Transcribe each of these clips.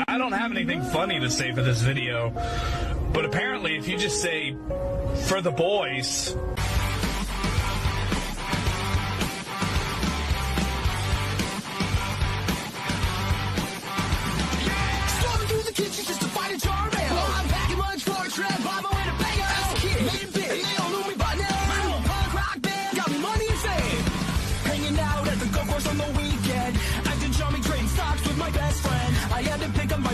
I don't have anything funny to say for this video, but apparently if you just say, for the boys...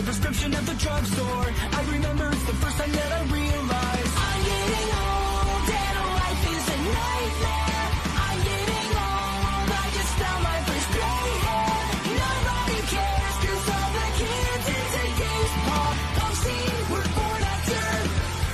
Prescription at the drugstore. I remember it's the first time that I realized I'm getting old and life is a nightmare. I'm getting old, I just found my first gray hair. Nobody cares cause all the kids in today's pop scene were born after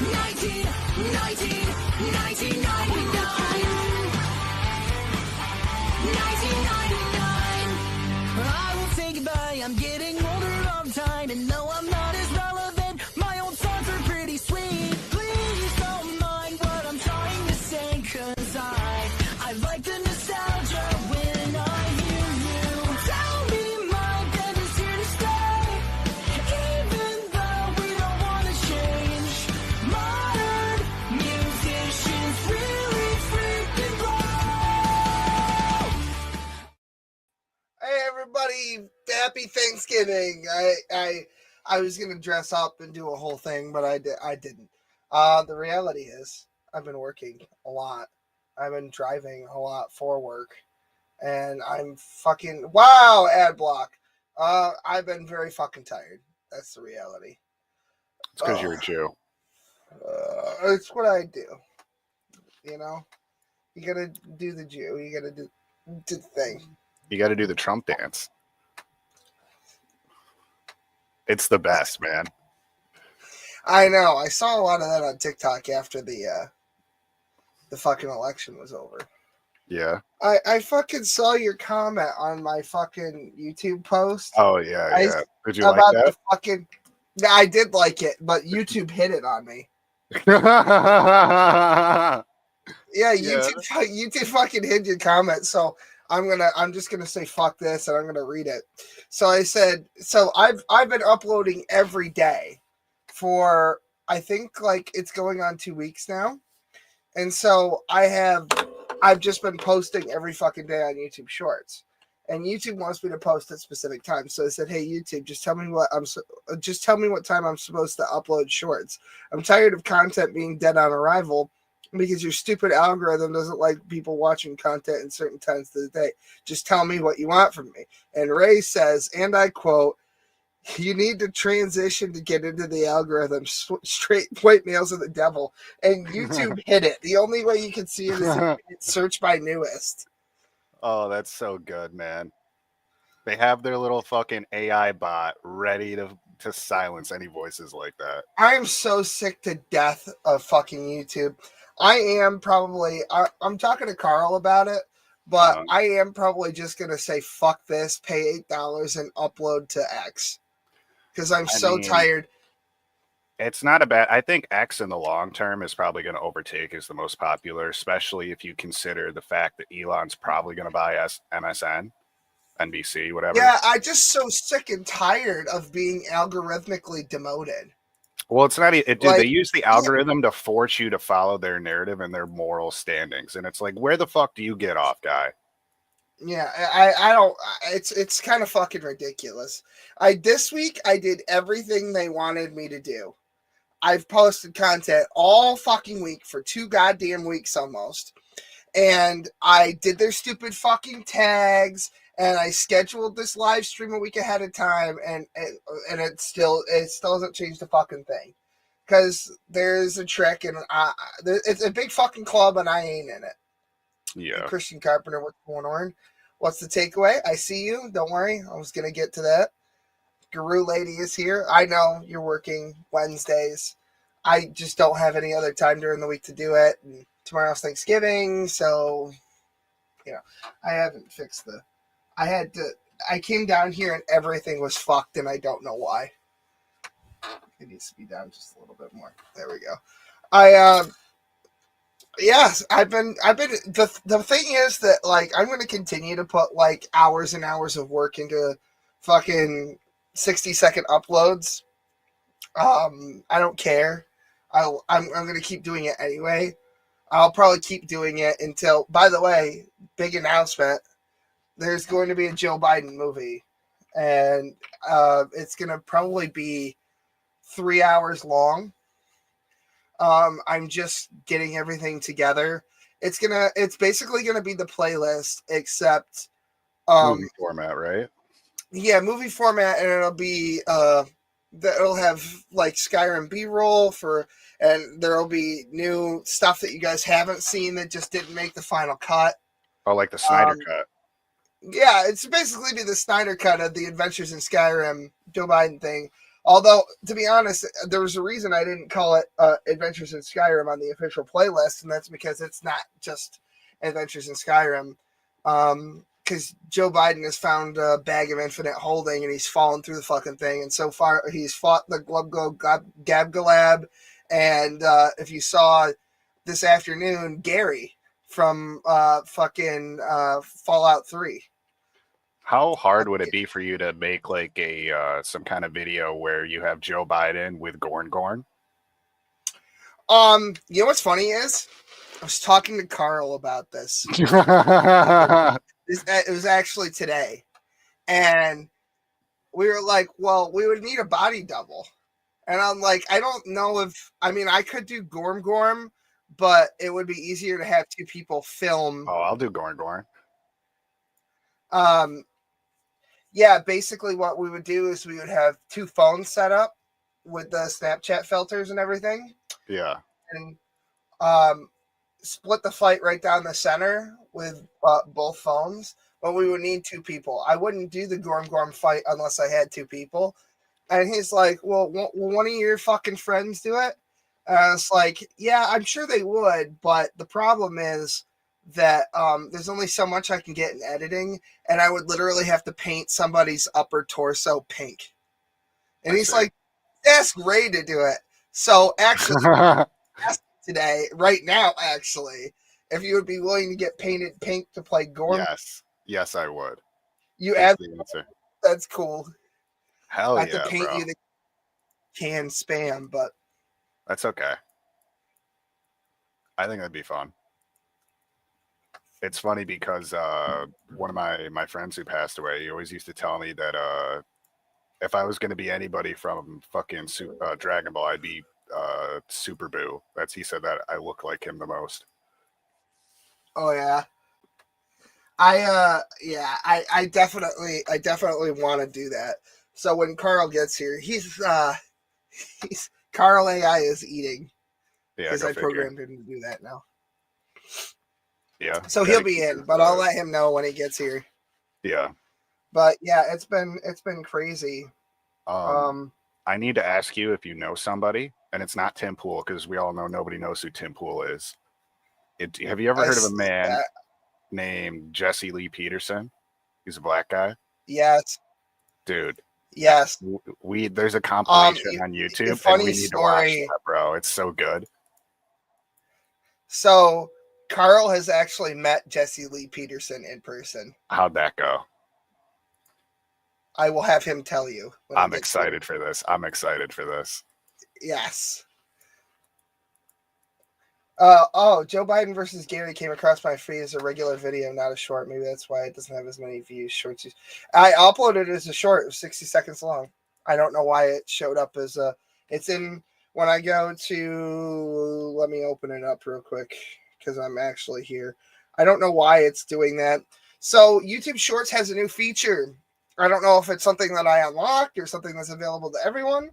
1999. 1999. I will say goodbye, I'm getting older all the time, and no, I'm not as relevant. My old songs are pretty sweet. Please don't mind what I'm trying to say, cause I like the nostalgia when I hear you. Tell me my band is here to stay, even though we don't want to change. Modern musicians really freaking blow. Hey everybody, happy Thanksgiving. I was gonna dress up and do a whole thing, but I didn't. The reality is I've been working a lot. I've been driving a lot for work, and I'm fucking ad block. I've been very fucking tired. That's the reality. It's because you're a Jew. It's what I do. You know, you gotta do the Jew. You gotta do the thing. You got to do the Trump dance. It's the best, man. I know. I saw a lot of that on TikTok after the fucking election was over. Yeah. I fucking saw your comment on my fucking YouTube post. Oh, yeah. Did you like about that? The fucking... Yeah, I did like it, but YouTube hit it on me. Yeah, YouTube fucking hid your comment, so I'm just gonna say fuck this and I'm gonna read it. So I said, so I've been uploading every day for I think like it's going on 2 weeks now. And so I've just been posting every fucking day on YouTube Shorts. And YouTube wants me to post at specific times. So I said, hey YouTube, just tell me what time I'm supposed to upload shorts. I'm tired of content being dead on arrival, because your stupid algorithm doesn't like people watching content in certain times of the day. Just tell me what you want from me. And Ray says, and I quote, you need to transition to get into the algorithm. Straight white males are the devil. And YouTube hit it. The only way you can see it is if you search by newest. Oh, that's so good, man. They have their little fucking AI bot ready to silence any voices like that. I am so sick to death of fucking YouTube. I am probably, I'm talking to Carl about it, but I am probably just going to say, fuck this, pay $8 and upload to X. Because I'm tired. It's not a bad, I think X in the long term is probably going to overtake as the most popular, especially if you consider the fact that Elon's probably going to buy MSN, NBC, whatever. Yeah, I'm just so sick and tired of being algorithmically demoted. Well, it's not, they use the algorithm to force you to follow their narrative and their moral standings. And it's like, where the fuck do you get off, guy? Yeah, I don't, it's kind of fucking ridiculous. This week I did everything they wanted me to do. I've posted content all fucking week for 2 goddamn weeks almost. And I did their stupid fucking tags, and I scheduled this live stream a week ahead of time, and it still doesn't change the fucking thing. Because there's a trick, and it's a big fucking club, and I ain't in it. Yeah. Christian Carpenter, what's going on? What's the takeaway? I see you. Don't worry. I was going to get to that. Guru Lady is here. I know you're working Wednesdays. I just don't have any other time during the week to do it. And tomorrow's Thanksgiving, so, I haven't fixed I came down here and everything was fucked, and I don't know why. It needs to be down just a little bit more. There we go. Yes, I've been the thing is that, like, I'm going to continue to put, like, hours and hours of work into fucking 60-second uploads. I don't care. I'm going to keep doing it anyway. I'll probably keep doing it until, by the way, big announcement. There's going to be a Joe Biden movie, and it's going to probably be 3 hours long. I'm just getting everything together. It's basically gonna be the playlist, except movie format, right? Yeah, movie format, and it'll have like Skyrim B-roll and there'll be new stuff that you guys haven't seen that just didn't make the final cut. Oh, like the Snyder cut. Yeah, it's basically be the Snyder cut of the Adventures in Skyrim Joe Biden thing. Although, to be honest, there was a reason I didn't call it Adventures in Skyrim on the official playlist, and that's because it's not just Adventures in Skyrim. Because Joe Biden has found a bag of infinite holding, and he's fallen through the fucking thing. And so far, he's fought the Gab-Galab, and if you saw this afternoon, Gary from fucking Fallout 3. How hard would it be for you to make like some kind of video where you have Joe Biden with Gorn? You know what's funny is I was talking to Carl about this. It was actually today, and we were like, "Well, we would need a body double," and I'm like, "I don't know I could do Gorm, but it would be easier to have two people film." Oh, I'll do Gorn. Yeah, basically what we would do is we would have two phones set up with the Snapchat filters and everything. Yeah. And split the fight right down the center with both phones. But we would need two people. I wouldn't do the Gorm fight unless I had two people. And he's like, well, will one of your fucking friends do it? And I was like, yeah, I'm sure they would. But the problem is that there's only so much I can get in editing, and I would literally have to paint somebody's upper torso pink. And he's like, ask Ray to do it. So actually, today, right now, actually, if you would be willing to get painted pink to play Gorm. Yes, I would. You add the answer. That's cool. Hell yeah, I have to paint bro. you the canned spam, but that's okay. I think that'd be fun. It's funny because one of my friends who passed away, he always used to tell me that if I was going to be anybody from fucking Dragon Ball, I'd be Super Boo. He said that I look like him the most. Oh yeah. I definitely want to do that. So when Carl gets here, he's Carl AI is eating. Yeah, because I programmed him to do that now. Yeah. So he'll be in, but I'll let him know when he gets here. Yeah. But yeah, it's been crazy. I need to ask you if you know somebody, and it's not Tim Pool, because we all know nobody knows who Tim Pool is. Have you ever heard of a man named Jesse Lee Peterson? He's a black guy. Yes. Dude. Yes. There's a compilation on YouTube, and we need to watch that, bro. It's so good. So Carl has actually met Jesse Lee Peterson in person. How'd that go? I will have him tell you. I'm excited for this. Yes. Joe Biden versus Gary came across my feed as a regular video, not a short. Maybe that's why it doesn't have as many views. Shorts. I uploaded it as a short. It was 60 seconds long. I don't know why it showed up as a. It's in when I go to. Let me open it up real quick because I'm actually here. I don't know why it's doing that. So YouTube Shorts has a new feature. I don't know if it's something that I unlocked or something that's available to everyone,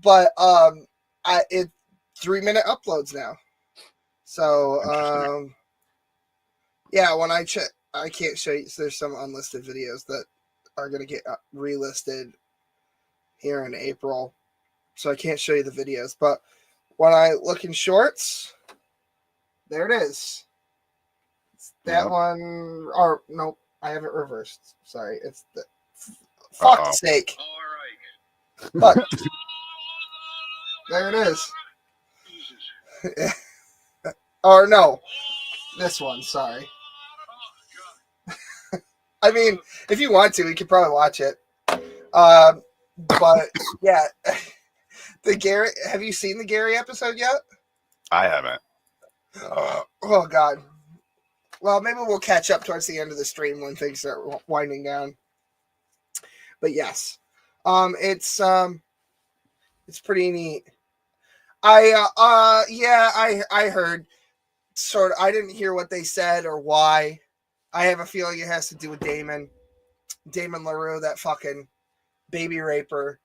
but it's 3-minute uploads now. So yeah, when I check, I can't show you. So there's some unlisted videos that are going to get relisted here in April, so I can't show you the videos. But when I look in Shorts, there it is. It's that one. Or nope, I have it reversed. Sorry, it's the. Fuck's sake. But there it is. Or no, this one. Sorry. I mean, if you want to, you could probably watch it. But yeah, the Gary. Have you seen the Gary episode yet? I haven't. Oh God. Well, maybe we'll catch up towards the end of the stream when things start winding down. But yes, it's pretty neat. I heard sort of. I didn't hear what they said or why. I have a feeling it has to do with Damon LaRue, that fucking baby raper.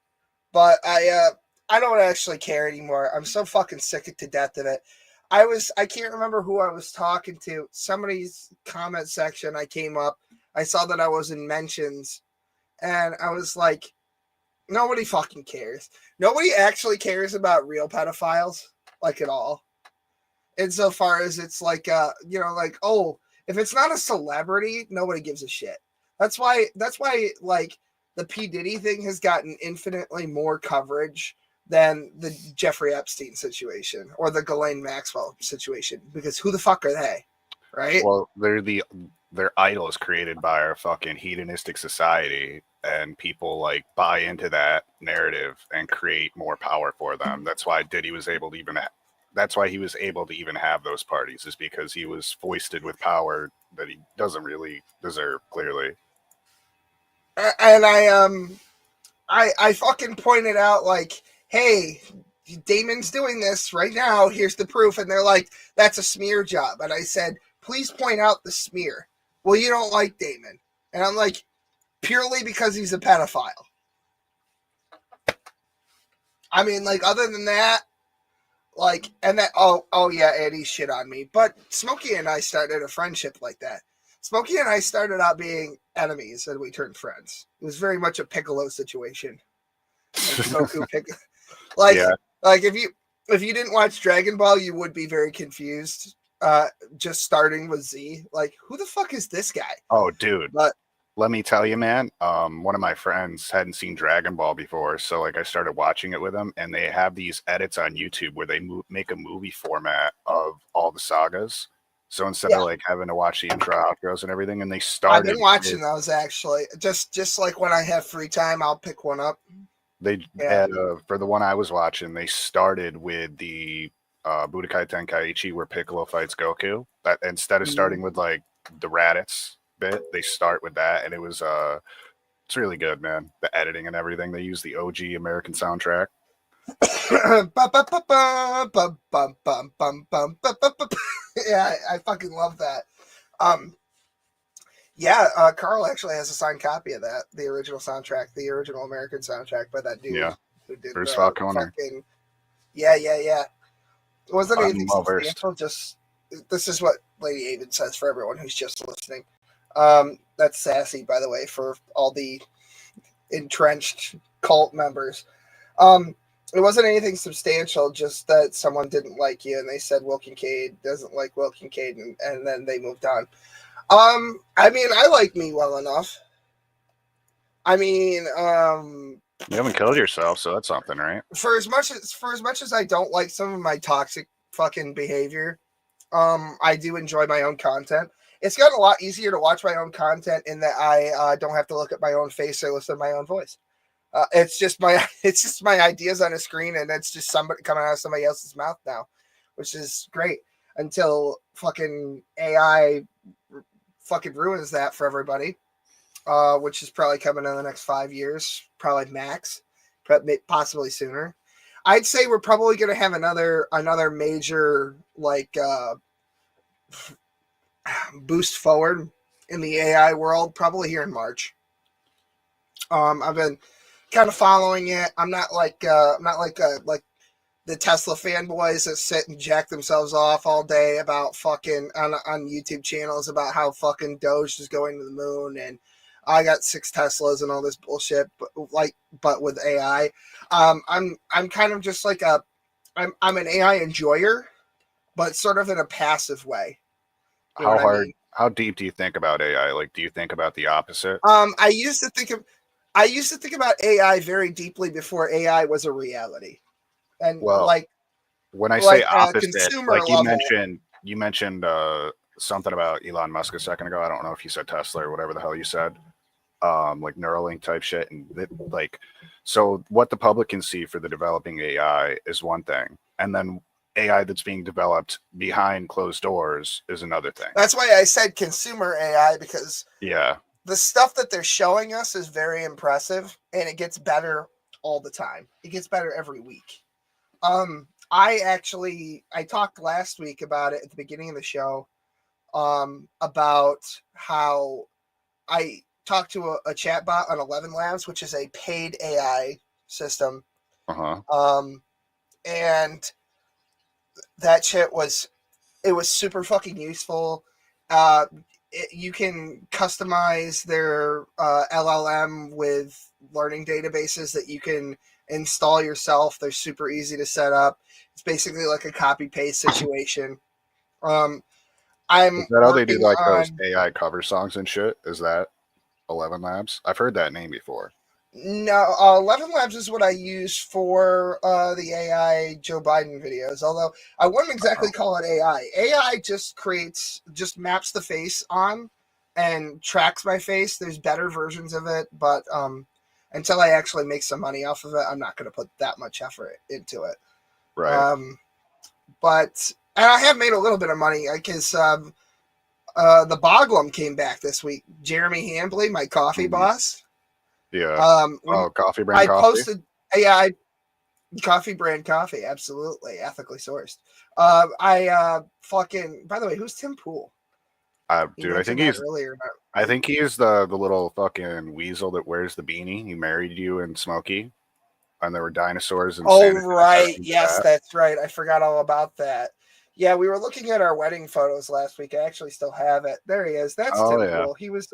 But I don't actually care anymore. I'm so fucking sick to death of it. I can't remember who I was talking to. Somebody's comment section, I came up. I saw that I was in mentions, and I was like, nobody fucking cares. Nobody actually cares about real pedophiles, like, at all. Insofar as it's like, like, oh, if it's not a celebrity, nobody gives a shit. That's why, like, the P. Diddy thing has gotten infinitely more coverage than the Jeffrey Epstein situation or the Ghislaine Maxwell situation, because who the fuck are they, right? Well, they're idols created by our fucking hedonistic society, and people like buy into that narrative and create more power for them. That's why Diddy was able to even. That's why he was able to even have those parties, is because he was foisted with power that he doesn't really deserve, clearly. And I fucking pointed out, like, hey, Damon's doing this right now. Here's the proof. And they're like, that's a smear job. And I said, please point out the smear. Well, you don't like Damon. And I'm like, purely because he's a pedophile. I mean, like, other than that, like, and that, oh yeah, Eddie shit on me. But Smokey and I started a friendship like that. Smokey and I started out being enemies, and we turned friends. It was very much a Piccolo situation. Like, yeah. Like if you didn't watch Dragon Ball, you would be very confused. Just starting with Z, like, who the fuck is this guy? Oh, dude. But let me tell you, man, one of my friends hadn't seen Dragon Ball before, so like I started watching it with him, and they have these edits on YouTube where they make a movie format of all the sagas. So instead of like having to watch the intro, outros, and everything, and they started. I've been watching those actually. Just like when I have free time, I'll pick one up. They for the one I was watching, they started with the Budokai Tenkaichi where Piccolo fights Goku. That instead of starting with like the Raditz bit, they start with that, and it was it's really good, man. The editing and everything. They use the OG American soundtrack. Yeah, I fucking love that. Carl actually has a signed copy of that, the original soundtrack, the original American soundtrack by that dude. Yeah, who did Bruce Falconer. Yeah. It wasn't anything substantial. Just, this is what Lady Aiden says for everyone who's just listening. That's sassy, by the way, for all the entrenched cult members. It wasn't anything substantial, just that someone didn't like you, and they said Will Kincaid doesn't like Will Kincaid, and then they moved on. I mean, I like me well enough. I mean, you haven't killed yourself, so that's something, right? For as much as I don't like some of my toxic fucking behavior, I do enjoy my own content. It's gotten a lot easier to watch my own content in that I don't have to look at my own face or listen to my own voice. It's just my ideas on a screen, and it's just somebody coming out of somebody else's mouth now, which is great until fucking AI fucking ruins that for everybody, which is probably coming in the next 5 years, probably max, possibly sooner. I'd say we're probably going to have another major like boost forward in the AI world probably here in March. I've been kind of following it. I'm not like the Tesla fanboys that sit and jack themselves off all day about fucking on YouTube channels about how fucking Doge is going to the moon and I got 6 Teslas and all this bullshit, but with AI. I'm kind of just like I'm an AI enjoyer, but sort of in a passive way. How deep do you think about AI? Like, do you think about the opposite? I used to think about AI very deeply before AI was a reality. And when I say opposite, like you mentioned something about Elon Musk a second ago. I don't know if you said Tesla or whatever the hell you said. like Neuralink type shit, and like, so what the public can see for the developing AI is one thing, and then AI that's being developed behind closed doors is another thing. That's why I said consumer AI, because Yeah, the stuff that they're showing us is very impressive, and it gets better all the time. It gets better every week. I talked last week about it at the beginning of the show, about how I talked to a chat bot on 11 Labs, which is a paid AI system. And that shit was super fucking useful. You can customize their LLM with learning databases that you can install yourself. They're super easy to set up. It's basically like a copy paste situation. I'm is that how they do working like on those AI cover songs and shit? Is that 11 Labs? I've heard that name before. No, 11 Labs is what I use for the AI Joe Biden videos. Although I wouldn't exactly call it AI. AI just maps the face on and tracks my face. There's better versions of it, but until I actually make some money off of it, I'm not going to put that much effort into it. Right. But and I have made a little bit of money because the Boglum came back this week. Jeremy Hambley, my coffee boss. Yeah. Coffee brand coffee. Coffee brand coffee, absolutely ethically sourced. By the way, who's Tim Pool? Dude, I think he's the little fucking weasel that wears the beanie. He married you and Smokey, and there were dinosaurs and right, yes, that's right. I forgot all about that. Yeah, we were looking at our wedding photos last week. I actually still have it. There he is. That's Tim Pool. He was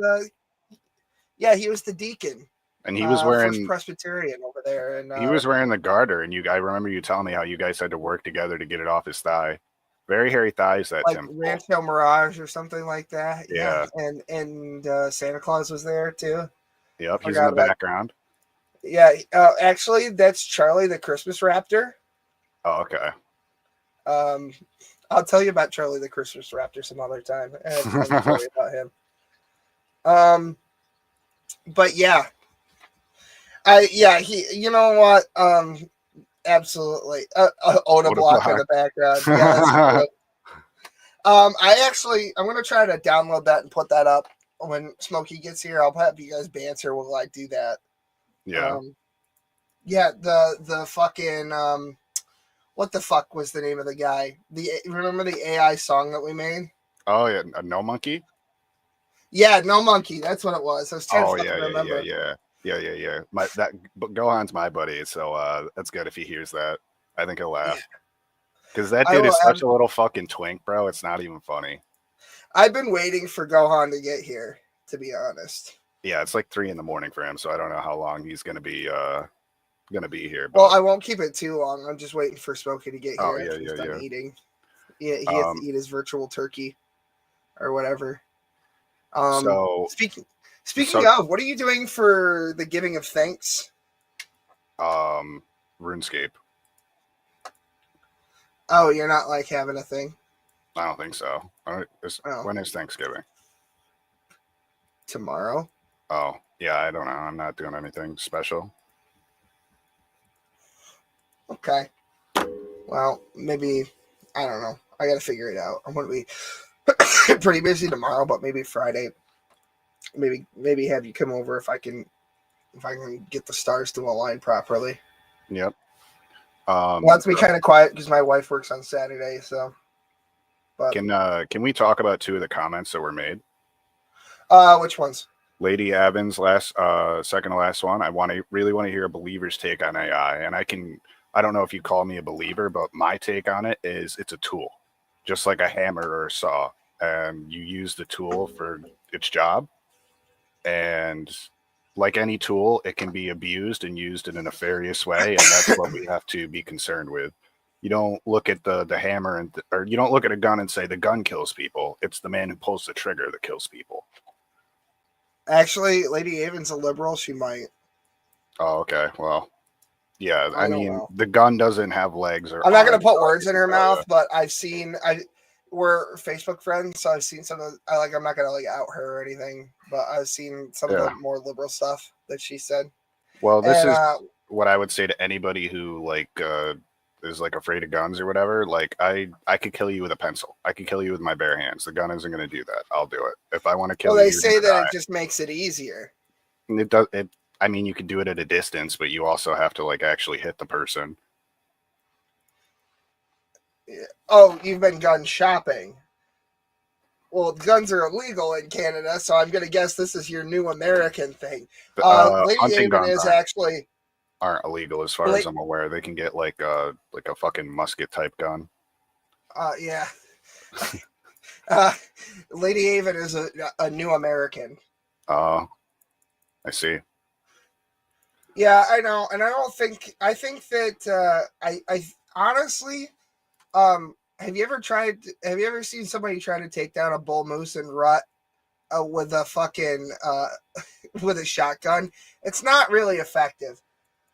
he was the deacon. And he was wearing First Presbyterian over there, and he was wearing the garter. And I remember you telling me how you guys had to work together to get it off his thigh. Very hairy thighs, that like Tim. Rancho Mirage or something like that. Yeah. And Santa Claus was there too. Yep, he's in the background. Yeah, actually, that's Charlie the Christmas Raptor. Oh, okay. I'll tell you about Charlie the Christmas Raptor some other time. I have a story about him. But yeah. You know what? Absolutely. Oda block in the background. Yeah, that's cool. I'm gonna try to download that and put that up when Smokey gets here. I'll have you guys banter while I do that. Yeah. The fucking what the fuck was the name of the guy? Remember the AI song that we made? Oh yeah, No Monkey. Yeah, No Monkey. That's what it was. I was trying to remember. Yeah. Gohan's my buddy, so that's good if he hears that. I think he'll laugh. Because that dude is such a little fucking twink, bro. It's not even funny. I've been waiting for Gohan to get here, to be honest. Yeah, it's like 3 a.m. for him, so I don't know how long he's gonna be here. But... Well, I won't keep it too long. I'm just waiting for Smokey to get here. Oh, he's done eating. Yeah, he has to eat his virtual turkey or whatever. Speaking of, what are you doing for the giving of thanks? RuneScape. Oh, you're not like having a thing? I don't think so. When is Thanksgiving? Tomorrow. Oh, yeah, I don't know. I'm not doing anything special. Okay. Well, maybe, I don't know. I gotta figure it out. I'm gonna be pretty busy tomorrow, but maybe Friday. Maybe have you come over if I can get the stars to align properly. Yep. Let's be kind of quiet because my wife works on Saturday. So, but can we talk about 2 of the comments that were made? Which ones? Lady Evans, second to last one. I really want to hear a believer's take on AI, and I don't know if you call me a believer, but my take on it is it's a tool, just like a hammer or a saw, and you use the tool for its job. And like any tool, it can be abused and used in a nefarious way, and that's what we have to be concerned with. You don't look at the hammer or you don't look at a gun and say the gun kills people. It's the man who pulls the trigger that kills people. Actually, Lady Avon's a liberal. She might. Oh, okay. Well, yeah. I mean, the gun doesn't have legs. I'm not going to put words in her mouth, but I've seen. we're Facebook friends, so I've seen some of. I'm not gonna like out her or anything, but I've seen some of Yeah. the more liberal stuff that she said. Well, this And is what I would say to anybody who like is like afraid of guns or whatever. Like I could kill you with a pencil. I could kill you with my bare hands. The gun isn't going to do that. I'll do it. If I want to kill well, you, they you're say gonna that die. it just makes it easier. And it does. It. I mean, you could do it at a distance, but you also have to like actually hit the person. Oh, you've been gun shopping. Well, guns are illegal in Canada, so I'm gonna guess this is your new American thing. Lady Hunting Avon guns is actually. aren't illegal as far as I'm aware. They can get like a fucking musket type gun. Yeah. Lady Avon is a new American. Oh, I see. Yeah, I know, and I think that I honestly, have you ever seen somebody try to take down a bull moose and rut with a fucking with a shotgun? It's not really effective.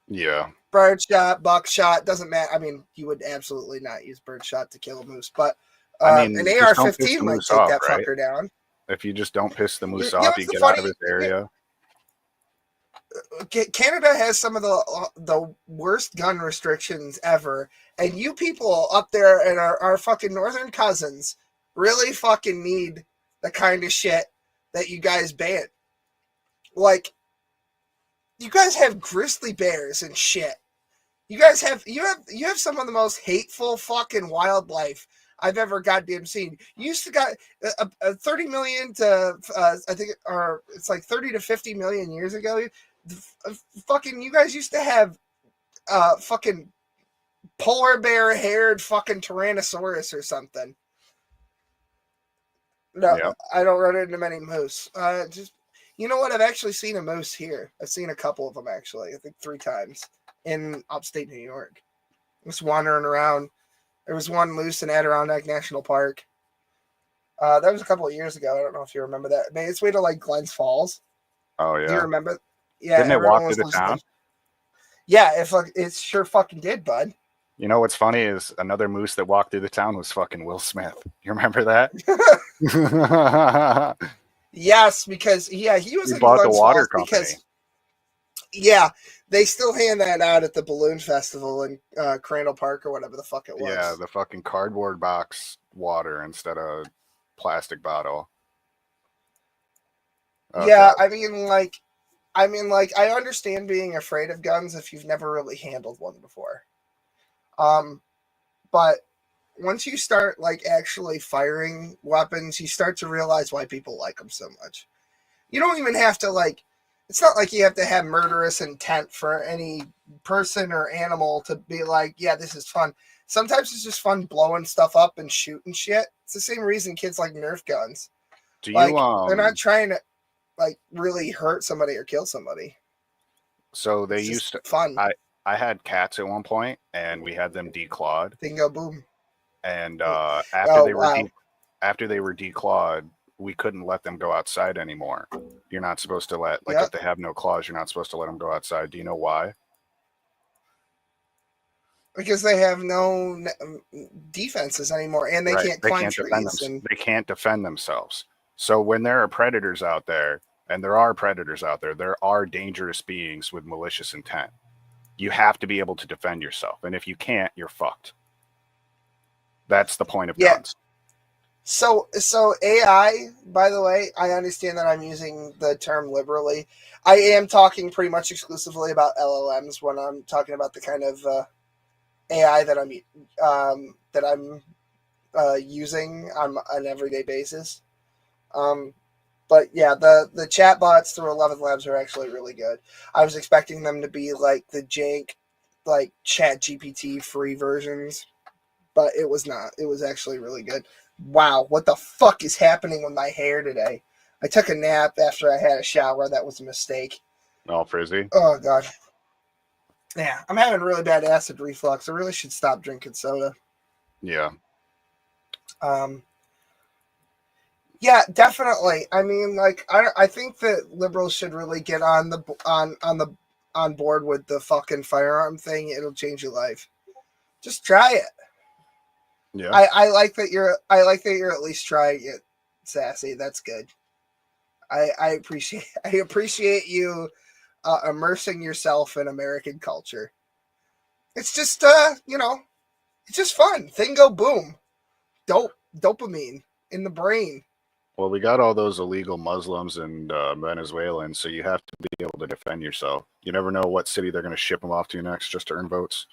Yeah. Birdshot, buckshot, doesn't matter. I mean, you would absolutely not use birdshot to kill a moose, but I mean, an just don't piss AR-15 the might moose take off, that right? fucker down. If you just don't piss the moose You know off, what's you the get out of funny- his area. Canada has some of the worst gun restrictions ever, and you people up there and our fucking northern cousins really fucking need the kind of shit that you guys ban. Like, you guys have grizzly bears and shit. You have some of the most hateful fucking wildlife I've ever goddamn seen. You used to got 30 million to I think, or it's like 30 to 50 million years ago. Fucking, you guys used to have fucking polar bear haired fucking Tyrannosaurus or something. No, Yeah. I don't run into many moose. Just, you know what? I've actually seen a moose here. I've seen a couple of them actually. I think 3 times in upstate New York. Just wandering around. There was one loose in Adirondack National Park. That was a couple of years ago. I don't know if you remember that. It made its way to like Glens Falls. Oh yeah. Do you remember? Yeah. Didn't it everyone walk was through the listening. town? Yeah, it sure fucking did, bud. You know what's funny is another moose that walked through the town was fucking Will Smith. You remember that? Yes, because he was He in bought the Glens water Falls company. because they still hand that out at the balloon festival in Crandall Park or whatever the fuck it was. Yeah, the fucking cardboard box water instead of plastic bottle. Yeah, I mean, I understand being afraid of guns if you've never really handled one before. But once you start like actually firing weapons, you start to realize why people like them so much. You don't even have to like. It's not like you have to have murderous intent for any person or animal to be like, yeah, this is fun. Sometimes it's just fun blowing stuff up and shooting shit. It's the same reason kids like Nerf guns. Do Like, you they're not trying to like really hurt somebody or kill somebody. So they It's used just to. fun. I had cats at one point, and we had them declawed. Bingo boom. And Oh, after wow. they were declawed, we couldn't let them go outside anymore. You're not supposed to let Yep. if they have no claws, you're not supposed to let them go outside. Do you know why? Because they have no defenses anymore, and they can't climb trees. They can't defend themselves. So when there are predators out there, and there are predators out there, there are dangerous beings with malicious intent. You have to be able to defend yourself, and if you can't, you're fucked. That's the point of guns. So AI, by the way, I understand that I'm using the term liberally. I am talking pretty much exclusively about LLMs when I'm talking about the kind of AI that I'm using on an everyday basis. But yeah, the chatbots through 11 Labs are actually really good. I was expecting them to be like the jank, like Chat GPT free versions, but it was not. It was actually really good. Wow, what the fuck is happening with my hair today? I took a nap after I had a shower. That was a mistake. All frizzy. Oh god. Yeah, I'm having really bad acid reflux. I really should stop drinking soda. Yeah. Yeah, definitely. I mean, like, I think that liberals should really get on board with the fucking firearm thing. It'll change your life. Just try it. Yeah. I like that you're at least trying it, Sassy. That's good. I appreciate you immersing yourself in American culture. It's just it's just fun. Thing go boom. Dopamine in the brain. Well, we got all those illegal Muslims and Venezuelans, so you have to be able to defend yourself. You never know what city they're going to ship them off to next just to earn votes.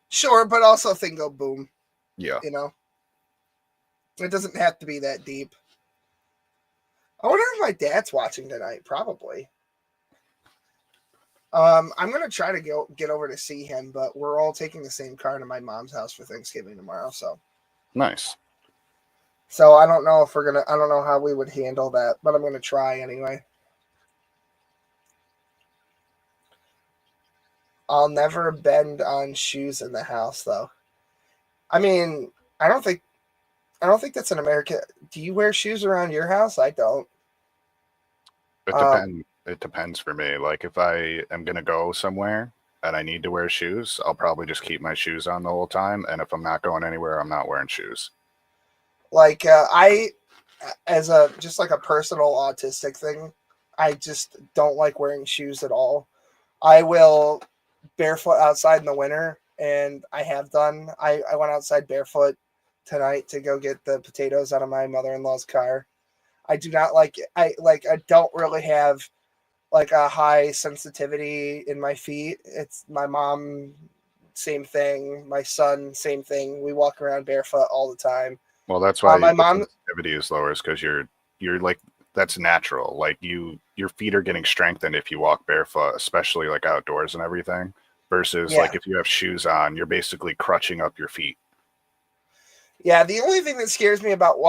Sure, but also thing go boom. Yeah. You know, it doesn't have to be that deep. I wonder if my dad's watching tonight. Probably. I'm gonna try to get over to see him, but we're all taking the same car to my mom's house for Thanksgiving tomorrow. Nice. So I don't know if I don't know how we would handle that, but I'm gonna try anyway. I'll never bend on shoes in the house, though. I mean, I don't think that's an American. Do you wear shoes around your house? I don't. It depends for me. Like if I am gonna go somewhere and I need to wear shoes, I'll probably just keep my shoes on the whole time. And if I'm not going anywhere, I'm not wearing shoes. Like I, as a just like a personal autistic thing, I just don't like wearing shoes at all. I will barefoot outside in the winter, and I have done. I went outside barefoot tonight to go get the potatoes out of my mother-in-law's car. I do not like it. I don't really have like a high sensitivity in my feet. It's my mom, same thing. My son, same thing. We walk around barefoot all the time. Well, that's why My the mom, sensitivity is lower, is because you're like that's natural. Like your feet are getting strengthened if you walk barefoot, especially like outdoors and everything. Versus like if you have shoes on, you're basically crutching up your feet. Yeah, the only thing that scares me about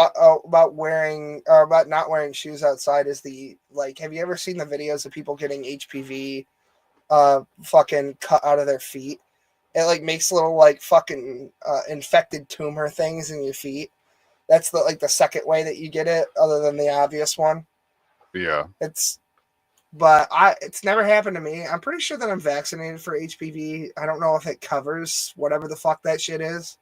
wearing or about not wearing shoes outside is the like. Have you ever seen the videos of people getting HPV, fucking cut out of their feet? It like makes little like fucking infected tumor things in your feet. That's the second way that you get it, other than the obvious one. Yeah. It's never happened to me. I'm pretty sure that I'm vaccinated for HPV. I don't know if it covers whatever the fuck that shit is.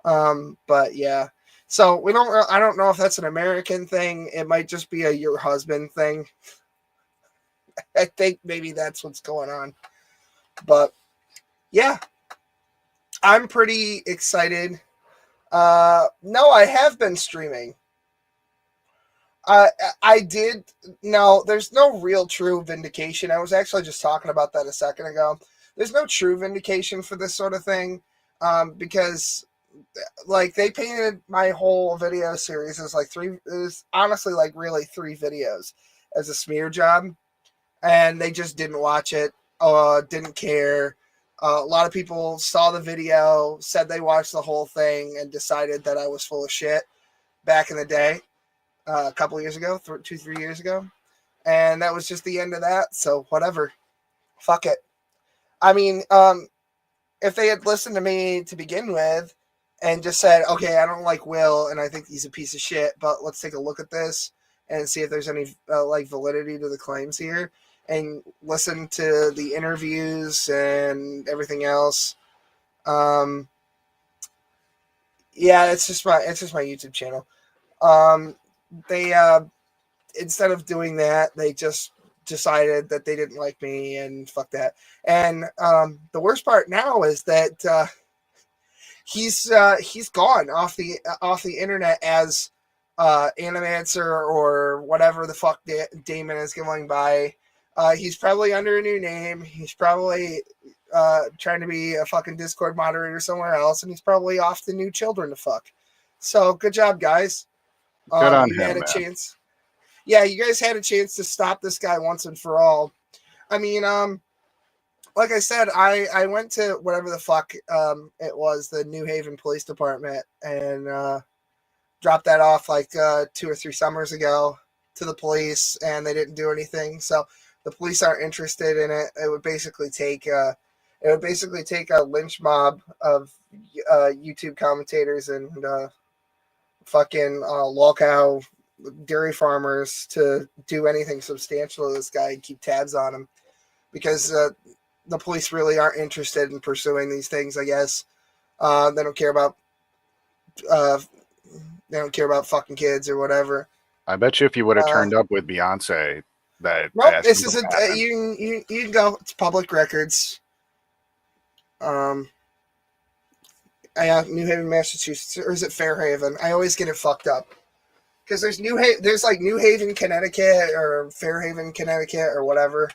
But yeah. So I don't know if that's an American thing. It might just be a your husband thing. I think maybe that's what's going on. But yeah. I'm pretty excited. No, I have been streaming. I did. No, there's no real true vindication. I was actually just talking about that a second ago. There's no true vindication for this sort of thing, because like they painted my whole video series as like three. It was honestly like really three videos as a smear job, and they just didn't watch it. Didn't care. A lot of people saw the video, said they watched the whole thing, and decided that I was full of shit back in the day. A couple years ago, 3 years ago, and that was just the end of that. So whatever, fuck it. I mean, if they had listened to me to begin with and just said, okay, I don't like Will and I think he's a piece of shit, but let's take a look at this and see if there's any like validity to the claims here, and listen to the interviews and everything else. Yeah, it's just my YouTube channel. They instead of doing that, they just decided that they didn't like me and fuck that. And the worst part now is that he's gone off the internet as Animancer or whatever the fuck Damon is going by. He's probably under a new name. He's probably trying to be a fucking Discord moderator somewhere else, and he's probably off to new children to fuck. So good job, guys. Good on You him, had a man. chance. Yeah, you guys had a chance to stop this guy once and for all. I mean, like I said, I went to whatever the fuck it was, the New Haven Police Department, and dropped that off like 2 or 3 summers ago to the police, and they didn't do anything. So the police aren't interested in it. It would basically take a lynch mob of YouTube commentators and fucking local dairy farmers to do anything substantial to this guy and keep tabs on him, because the police really aren't interested in pursuing these things. I guess they don't care about they don't care about fucking kids or whatever. I bet you if you would have turned up with Beyonce, that Nope, that this is wouldn't happen. you can go. It's public records. New Haven, Massachusetts, or is it Fairhaven? I always get it fucked up because there's there's like New Haven, Connecticut, or Fairhaven, Connecticut, or whatever.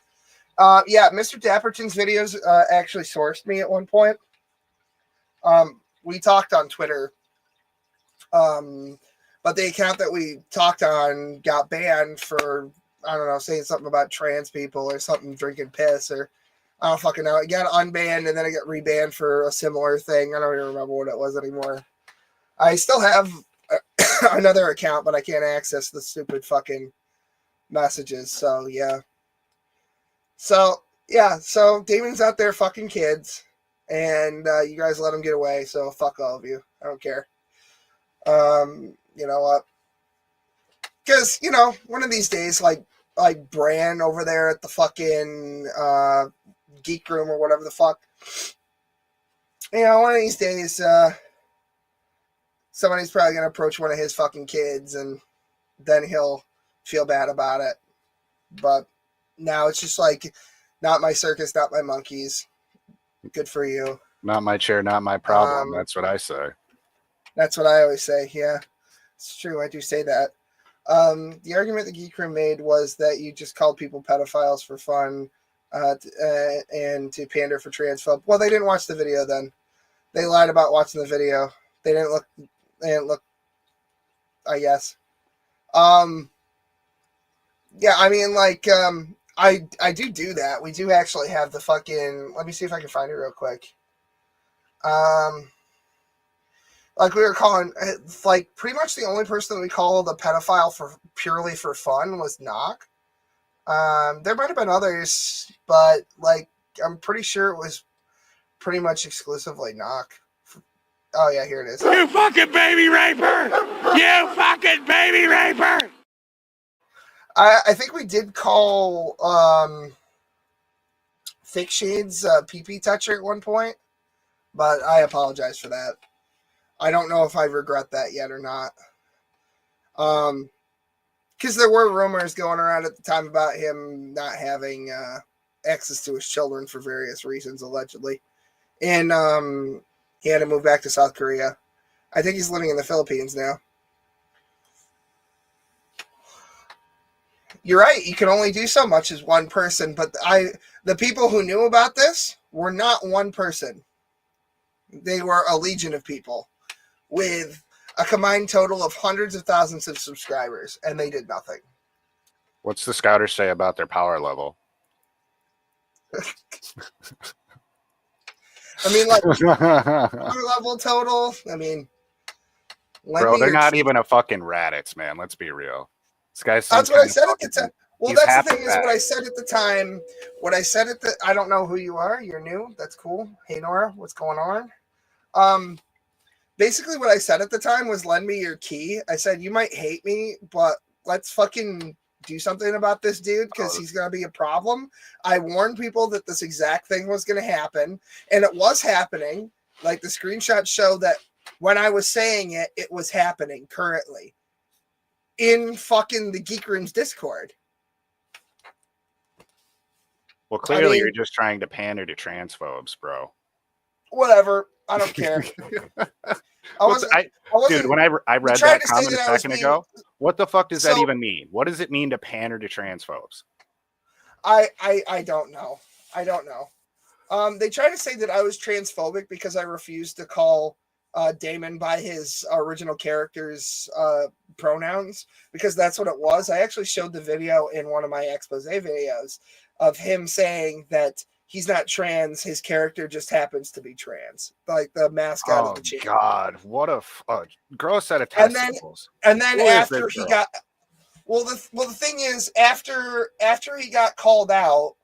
Yeah, Mr. Dapperton's videos actually sourced me at one point. We talked on Twitter, but the account that we talked on got banned for, I don't know, saying something about trans people or something, drinking piss, or I don't fucking know. It got unbanned and then it got rebanned for a similar thing. I don't even remember what it was anymore. I still have another account, but I can't access the stupid fucking messages. So, yeah. So Damon's out there fucking kids, and you guys let him get away, so fuck all of you. I don't care. You know what? Because, you know, one of these days, like Bran over there at the fucking geek room or whatever the fuck, you know, one of these days, somebody's probably going to approach one of his fucking kids, and then he'll feel bad about it. But now it's just like, not my circus, not my monkeys. Good for you. Not my chair, not my problem. That's what I say. That's what I always say. Yeah, it's true. I do say that. The argument the Geek Room made was that you just called people pedophiles for fun and to pander for transphobe. Well, they didn't watch the video then. They lied about watching the video. They didn't look, I guess. Yeah, I mean, like, I do that. We do actually have the fucking, let me see if I can find it real quick. Like we were calling, like pretty much the only person that we called a pedophile for purely for fun was Knock. There might have been others, but like I'm pretty sure it was pretty much exclusively Knock. Oh yeah, here it is. You fucking baby raper! You fucking baby raper! I think we did call Fake Shades PP Toucher at one point, but I apologize for that. I don't know if I regret that yet or not. Because there were rumors going around at the time about him not having access to his children for various reasons, allegedly. And he had to move back to South Korea. I think he's living in the Philippines now. You're right. You can only do so much as one person, but the people who knew about this were not one person. They were a legion of people with a combined total of hundreds of thousands of subscribers, and they did nothing. What's the scouters say about their power level? I mean, like, power level total, I mean... Bro, they're not even a fucking Raditz, man. Let's be real. This guy's that's what I said at the time. Well, that's the thing is what I said at the time. What I said at the... I don't know who you are. You're new. That's cool. Hey, Nora. What's going on? Basically, what I said at the time was lend me your key. I said, you might hate me, but let's fucking do something about this dude because he's going to be a problem. I warned people that this exact thing was going to happen, and it was happening. Like, the screenshots show that when I was saying it, it was happening currently in fucking the Geek Room's Discord. Well, clearly you're just trying to pander to transphobes, bro. Whatever. I don't care. Dude, when I read that comment a second ago, what the fuck does that even mean? What does it mean to pander to transphobes? I don't know. I don't know. They try to say that I was transphobic because I refused to call Damon by his original character's pronouns, because that's what it was. I actually showed the video in one of my expose videos of him saying that he's not trans, his character just happens to be trans, like the mascot of the channel. Oh God, what a gross set of testicles. And then after he got, well, the thing is, after he got called out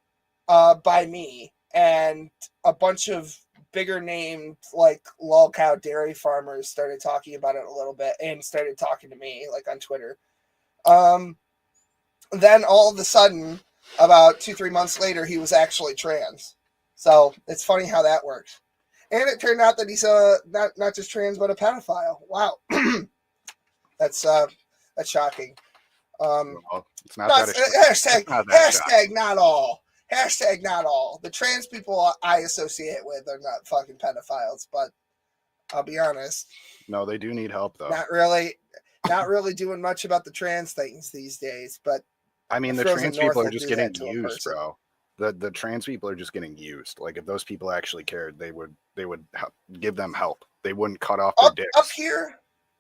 by me and a bunch of bigger named like lol cow dairy farmers started talking about it a little bit and started talking to me like on Twitter. Then all of a sudden, about 2-3 months later, he was actually trans. So it's funny how that works. And it turned out that he's not just trans but a pedophile. Wow, that's shocking. Well, it's not That's that hashtag not all. Hashtag not all. The trans people I associate with are not fucking pedophiles, but I'll be honest. No, they do need help though. Not really doing much about the trans things these days, but I mean, the Frozen trans North people are will just do getting that to a used, person. bro. The trans people are just getting used. Like if those people actually cared, they would give them help. They wouldn't cut off their dicks.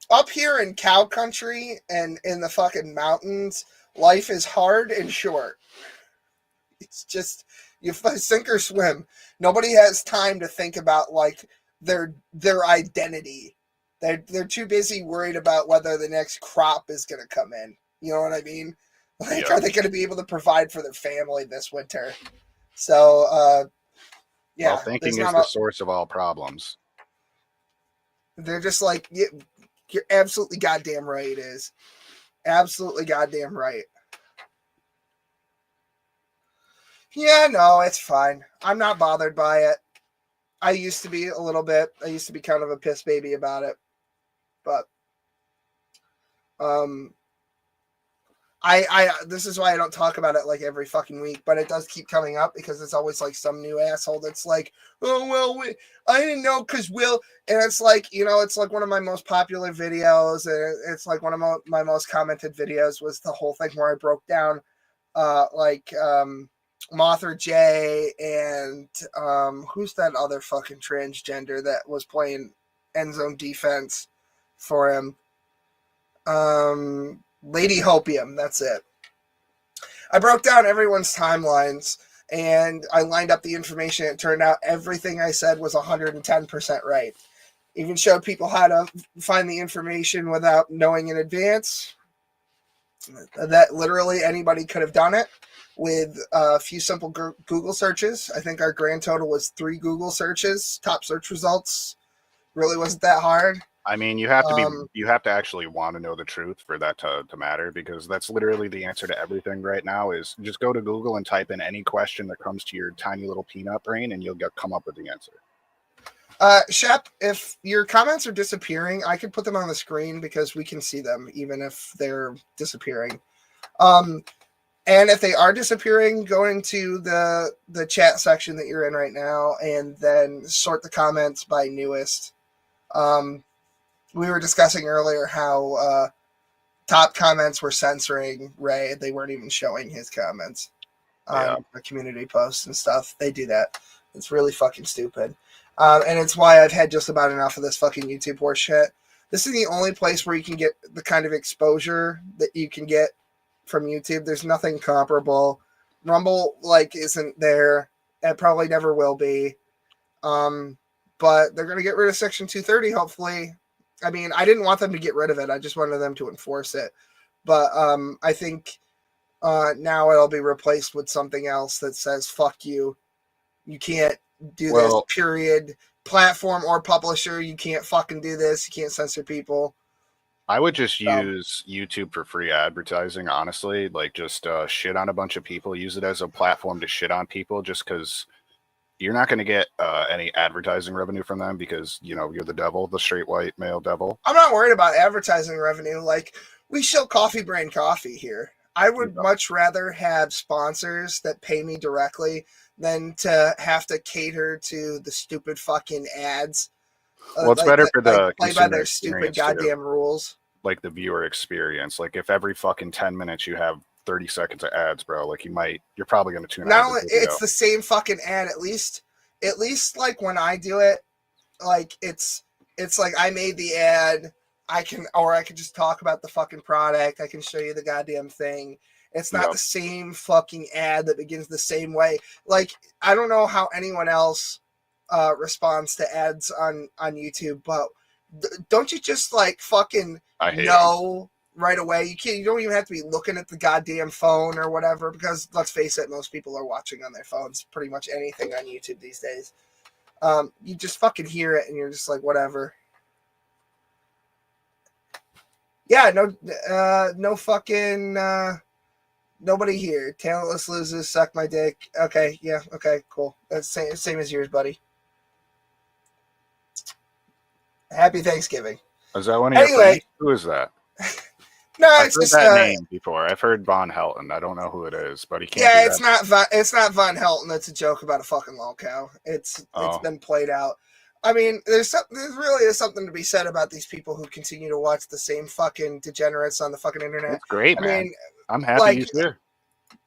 Up here in cow country and in the fucking mountains, life is hard and short. It's just you sink or swim. Nobody has time to think about like their identity. They're too busy worried about whether the next crop is going to come in. You know what I mean? Like, Are they going to be able to provide for their family this winter? So, yeah. Well, thinking is the source of all problems. They're just like, you're absolutely goddamn right. It is absolutely goddamn right. Yeah, no, it's fine. I'm not bothered by it. I used to be a little bit. I used to be kind of a piss baby about it. But I this is why I don't talk about it like every fucking week, but it does keep coming up because it's always like some new asshole that's like, oh well, I didn't know because Will, and it's like, you know, it's like one of my most popular videos, and it's like one of my most commented videos was the whole thing where I broke down Mothra J and who's that other fucking transgender that was playing end zone defense for him? Lady Hopium, that's it. I broke down everyone's timelines and I lined up the information. It turned out everything I said was 110% right. Even showed people how to find the information without knowing in advance. That literally anybody could have done it with a few simple Google searches. I think our grand total was 3 Google searches. Top search results. Really wasn't that hard. I mean, you have to actually want to know the truth for that to matter, because that's literally the answer to everything right now is just go to Google and type in any question that comes to your tiny little peanut brain and you'll come up with the answer. Shep, if your comments are disappearing, I could put them on the screen because we can see them even if they're disappearing. And if they are disappearing, go into the chat section that you're in right now and then sort the comments by newest. We were discussing earlier how top comments were censoring Ray. They weren't even showing his comments on the community posts and stuff. They do that. It's really fucking stupid. And it's why I've had just about enough of this fucking YouTube horse shit. This is the only place where you can get the kind of exposure that you can get from YouTube. There's nothing comparable. Rumble isn't there. It probably never will be. But they're going to get rid of Section 230, hopefully. I mean, I didn't want them to get rid of it. I just wanted them to enforce it. But I think now it'll be replaced with something else that says, fuck you. You can't do this, period. Platform or publisher, you can't fucking do this. You can't censor people. I would just use YouTube for free advertising, honestly. Like, just shit on a bunch of people. Use it as a platform to shit on people just because you're not going to get any advertising revenue from them because, you know, you're the devil, the straight white male devil. I'm not worried about advertising revenue. Like, we show Coffee Brain Coffee here. I would much rather have sponsors that pay me directly than to have to cater to the stupid fucking ads. Well, it's better for the play by their stupid goddamn rules. Like the viewer experience. Like if every fucking 10 minutes you have 30 seconds of ads, bro, like you're probably going to tune out. No, it's the same fucking ad. At least like when I do it, like it's like I made the ad. I can just talk about the fucking product. I can show you the goddamn thing. It's not the same fucking ad that begins the same way. Like, I don't know how anyone else responds to ads on YouTube, but don't you just like fucking know right away? You don't even have to be looking at the goddamn phone or whatever, because let's face it, most people are watching on their phones pretty much anything on YouTube these days. You just fucking hear it and you're just like, whatever. Yeah, no fucking nobody here. Talentless loses, suck my dick. Okay, yeah, okay, cool. That's same as yours, buddy. Happy Thanksgiving. Is that one of your Anyway. friends? Who is that? No, I've it's heard just that name before. I've heard Von Helton. I don't know who it is, but he can't. Yeah, be it's that. not Von Helton. It's a joke about a fucking lolcow. It's been played out. I mean, there really is something to be said about these people who continue to watch the same fucking degenerates on the fucking internet. That's great, man. I mean, I'm happy like, he's here.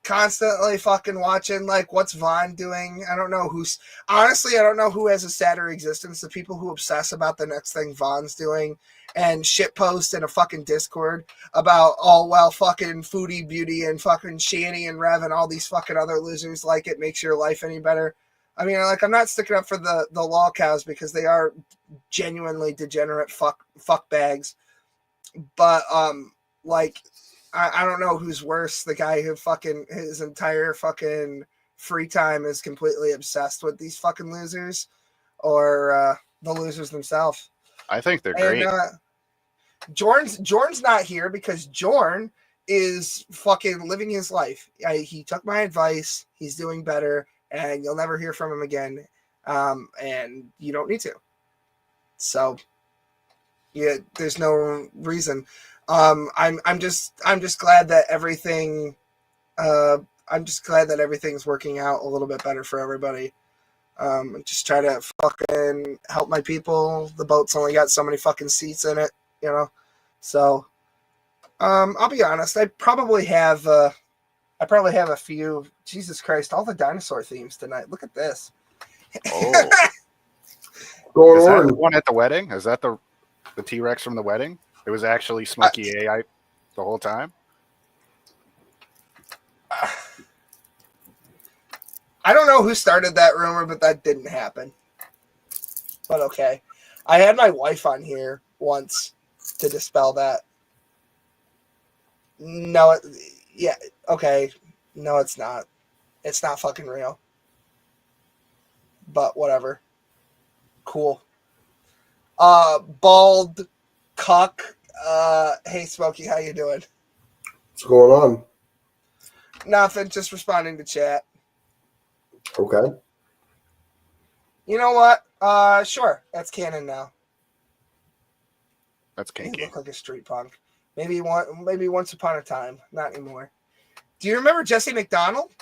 Constantly fucking watching, like, what's Vaughn doing? I don't know honestly, I don't know who has a sadder existence. The people who obsess about the next thing Vaughn's doing and shitpost in a fucking Discord about, oh, well, fucking Foodie Beauty and fucking Shanny and Rev and all these fucking other losers like it makes your life any better. I mean, like, I'm not sticking up for the lol cows because they are genuinely degenerate fuck bags. But, like, I don't know who's worse, the guy who fucking his entire fucking free time is completely obsessed with these fucking losers, or the losers themselves. I think they're great. Jorn's not here because Jorn is fucking living his life. He took my advice. He's doing better, and you'll never hear from him again. And you don't need to. So, yeah, there's no reason. I'm just glad that everything. I'm just glad that everything's working out a little bit better for everybody. Just try to fucking help my people. The boat's only got so many fucking seats in it, you know. So, I'll be honest. I probably have a few. Jesus Christ! All the dinosaur themes tonight. Look at this. Oh, is Going that on. the one at the wedding? Is that the T-Rex from the wedding? It was actually Smokey AI the whole time. I don't know who started that rumor, but that didn't happen. But okay. I had my wife on here once to dispel that. No, yeah, okay. No, it's not. It's not fucking real. But whatever. Cool. Bald cuck. Hey Smokey, how you doing? What's going on? Nothing, just responding to chat. Okay. You know what? Sure, that's canon now. That's You kinky. look like a street punk. Maybe once upon a time, not anymore. Do you remember Jesse McDonald?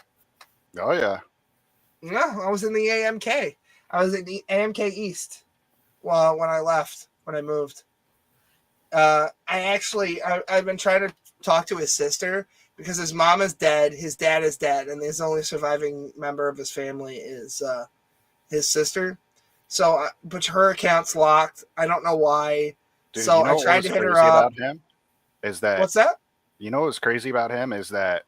Oh yeah. No, I was in the AMK. I was in the AMK East. Well, when I moved. I've been trying to talk to his sister because his mom is dead, his dad is dead, and his only surviving member of his family is his sister. So, but her account's locked. I don't know why. Dude, so you know I tried to hit her about up. him is that What's that? You know what's crazy about him is that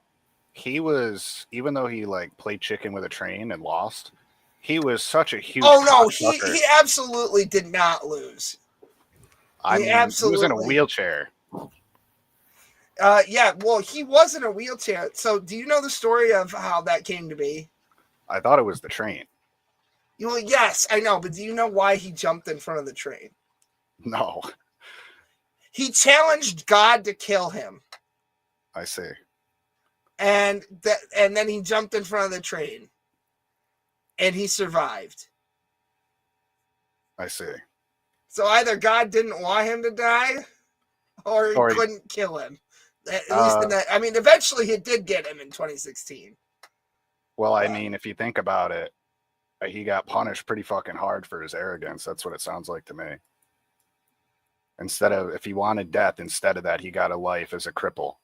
he was, even though he like played chicken with a train and lost, he was such a huge. Oh no, he cocksucker. absolutely did not lose. I mean, he was in a wheelchair. Yeah, well, he was in a wheelchair. So, do you know the story of how that came to be? I thought it was the train. Well, yes, I know, but do you know why he jumped in front of the train? No, He challenged God to kill him, I see. and then he jumped in front of the train, and he survived. I see. So either God didn't want him to die, or he couldn't kill him. At least in that. I mean, eventually he did get him in 2016. Well, I mean, if you think about it, he got punished pretty fucking hard for his arrogance. That's what it sounds like to me. If he wanted death, instead of that, he got a life as a cripple,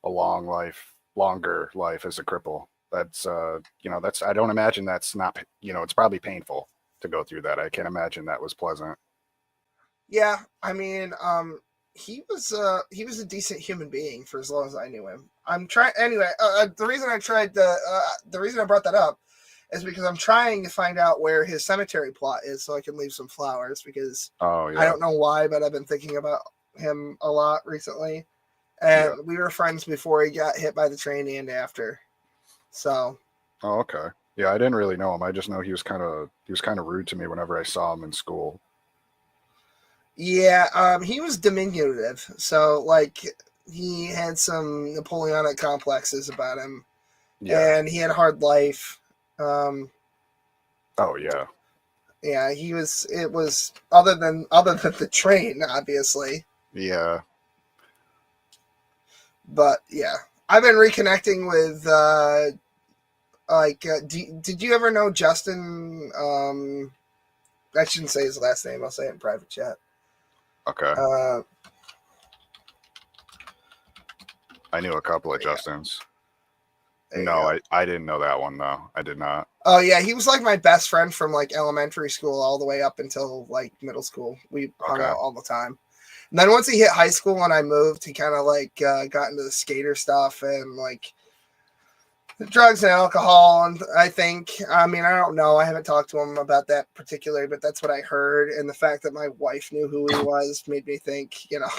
a longer life as a cripple. That's, I don't imagine that's not, it's probably painful to go through that. I can't imagine that was pleasant. Yeah, I mean, he was a decent human being for as long as I knew him. I'm trying anyway. The reason I brought that up is because I'm trying to find out where his cemetery plot is so I can leave some flowers because I don't know why, but I've been thinking about him a lot recently. And we were friends before he got hit by the train and after. So. Oh, okay. Yeah, I didn't really know him. I just know he was kind of rude to me whenever I saw him in school. Yeah, he was diminutive. So like he had some Napoleonic complexes about him. Yeah. And he had a hard life. Oh yeah. Yeah, he was. It was other than the train, obviously. Yeah. But yeah, I've been reconnecting with did you ever know Justin? I shouldn't say his last name. I'll say it in private chat. Okay. Uh, I knew a couple of yeah. Justins. There you No, go. I didn't know that one though. I did not. Oh yeah, he was like my best friend from like elementary school all the way up until like middle school. We hung Okay. out all the time. And then once he hit high school and I moved, he kind of like got into the skater stuff and like drugs and alcohol. And I think, I mean, I don't know. I haven't talked to him about that particularly, but that's what I heard. And the fact that my wife knew who he was made me think, you know,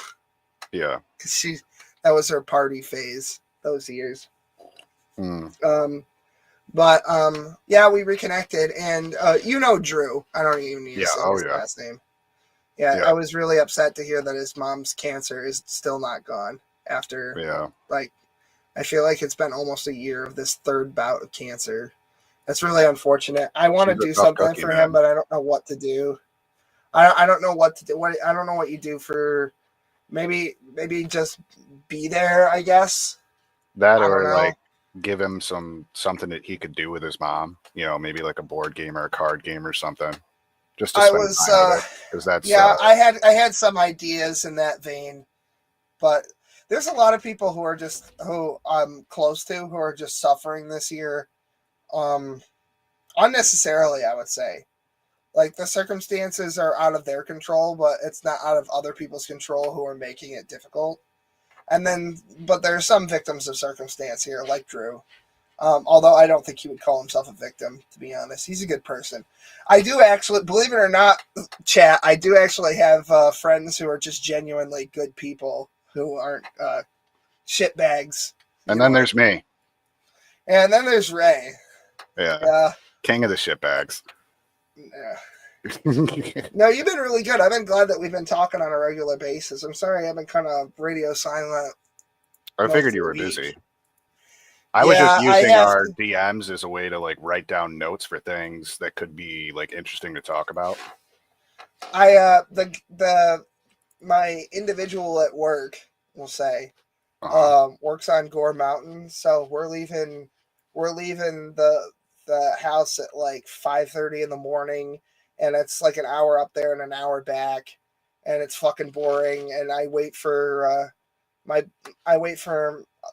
Yeah. because that was her party phase those years. Mm. Yeah, we reconnected, and you know Drew. I don't even need to say his last name. Yeah, I was really upset to hear that his mom's cancer is still not gone after. Yeah. Like, I feel like it's been almost a year of this third bout of cancer. That's really unfortunate. I want to do something for him, but I don't know what to do. I don't know what to do. I don't know what you do for. Maybe just be there, I guess. That or like give him something that he could do with his mom. You know, maybe like a board game or a card game or something. Just to spend time with it, because that's I had some ideas in that vein, but there's a lot of people who I'm close to who are just suffering this year, unnecessarily. I would say, like the circumstances are out of their control, but it's not out of other people's control who are making it difficult. But there are some victims of circumstance here, like Drew. Although I don't think he would call himself a victim, to be honest. He's a good person. I do actually, believe it or not, chat, I do actually have friends who are just genuinely good people who aren't shitbags. And then there's me. And then there's Ray. Yeah. King of the shitbags. Yeah. No, you've been really good. I've been glad that we've been talking on a regular basis. I'm sorry I've been kind of radio silent. I figured you were busy. I was just using our DMs as a way to like write down notes for things that could be like interesting to talk about. My individual at work, we'll say, works on Gore Mountain, so we're leaving the house at like 5:30 in the morning, and it's like an hour up there and an hour back, and it's fucking boring. And I wait for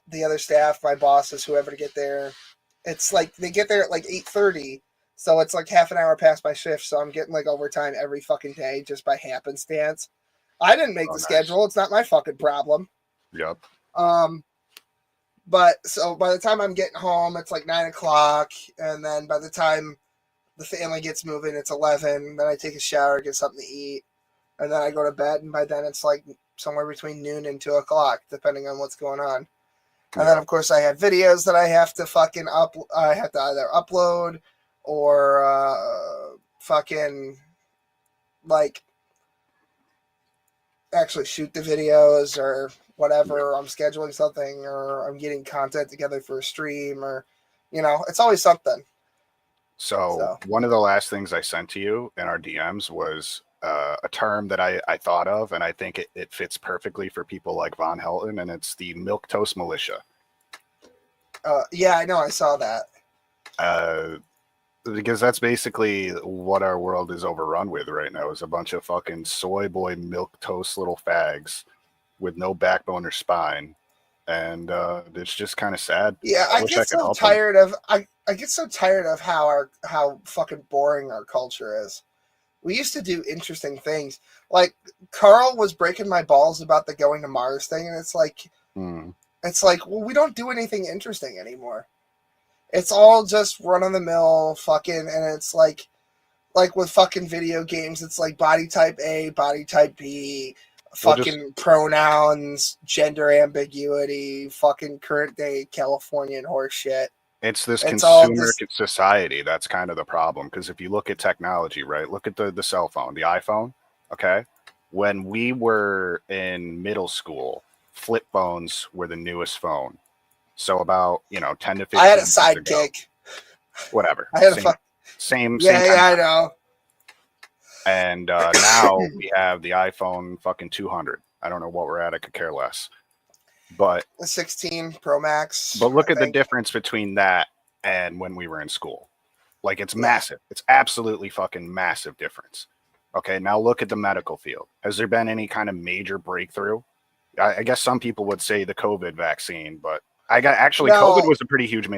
the other staff, my bosses, whoever, to get there. It's like they get there at like 8:30, so it's like half an hour past my shift. So I'm getting like overtime every fucking day just by happenstance. I didn't make the schedule. It's not my fucking problem. Yep. But so by the time I'm getting home, it's like 9 o'clock, and then by the time the family gets moving, it's 11. Then I take a shower, get something to eat, and then I go to bed. And by then it's like somewhere between noon and 2 o'clock, depending on what's going on. And then, of course, I have videos that I have to fucking I have to either upload or fucking like actually shoot the videos or whatever. I'm scheduling something, or I'm getting content together for a stream, or it's always something. So one of the last things I sent to you in our DMs was a term that I thought of, and I think it fits perfectly for people like Von Helton, and it's the milquetoast militia. Yeah, I know. I saw that. Because that's basically what our world is overrun with right now, is a bunch of fucking soy boy milquetoast little fags with no backbone or spine. And it's just kind of sad. Yeah, I get so tired of I get so tired of how fucking boring our culture is. We used to do interesting things. Like Carl was breaking my balls about the going to Mars thing, and it's like well, we don't do anything interesting anymore. It's all just run of the mill fucking, and it's like with fucking video games, it's like body type A, body type B, fucking pronouns, gender ambiguity, fucking current day Californian horse shit. It's this consumer society that's kind of the problem. Because if you look at technology, right? Look at the cell phone, the iPhone. Okay, when we were in middle school, flip phones were the newest phone. So about 10 to 15. I had a sidekick. Whatever. I had same. Yeah, I know. And now we have the iPhone fucking 200. I don't know what we're at. I could care less. But The 16 Pro Max. But look I at the think. difference between that and when we were in school. Like, it's massive. It's absolutely fucking massive difference. Okay, now look at the medical field. Has there been any kind of major breakthrough? I guess some people would say the COVID vaccine, but COVID was a pretty huge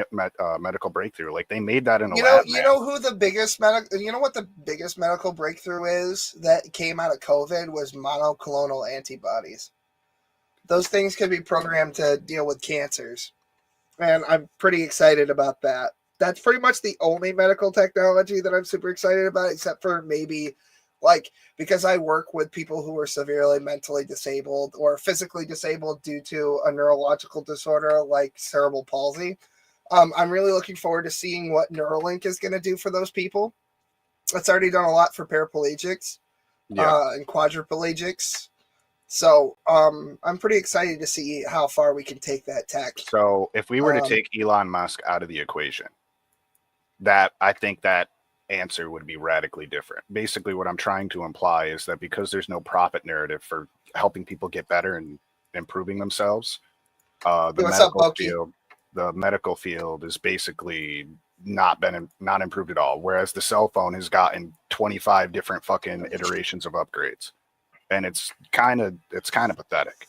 medical breakthrough. Like, they made that in a lab. You know who the biggest you know what the biggest medical breakthrough is that came out of COVID was monoclonal antibodies. Those things can be programmed to deal with cancers. And I'm pretty excited about that. That's pretty much the only medical technology that I'm super excited about, except for maybe because I work with people who are severely mentally disabled or physically disabled due to a neurological disorder like cerebral palsy. I'm really looking forward to seeing what Neuralink is going to do for those people. It's already done a lot for paraplegics and quadriplegics. So I'm pretty excited to see how far we can take that tech. So if we were to take Elon Musk out of the equation, I think that answer would be radically different. Basically, what I'm trying to imply is that because there's no profit narrative for helping people get better and improving themselves, the medical field is basically not improved at all. Whereas the cell phone has gotten 25 different fucking iterations of upgrades. And it's kind of pathetic.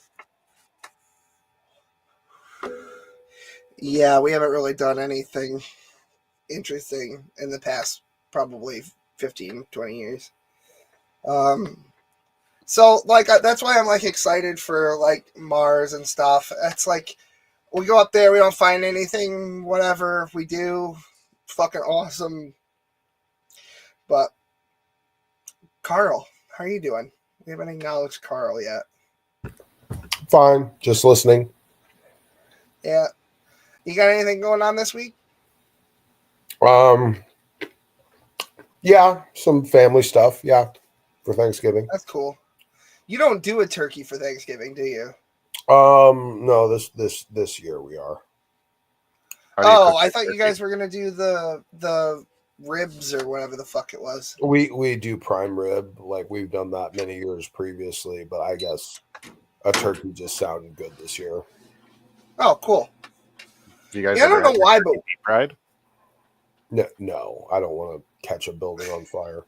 Yeah, we haven't really done anything interesting in the past probably 15, 20 years. So that's why I'm excited for Mars and stuff. It's we go up there, we don't find anything, whatever. If we do, fucking awesome. But Carl, how are you doing? We haven't acknowledged Carl yet. Fine, just listening. Yeah. You got anything going on this week? Yeah, some family stuff. Yeah, for Thanksgiving. That's cool. You don't do a turkey for Thanksgiving, do you? No, this year we are. Oh, I thought you guys were gonna do the ribs or whatever the fuck it was. We do prime rib, like we've done that many years previously, but I guess a turkey just sounded good this year. Oh, cool. You guys I don't know why, but deep fried? No, I don't want to catch a building on fire.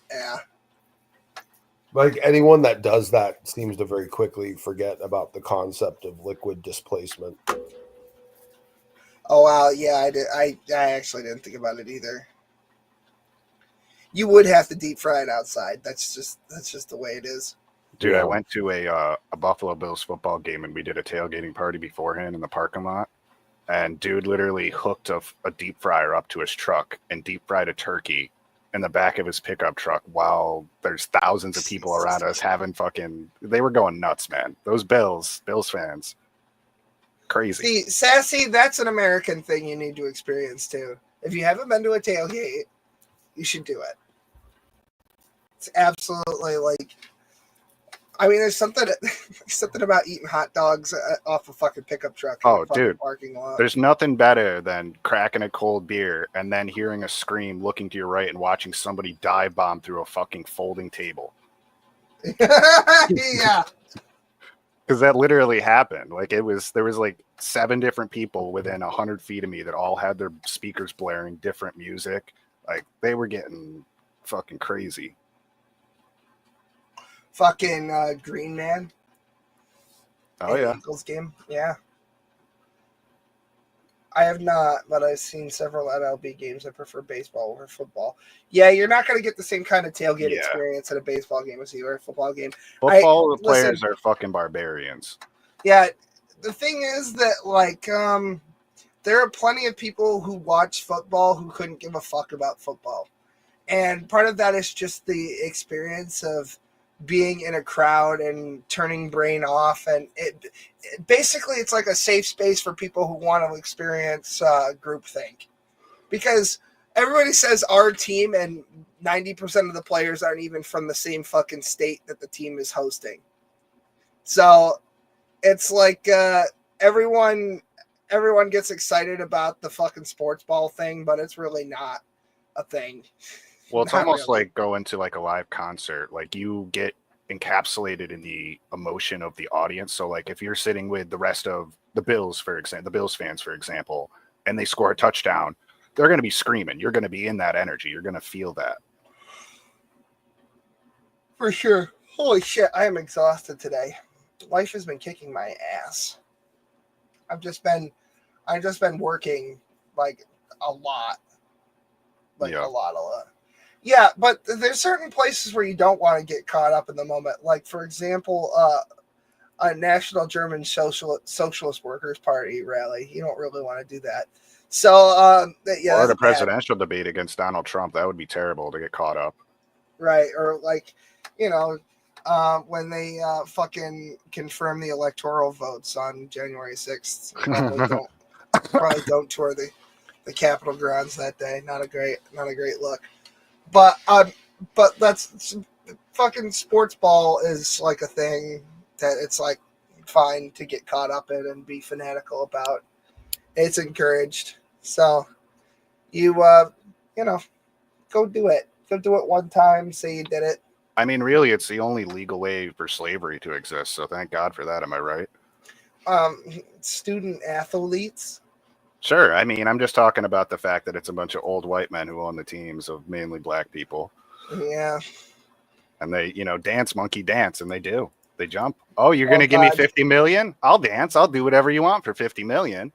Yeah. Like anyone that does that seems to very quickly forget about the concept of liquid displacement. Oh wow, yeah, I did. I actually didn't think about it either. You would have to deep fry it outside. That's just the way it is. Dude, I went to a Buffalo Bills football game and we did a tailgating party beforehand in the parking lot. And dude literally hooked a deep fryer up to his truck and deep fried a turkey in the back of his pickup truck while there's thousands of people around us having they were going nuts, man. Those Bills fans. Crazy. See, Sassy, that's an American thing you need to experience too. If you haven't been to a tailgate, you should do it. It's absolutely there's something about eating hot dogs off a fucking pickup truck. Oh, dude. Parking lot. There's nothing better than cracking a cold beer and then hearing a scream, looking to your right, and watching somebody dive bomb through a fucking folding table. Yeah. Because that literally happened. There was 7 different people within 100 feet of me that all had their speakers blaring different music. They were getting fucking crazy. Fucking Green Man. Oh, yeah. Eagles game. Yeah. I have not, but I've seen several MLB games. I prefer baseball over football. Yeah, you're not going to get the same kind of tailgate experience at a baseball game as you are a football game. Football players are fucking barbarians. Yeah, the thing is that, there are plenty of people who watch football who couldn't give a fuck about football. And part of that is just the experience of being in a crowd and turning brain off, and basically it's like a safe space for people who want to experience groupthink, because everybody says our team, and 90% of the players aren't even from the same fucking state that the team is hosting. So it's everyone gets excited about the fucking sports ball thing, but it's really not. a thing. Well, it's Not almost really. like going to like a live concert. Like you get encapsulated in the emotion of the audience. So like if you're sitting with the rest of the Bills, for example, the Bills fans, for example, and they score a touchdown, they're going to be screaming. You're going to be in that energy. You're going to feel that. For sure. Holy shit, I am exhausted today. Life has been kicking my ass. I've just been working like a lot. Like Yeah. a lot. Yeah, but there's certain places where you don't want to get caught up in the moment. Like, for example, a National German Socialist Workers Party rally. You don't really want to do that. So, yeah, Or that's the bad. presidential debate against Donald Trump. That would be terrible to get caught up. Right. Or like, when they fucking confirm the electoral votes on January 6th. Probably don't tour the Capitol grounds that day. Not a great look. But that's fucking sports ball is like a thing that it's like fine to get caught up in and be fanatical about. It's encouraged. So you go do it. Go do it one time, say you did it. I mean, really, it's the only legal way for slavery to exist. So thank God for that. Am I right? Student athletes. Sure. I mean, I'm just talking about the fact that it's a bunch of old white men who own the teams of mainly black people. Yeah. And they, dance, monkey dance, and they do. They jump. Oh, you're going to give me 50 million? I'll dance. I'll do whatever you want for 50 million.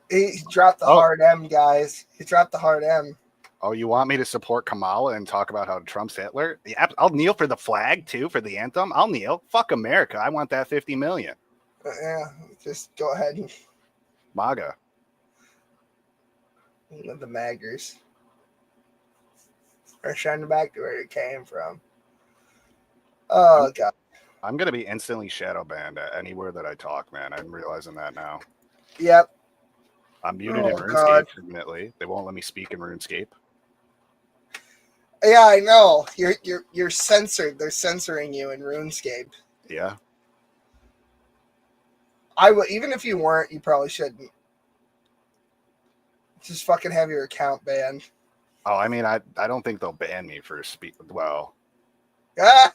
He dropped the hard M, guys. He dropped the hard M. Oh, you want me to support Kamala and talk about how Trump's Hitler? Yeah, I'll kneel for the flag, too, for the anthem. I'll kneel. Fuck America. I want that 50 million. Yeah, just go ahead and MAGA. The maggers are shining back to where it came from. Oh, God. I'm going to be instantly shadow banned anywhere that I talk, man. I'm realizing that now. Yep. I'm muted in RuneScape God. permanently. They won't let me speak in RuneScape. Yeah, I know. You're censored. They're censoring you in RuneScape. Yeah. I would, even if you weren't, you probably shouldn't. Just fucking have your account banned. Oh, I mean, I don't think they'll ban me for speak. Well, Ah!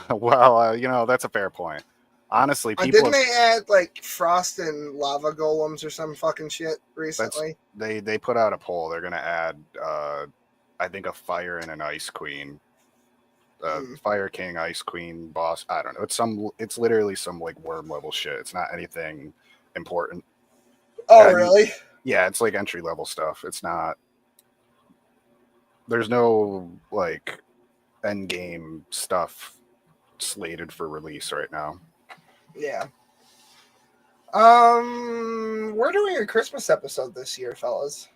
well, that's a fair point. Honestly, people Didn't they add like frost and lava golems or some fucking shit recently? They put out a poll. They're gonna add, I think, a fire and an ice queen, fire king, ice queen, boss. I don't know. It's literally some like worm level shit. It's not anything important. Oh, really? Yeah, it's like entry level stuff. It's not. There's no like end game stuff slated for release right now. Yeah. We're doing a Christmas episode this year, fellas.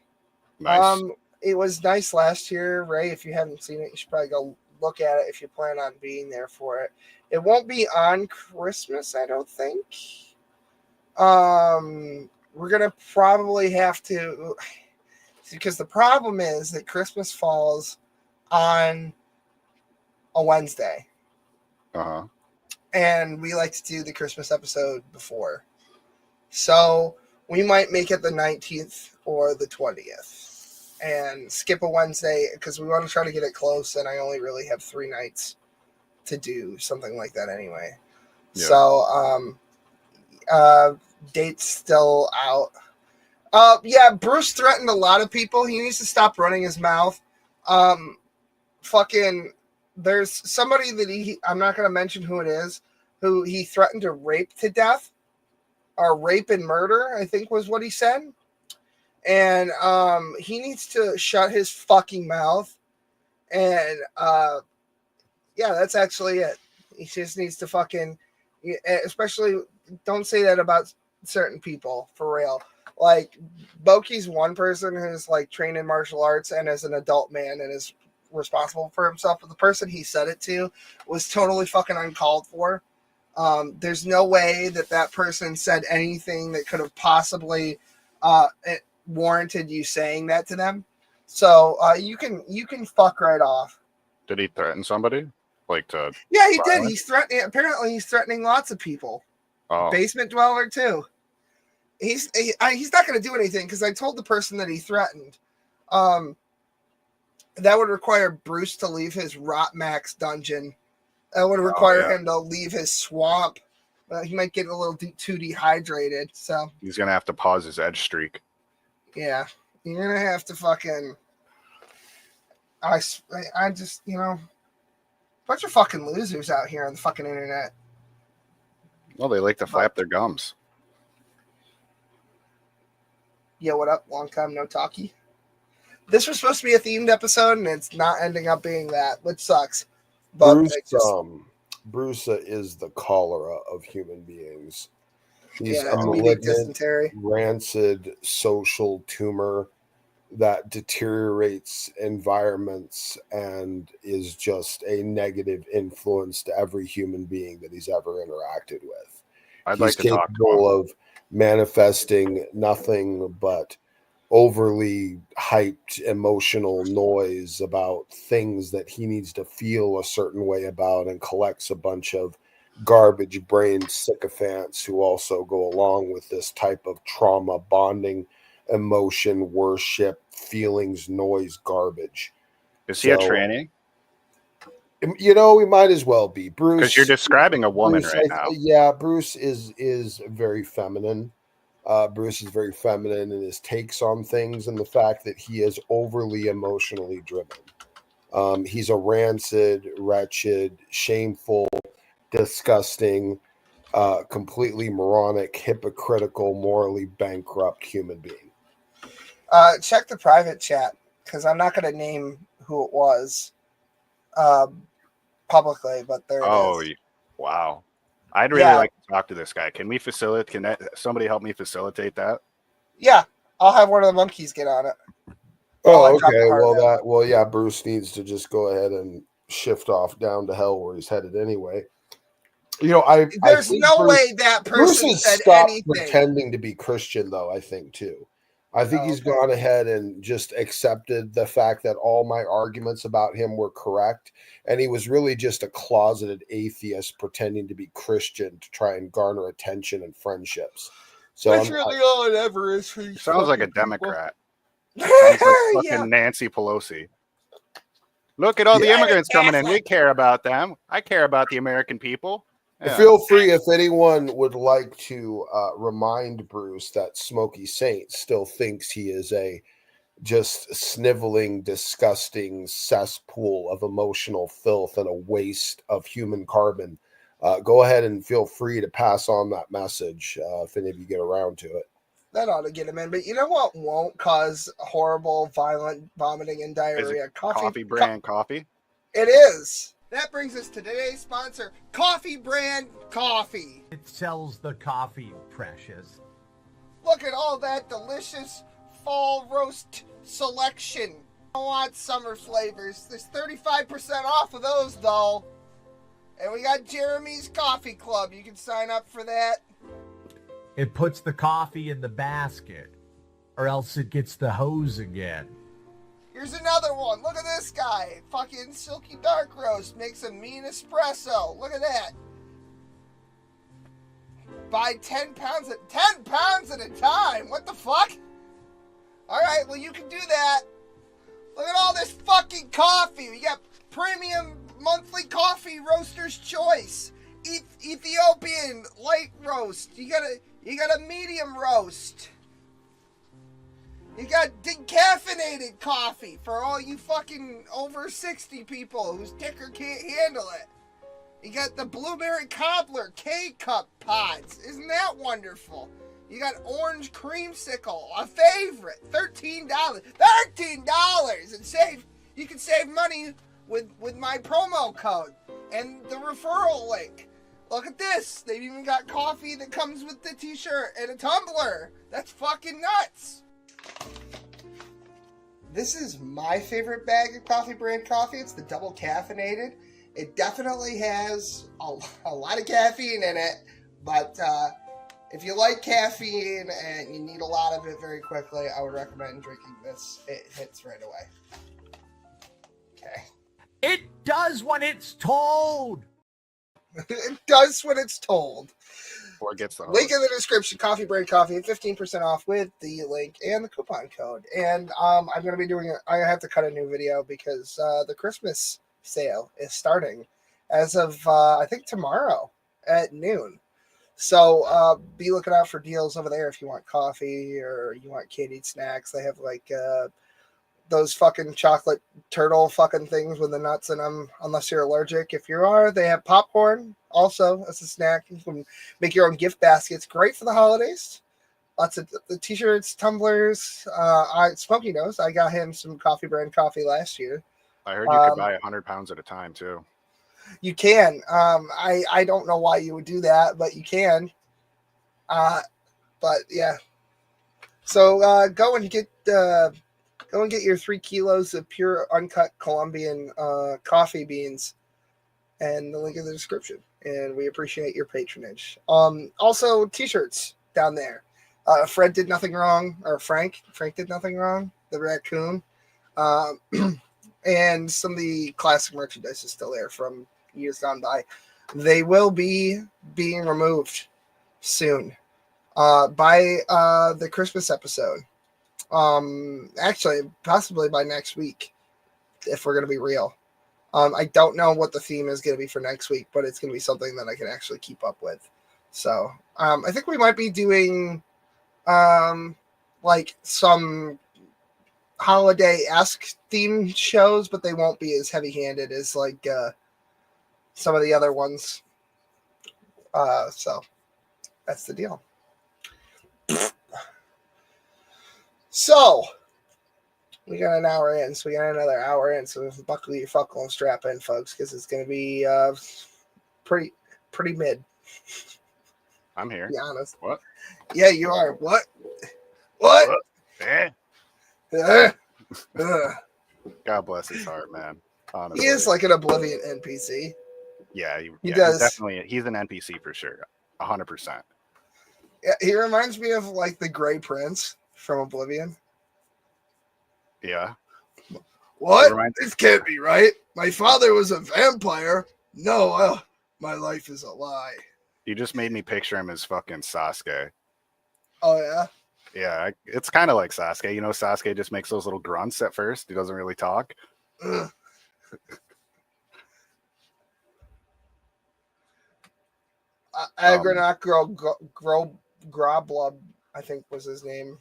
Nice. It was nice last year, Ray. If you haven't seen it, you should probably go look at it if you plan on being there for it. It won't be on Christmas, I don't think. We're gonna probably have to, because the problem is that Christmas falls on a Wednesday. Uh-huh. And we like to do the Christmas episode before. So we might make it the 19th or the 20th and skip a Wednesday because we want to try to get it close. And I only really have 3 nights to do something like that anyway. Yeah. So, date's still out. Yeah, Bruce threatened a lot of people. He needs to stop running his mouth. There's somebody that I'm not going to mention who it is, who he threatened to rape to death, or rape and murder, I think was what he said. And he needs to shut his fucking mouth. And yeah, that's actually it. He just needs to fucking, especially don't say that about certain people, for real. Like, Boki's one person who's like trained in martial arts and is an adult man and is responsible for himself, but the person he said it to was totally fucking uncalled for. There's no way that person said anything that could have possibly warranted you saying that to them. So you can fuck right off. Did he threaten somebody? Like to? Yeah, he did. He's threatening. Apparently, he's threatening lots of people. Oh. Basement dweller too. He's not going to do anything because I told the person that he threatened. That would require Bruce to leave his Rotmax dungeon. That would require him to leave his swamp. He might get a little too dehydrated. So he's gonna have to pause his edge streak. Yeah, you're gonna have to fucking. I just, you know, bunch of fucking losers out here on the fucking internet. Well, they like to flap their gums. Yo, what up? Long time no talkie. This was supposed to be a themed episode, and it's not ending up being that, which sucks. But Bruce is the cholera of human beings. He's a malignant, malignant, rancid social tumor that deteriorates environments and is just a negative influence to every human being that he's ever interacted with. I'd like to talk capable of manifesting nothing but overly hyped emotional noise about things that he needs to feel a certain way about, and collects a bunch of garbage brained sycophants who also go along with this type of trauma bonding, emotion, worship, feelings, noise, garbage. Is he a tranny? You know, we might as well be. Bruce, because you're describing a woman right now. Yeah, Bruce is very feminine. Bruce is very feminine in his takes on things, and the fact that he is overly emotionally driven. He's a rancid, wretched, shameful, disgusting, completely moronic, hypocritical, morally bankrupt human being. Check the private chat, because I'm not going to name who it was publicly, but there it is. Oh, wow. I'd really like to talk to this guy. Can we facilitate? Can somebody help me facilitate that? Yeah, I'll have one of the monkeys get on it. Oh, okay. Yeah, Bruce needs to just go ahead and shift off down to hell where he's headed anyway. You know, there's no way that person Bruce said stopped anything. Pretending to be Christian, though, I think too. I think he's gone ahead and just accepted the fact that all my arguments about him were correct. And he was really just a closeted atheist pretending to be Christian to try and garner attention and friendships. So that's really all it ever is for you. Sounds like a Democrat. Sounds like fucking Nancy Pelosi. Look at all the immigrants coming in. We care about them. I care about the American people. Yeah. Feel free if anyone would like to remind Bruce that Smokey Saint still thinks he is a just sniveling, disgusting cesspool of emotional filth and a waste of human carbon. Go ahead and feel free to pass on that message if any of you get around to it. That ought to get him in. But you know what won't cause horrible, violent vomiting and diarrhea? Coffee brand coffee? It is. That brings us to today's sponsor, Coffee Brand Coffee. It sells the coffee, precious. Look at all that delicious fall roast selection. I want summer flavors. There's 35% off of those, though. And we got Jeremy's Coffee Club. You can sign up for that. It puts the coffee in the basket, or else it gets the hose again. Here's another one. Look at this guy. Fucking Silky Dark Roast makes a mean espresso. Look at that. Buy 10 pounds at a time. What the fuck? All right, well, you can do that. Look at all this fucking coffee. We got premium monthly coffee roaster's choice. Ethiopian light roast. You got a medium roast. You got decaffeinated coffee for all you fucking over 60 people whose ticker can't handle it. You got the blueberry cobbler K-cup pods. Isn't that wonderful? You got orange creamsicle, a favorite, $13. $13 and you can save money with my promo code and the referral link. Look at this. They've even got coffee that comes with the t-shirt and a tumbler. That's fucking nuts. This is my favorite bag of Coffee Brand coffee. It's the double caffeinated. It definitely has a lot of caffeine in it, but if you like caffeine and you need a lot of it very quickly, I would recommend drinking this. It hits right away. Okay. It does when it's told. It does when it's told. Or gets the Link host. in the description. Coffee Break Coffee, 15% off with the link and the coupon code. And I'm going to be doing. I have to cut a new video because the Christmas sale is starting as of I think tomorrow at noon. So be looking out for deals over there if you want coffee or you want candied snacks. They have like those fucking chocolate turtle fucking things with the nuts in them, unless you're allergic. If you are, they have popcorn also as a snack. You can make your own gift baskets. Great for the holidays. Lots of the t-shirts, tumblers. Smokey knows. I got him some coffee brand coffee last year. I heard you could buy 100 pounds at a time too. You can. I don't know why you would do that, but you can. But yeah. So go and get your 3 kilos of pure uncut Colombian coffee beans, and the link in the description. And we appreciate your patronage. Also t-shirts down there. Fred did nothing wrong, or Frank did nothing wrong. The raccoon, and some of the classic merchandise is still there from years gone by. They will be being removed soon by the Christmas episode. Actually, possibly by next week, if we're going to be real. I don't know what the theme is going to be for next week, but it's going to be something that I can actually keep up with. So I think we might be doing like some holiday-esque themed shows, but they won't be as heavy-handed as like some of the other ones. So that's the deal. So we got an hour in, so we got another hour in. So buckle your fuckle and strap in, folks, because it's going to be pretty mid. I'm here. To be honest. What? Yeah, you are. What? Eh? Uh, God bless his heart, man. Honestly. he is like an Oblivion NPC. Yeah, He does. He's an NPC for sure. 100%. Yeah, he reminds me of like the Grey Prince from Oblivion. Yeah. What? This can't be right. My father was a vampire. No, my life is a lie. You just made me picture him as fucking Sasuke. Oh, yeah? Yeah, it's kind of like Sasuke. You know, Sasuke just makes those little grunts at first. He doesn't really talk. Agronach Groblub, I think was his name.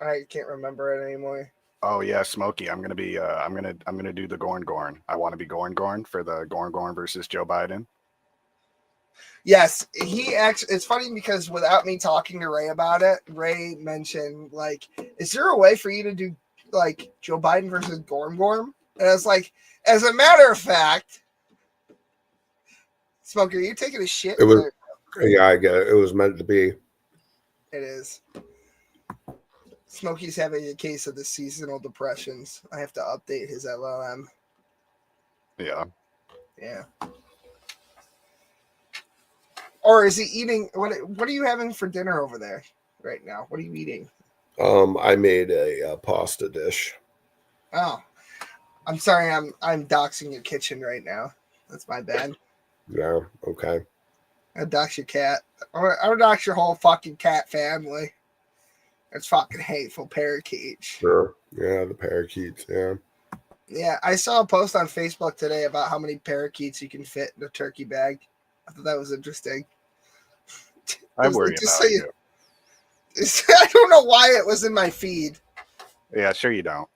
I can't remember it anymore. Oh yeah, Smokey. I'm gonna do the Gorn. I want to be Gorn for the Gorn versus Joe Biden. Yes, he actually. It's funny because without me talking to Ray about it, Ray mentioned like, "Is there a way for you to do like Joe Biden versus Gorn?" And I was like, "As a matter of fact, Smoker, you taking a shit?" It was, yeah, I get it. It was meant to be. It is. Smokey's having a case of the seasonal depressions. I have to update his LLM. Yeah. Yeah. Or is he eating? What are you having for dinner over there right now? What are you eating? I made a pasta dish. Oh, I'm sorry. I'm doxing your kitchen right now. That's my bad. Yeah. Okay. I dox your cat. I'll dox your whole fucking cat family. It's fucking hateful parakeets. Sure. Yeah, the parakeets. Yeah. Yeah, I saw a post on Facebook today about how many parakeets you can fit in a turkey bag. I thought that was interesting. I worry about you. I don't know why it was in my feed. Yeah, sure you don't.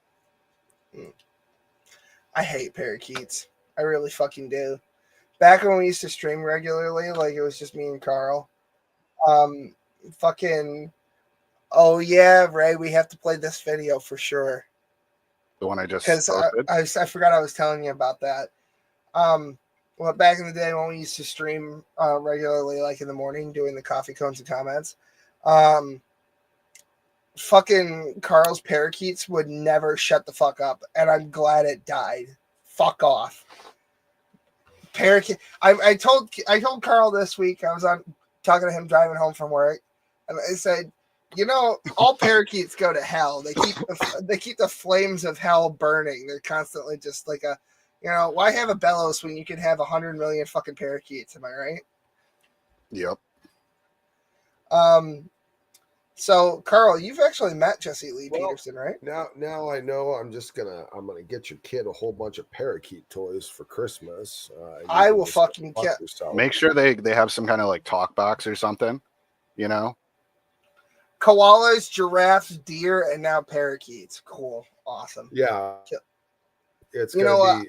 I hate parakeets. I really fucking do. Back when we used to stream regularly, like it was just me and Carl. Fucking. Oh yeah, Ray, we have to play this video for sure. The one I just because I forgot I was telling you about that. Well, back in the day when we used to stream regularly, like in the morning, doing the coffee cones and comments, fucking Carl's parakeets would never shut the fuck up, and I'm glad it died. Fuck off, parakeet. I told Carl this week. I was on talking to him driving home from work, and I said, you know, all parakeets go to hell. They keep the flames of hell burning. They're constantly just like a. You know, why have a bellows when you can have 100 million fucking parakeets? Am I right? Yep. So Carl, you've actually met Jesse Lee Peterson, right? Now I know. I'm gonna get your kid a whole bunch of parakeet toys for Christmas. I will fucking fuck yourself. Make sure they have some kind of like talk box or something. You know, koalas, giraffes, deer, and now parakeets. Cool, awesome. Yeah, it's You gonna know be.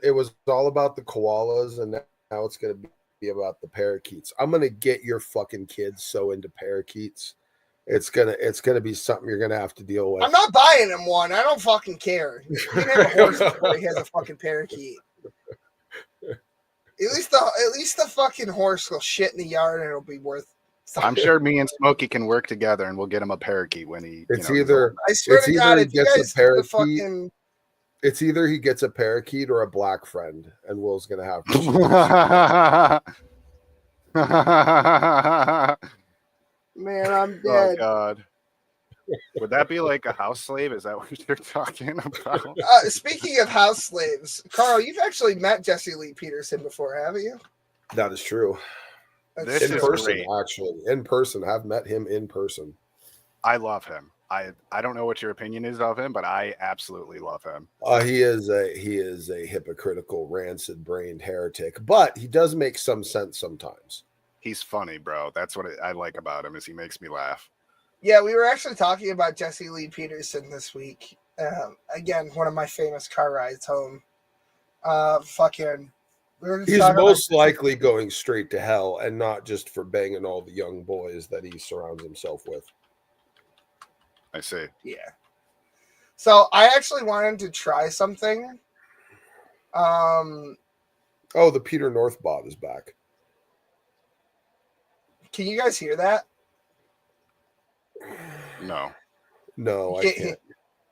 It was all about the koalas, and now it's gonna be about the parakeets. I'm gonna get your fucking kids so into parakeets. It's gonna be something you're gonna have to deal with. I'm not buying him one. I don't fucking care. He can have a horse before he has a fucking parakeet. At least the fucking horse will shit in the yard and it'll be worth something. I'm sure me and Smokey can work together and we'll get him a parakeet when he. It's you know, either I swear to God, if you guys do the fucking. It's either he gets a parakeet or a black friend, and Will's gonna have. Man, I'm Oh dead. God. Would that be like a house slave? Is that what you're talking about? Speaking of house slaves, Carl, you've actually met Jesse Lee Peterson before, haven't you? That is true. That's In is person, great. actually. In person. I've met him in person. I love him. I don't know what your opinion is of him, but I absolutely love him. He is a hypocritical, rancid-brained heretic, but he does make some sense sometimes. He's funny, bro. That's what I like about him, is he makes me laugh. Yeah, we were actually talking about Jesse Lee Peterson this week. Again, one of my famous car rides home. He's most likely going straight to hell, and not just for banging all the young boys that he surrounds himself with. I see. Yeah. So I actually wanted to try something. Oh, the Peter North bot is back. Can you guys hear that? No, I can't.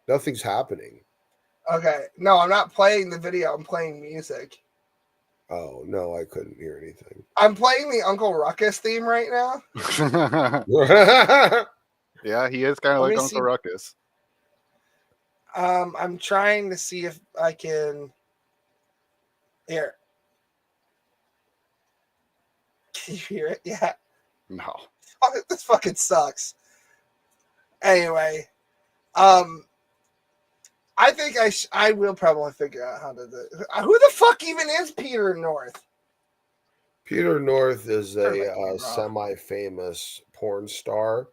Nothing's happening. Okay. No, I'm not playing the video. I'm playing music. Oh, no, I couldn't hear anything. I'm playing the Uncle Ruckus theme right now. Yeah, he is kind of like Uncle Ruckus. I'm trying to see if I can. Here. Can you hear it? Yeah. No. Oh, this fucking sucks. Anyway, I think I will probably figure out how to do it. Who the fuck even is Peter North? Peter North is a semi-famous porn star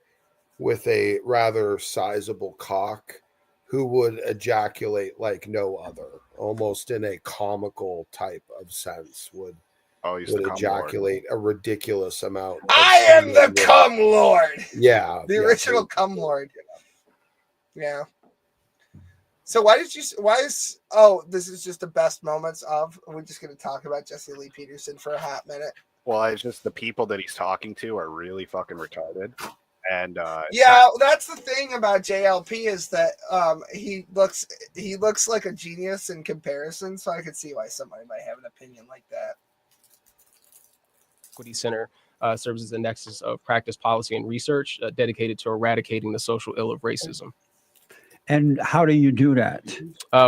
with a rather sizable cock who would ejaculate like no other, almost in a comical type of sense, would ejaculate a ridiculous amount. I am the cum lord. Yeah. The original cum lord. Yeah. So this is just the best moments of, we're just going to talk about Jesse Lee Peterson for a hot minute. Well, it's just the people that he's talking to are really fucking retarded. And yeah, that's the thing about JLP is that he looks like a genius in comparison, so I could see why somebody might have an opinion like that. Equity Center serves as a nexus of practice, policy, and research dedicated to eradicating the social ill of racism. And how do you do that?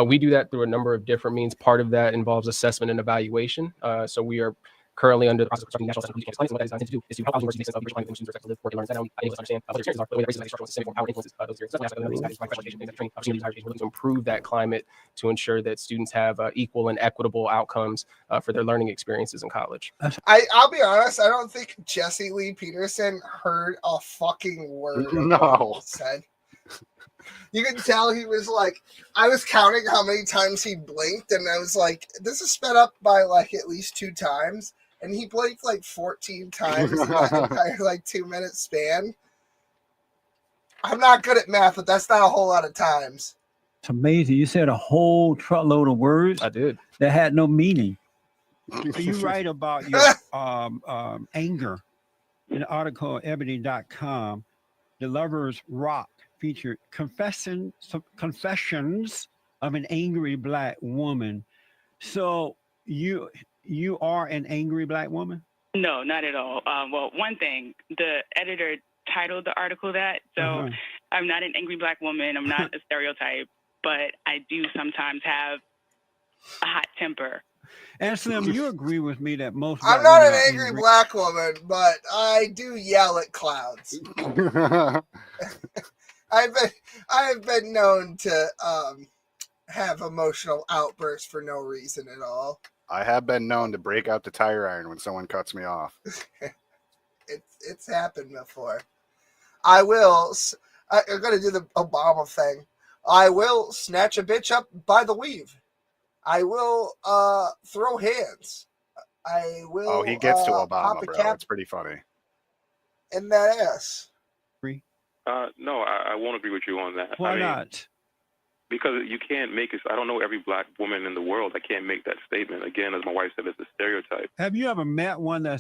We do that through a number of different means. Part of that involves assessment and evaluation. So we are currently under the process of constructing national center for what that is intended to do is to help universities make sense of racial climate students live, work, and learn. Not only understand what their experiences are, but the way that racism is structural and systemic, how it influences those experiences. Special education, training, opportunities, higher education. We're looking to improve that climate to ensure that students have equal and equitable outcomes for their learning experiences in college. I'll be honest, I don't think Jesse Lee Peterson heard a fucking word of what he said. You can tell he was like, I was counting how many times he blinked, and I was like, this is sped up by like at least 2 times. And he blinked like 14 times in that entire like 2-minute span. I'm not good at math, but that's not a whole lot of times. It's amazing. You said a whole truckload of words. I did. That had no meaning. You write about your anger in an article at ebony.com. The Lover's Rock featured confessions of an angry Black woman. So you are an angry Black woman? No, not at all. Well, one thing, the editor titled the article that, so I'm not an angry Black woman. I'm not a stereotype, but I do sometimes have a hot temper. And Slim, you agree with me that most I'm black not women an are angry black woman, but I do yell at clouds. I've been known to have emotional outbursts for no reason at all. I have been known to break out the tire iron when someone cuts me off. It's happened before. I'm gonna do the Obama thing. I will snatch a bitch up by the weave. I will throw hands. I will. Oh, he gets to pop Obama, a bro. cap It's pretty funny. in that ass. No, I won't agree with you on that. Why not? Because you can't make it. I don't know every black woman in the world. I can't make that statement. Again, as my wife said, it's a stereotype. Have you ever met one that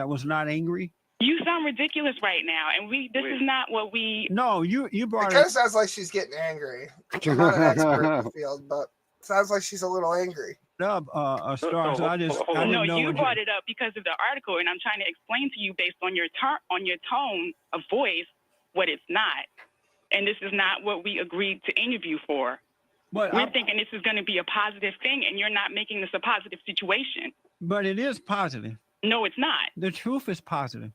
was not angry? You sound ridiculous right now, and this is not what we. No, you brought It kind of sounds like she's getting angry. I'm not an expert in the field, but it sounds like she's a little angry. up a star. So I didn't know you brought it up because of the article, and I'm trying to explain to you based on your tone of voice what it's not. And this is not what we agreed to interview for. We're thinking this is going to be a positive thing, and you're not making this a positive situation. But it is positive. No, it's not. The truth is positive.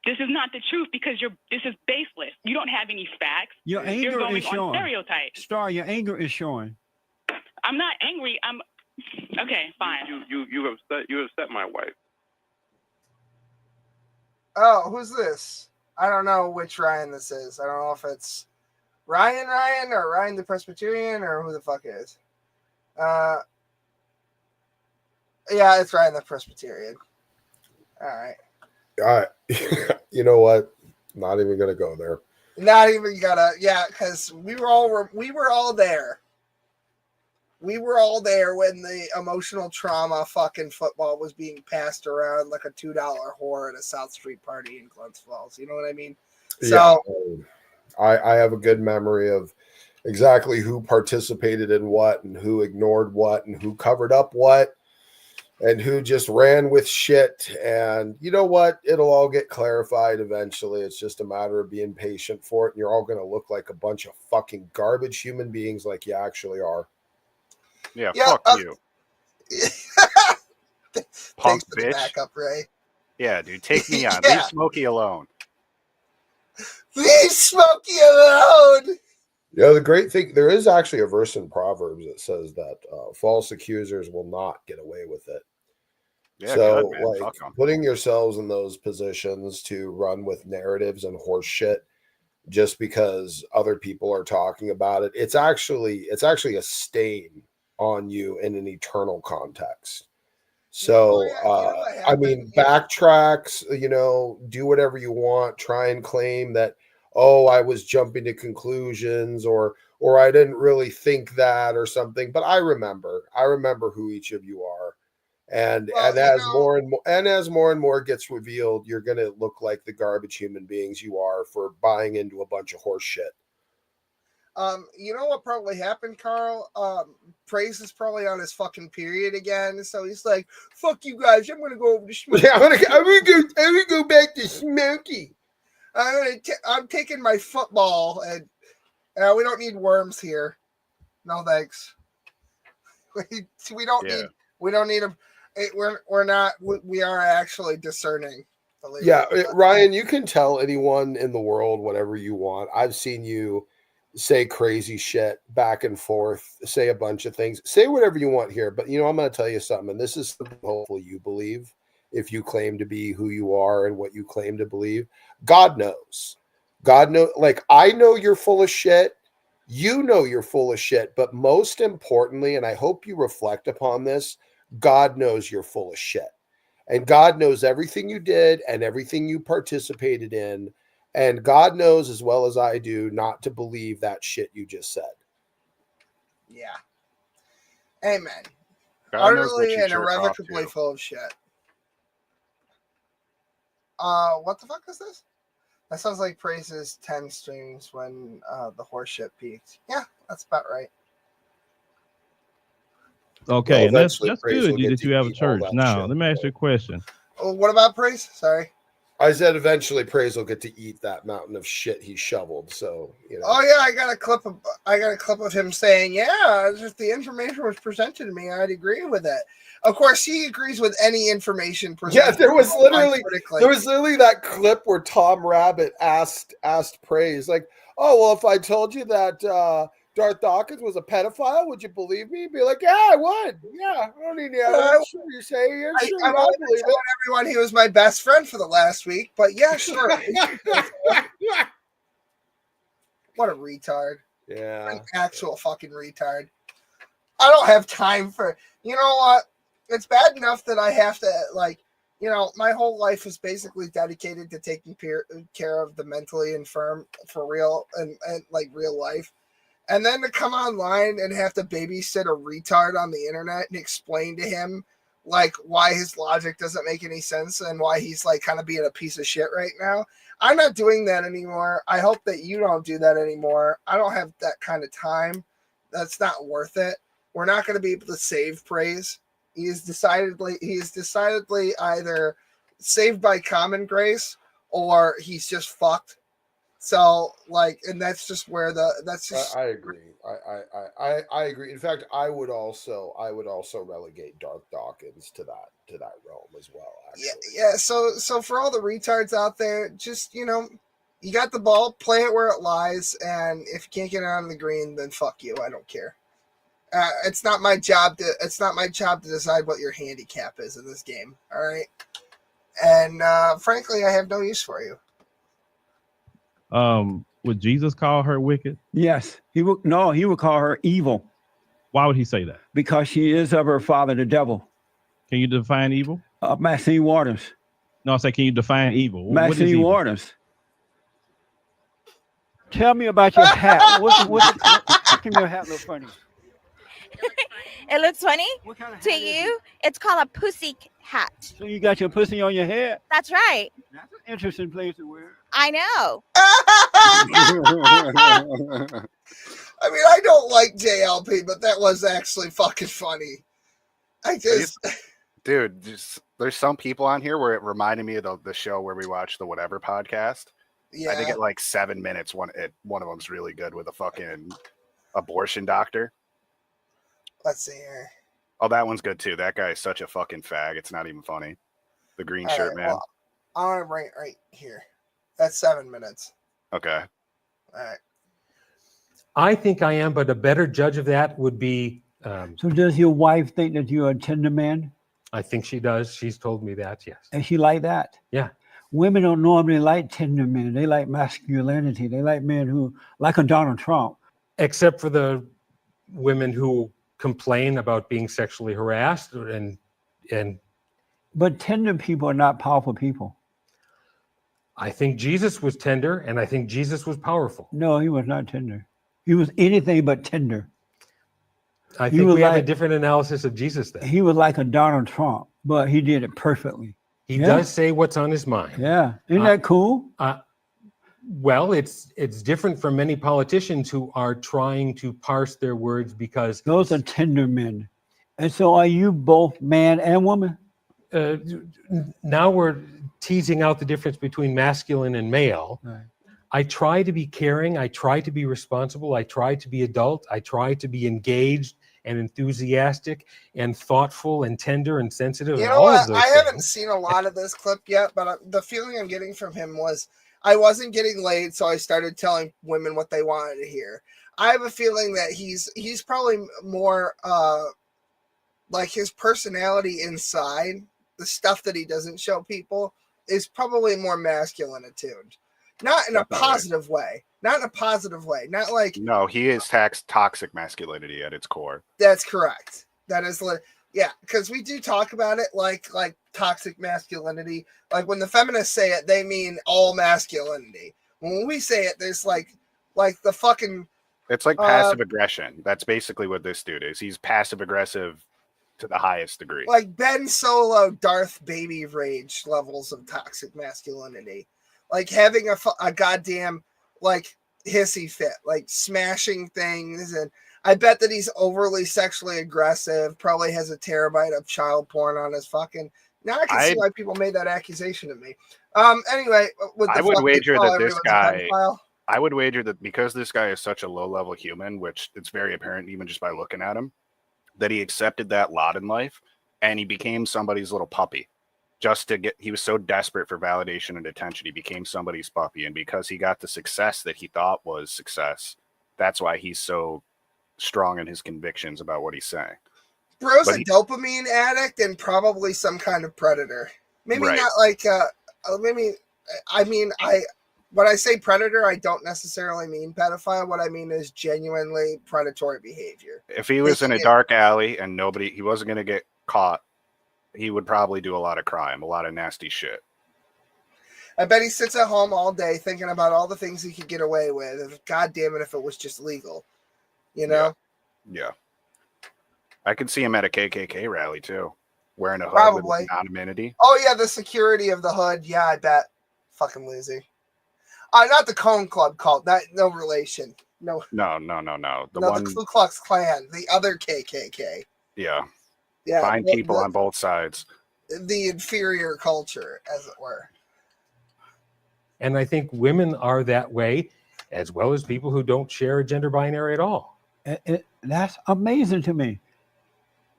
This is not the truth because this is baseless. You don't have any facts. Your anger you're going is showing. On stereotypes. Star, your anger is showing. I'm not angry. I'm okay. Fine. You upset my wife. Oh, who's this? I don't know which Ryan this is. I don't know if it's Ryan or Ryan the Presbyterian or who the fuck it is. Yeah, it's Ryan the Presbyterian. All right. You know what? Not even gonna go there. Not even gonna. Yeah, because we were all there. We were all there when the emotional trauma fucking football was being passed around like a $2 whore at a South Street party in Glens Falls. You know what I mean? So yeah, I have a good memory of exactly who participated in what and who ignored what and who covered up what and who just ran with shit. And you know what? It'll all get clarified eventually. It's just a matter of being patient for it. And you're all going to look like a bunch of fucking garbage human beings like you actually are. Yeah, fuck you. Punk Thanks for the backup, Ray. Yeah, dude, take me on. Yeah. Leave Smokey alone. Leave Smokey alone. Yeah, the great thing, there is actually a verse in Proverbs that says that false accusers will not get away with it. Yeah, so, good, man. like, putting yourselves in those positions to run with narratives and horse shit just because other people are talking about it, it's actually a stain on you in an eternal context. So, I mean, backtracks, do whatever you want, try and claim that, oh, I was jumping to conclusions or I didn't really think that or something. But I remember who each of you are. And as more and more gets revealed, you're going to look like the garbage human beings you are for buying into a bunch of horse shit. You know what probably happened, Carl? Praise is probably on his fucking period again, so he's like, "Fuck you guys, I'm gonna go over to Smokey. Yeah, I'm gonna go back to Smokey. I'm taking my football, and we don't need worms here. No thanks. We don't need them. We are actually discerning. Yeah, Ryan, you can tell anyone in the world whatever you want. I've seen you say crazy shit back and forth, say a bunch of things, say whatever you want here. But, I'm going to tell you something, and this is something hopefully you believe if you claim to be who you are and what you claim to believe. God knows. God knows. Like, I know you're full of shit. You know you're full of shit. But most importantly, and I hope you reflect upon this, God knows you're full of shit. And God knows everything you did and everything you participated in. And God knows as well as I do not to believe that shit you just said. Yeah. Amen. God Utterly and irrevocably full of shit. What the fuck is this? That sounds like Praise's 10 streams when the horse shit peaked. Yeah, that's about right. Okay, and that's good that you have a church. Now, let me ask you a question. Oh, what about Praise? Sorry. I said eventually Praise will get to eat that mountain of shit he shoveled. So, you know. Oh yeah, I got a clip of him saying, "Yeah, just the information was presented to me. I'd agree with it." Of course, he agrees with any information presented. Yeah, there was literally that clip where Tom Rabbit asked Praise, like, "Oh well, if I told you that Darth Dawkins was a pedophile, would you believe me?" Be like, "Yeah, I would. Yeah, I don't need the evidence. Sure, you say, yeah, sure, I'm only telling everyone he was my best friend for the last week, but yeah, sure." What a retard! Yeah, an actual fucking retard. I don't have time for. You know what? It's bad enough that I have to my whole life is basically dedicated to taking care of the mentally infirm for real and like real life. And then to come online and have to babysit a retard on the internet and explain to him like why his logic doesn't make any sense and why he's like kind of being a piece of shit right now. I'm not doing that anymore. I hope that you don't do that anymore. I don't have that kind of time. That's not worth it. We're not going to be able to save Praise. He is decidedly either saved by common grace or he's just fucked. So and that's just where I agree. I agree. In fact, I would also relegate Darth Dawkins to that realm as well. Actually. Yeah. So for all the retards out there, just you got the ball, play it where it lies, and if you can't get it on the green, then fuck you. I don't care. It's not my job to decide what your handicap is in this game. All right. And frankly, I have no use for you. Would Jesus call her wicked? Yes. He would call her evil. Why would he say that? Because she is of her father, the devil. Can you define evil? Maxine Waters. No, I say, can you define evil? Maxine Waters. Tell me about your hat. What can your hat look funny? It looks funny What kind of to hat is you. It's called a pussy hat. So you got your pussy on your head? That's right. That's an interesting place to wear. I know. I mean, I don't like JLP, but that was actually fucking funny. Dude, there's some people on here where it reminded me of the show where we watched the Whatever podcast. Yeah. I think at like 7 minutes, one of them's really good with a fucking abortion doctor. Let's see here. Oh, that one's good too. That guy is such a fucking fag. It's not even funny. The green shirt man. Well, I want to bring it right here. That's 7 minutes. Okay. All right. I think I am, but a better judge of that would be. So does your wife think that you're a tender man? I think she does. She's told me that, yes. And she like that? Yeah. Women don't normally like tender men. They like masculinity. They like men who, like a Donald Trump. Except for the women who complain about being sexually harassed and. But tender people are not powerful people. I think Jesus was tender, and I think Jesus was powerful. No, he was not tender. He was anything but tender. I think we have a different analysis of Jesus then. He was like a Donald Trump, but he did it perfectly. He does say what's on his mind. Yeah. Isn't that cool? Well, it's different from many politicians who are trying to parse their words because... Those are tender men. And so are you both man and woman? Now we're teasing out the difference between masculine and male. Right. I try to be caring. I try to be responsible. I try to be adult. I try to be engaged and enthusiastic and thoughtful and tender and sensitive. You and know all what? of those I things. haven't seen a lot of this clip yet, but the feeling I'm getting from him was I wasn't getting laid, so I started telling women what they wanted to hear. I have a feeling that he's probably more like his personality inside, the stuff that he doesn't show people, is probably more masculine attuned. Not in a positive way. Not in a positive way. Not like... No, he is toxic masculinity at its core. That's correct. That is... Yeah, because we do talk about it like toxic masculinity. Like when the feminists say it, they mean all masculinity. When we say it, there's like the fucking... It's like passive aggression. That's basically what this dude is. He's passive aggressive to the highest degree. Like Ben Solo, Darth Baby Rage levels of toxic masculinity. Like having a goddamn like hissy fit, like smashing things. And I bet that he's overly sexually aggressive, probably has a terabyte of child porn on his fucking. Now I can see why people made that accusation of me. Anyway, with the I would wager that this everyone's a guy, pedophile. I would wager that because this guy is such a low-level human, which it's very apparent even just by looking at him, that he accepted that lot in life and he became somebody's little puppy. Just to get, he was so desperate for validation and attention, he became somebody's puppy. And because he got the success that he thought was success, that's why he's so strong in his convictions about what he's saying. Bro's a dopamine addict and probably some kind of predator. Maybe not like, maybe, I mean, when I say predator, I don't necessarily mean pedophile. What I mean is genuinely predatory behavior. If he was in a dark alley and he wasn't going to get caught, he would probably do a lot of crime, a lot of nasty shit. I bet he sits at home all day thinking about all the things he could get away with. God damn it, if it was just legal, you know? Yeah. I could see him at a KKK rally too, wearing a hood Probably. with anonymity. Oh yeah, the security of the hood. Yeah, I bet. Fucking lazy. Not the Cone Club cult. That no relation. No. The Ku Klux Klan, the other KKK. Yeah. Yeah. Fine people on both sides. The inferior culture, as it were. And I think women are that way, as well as people who don't share a gender binary at all. That's amazing to me.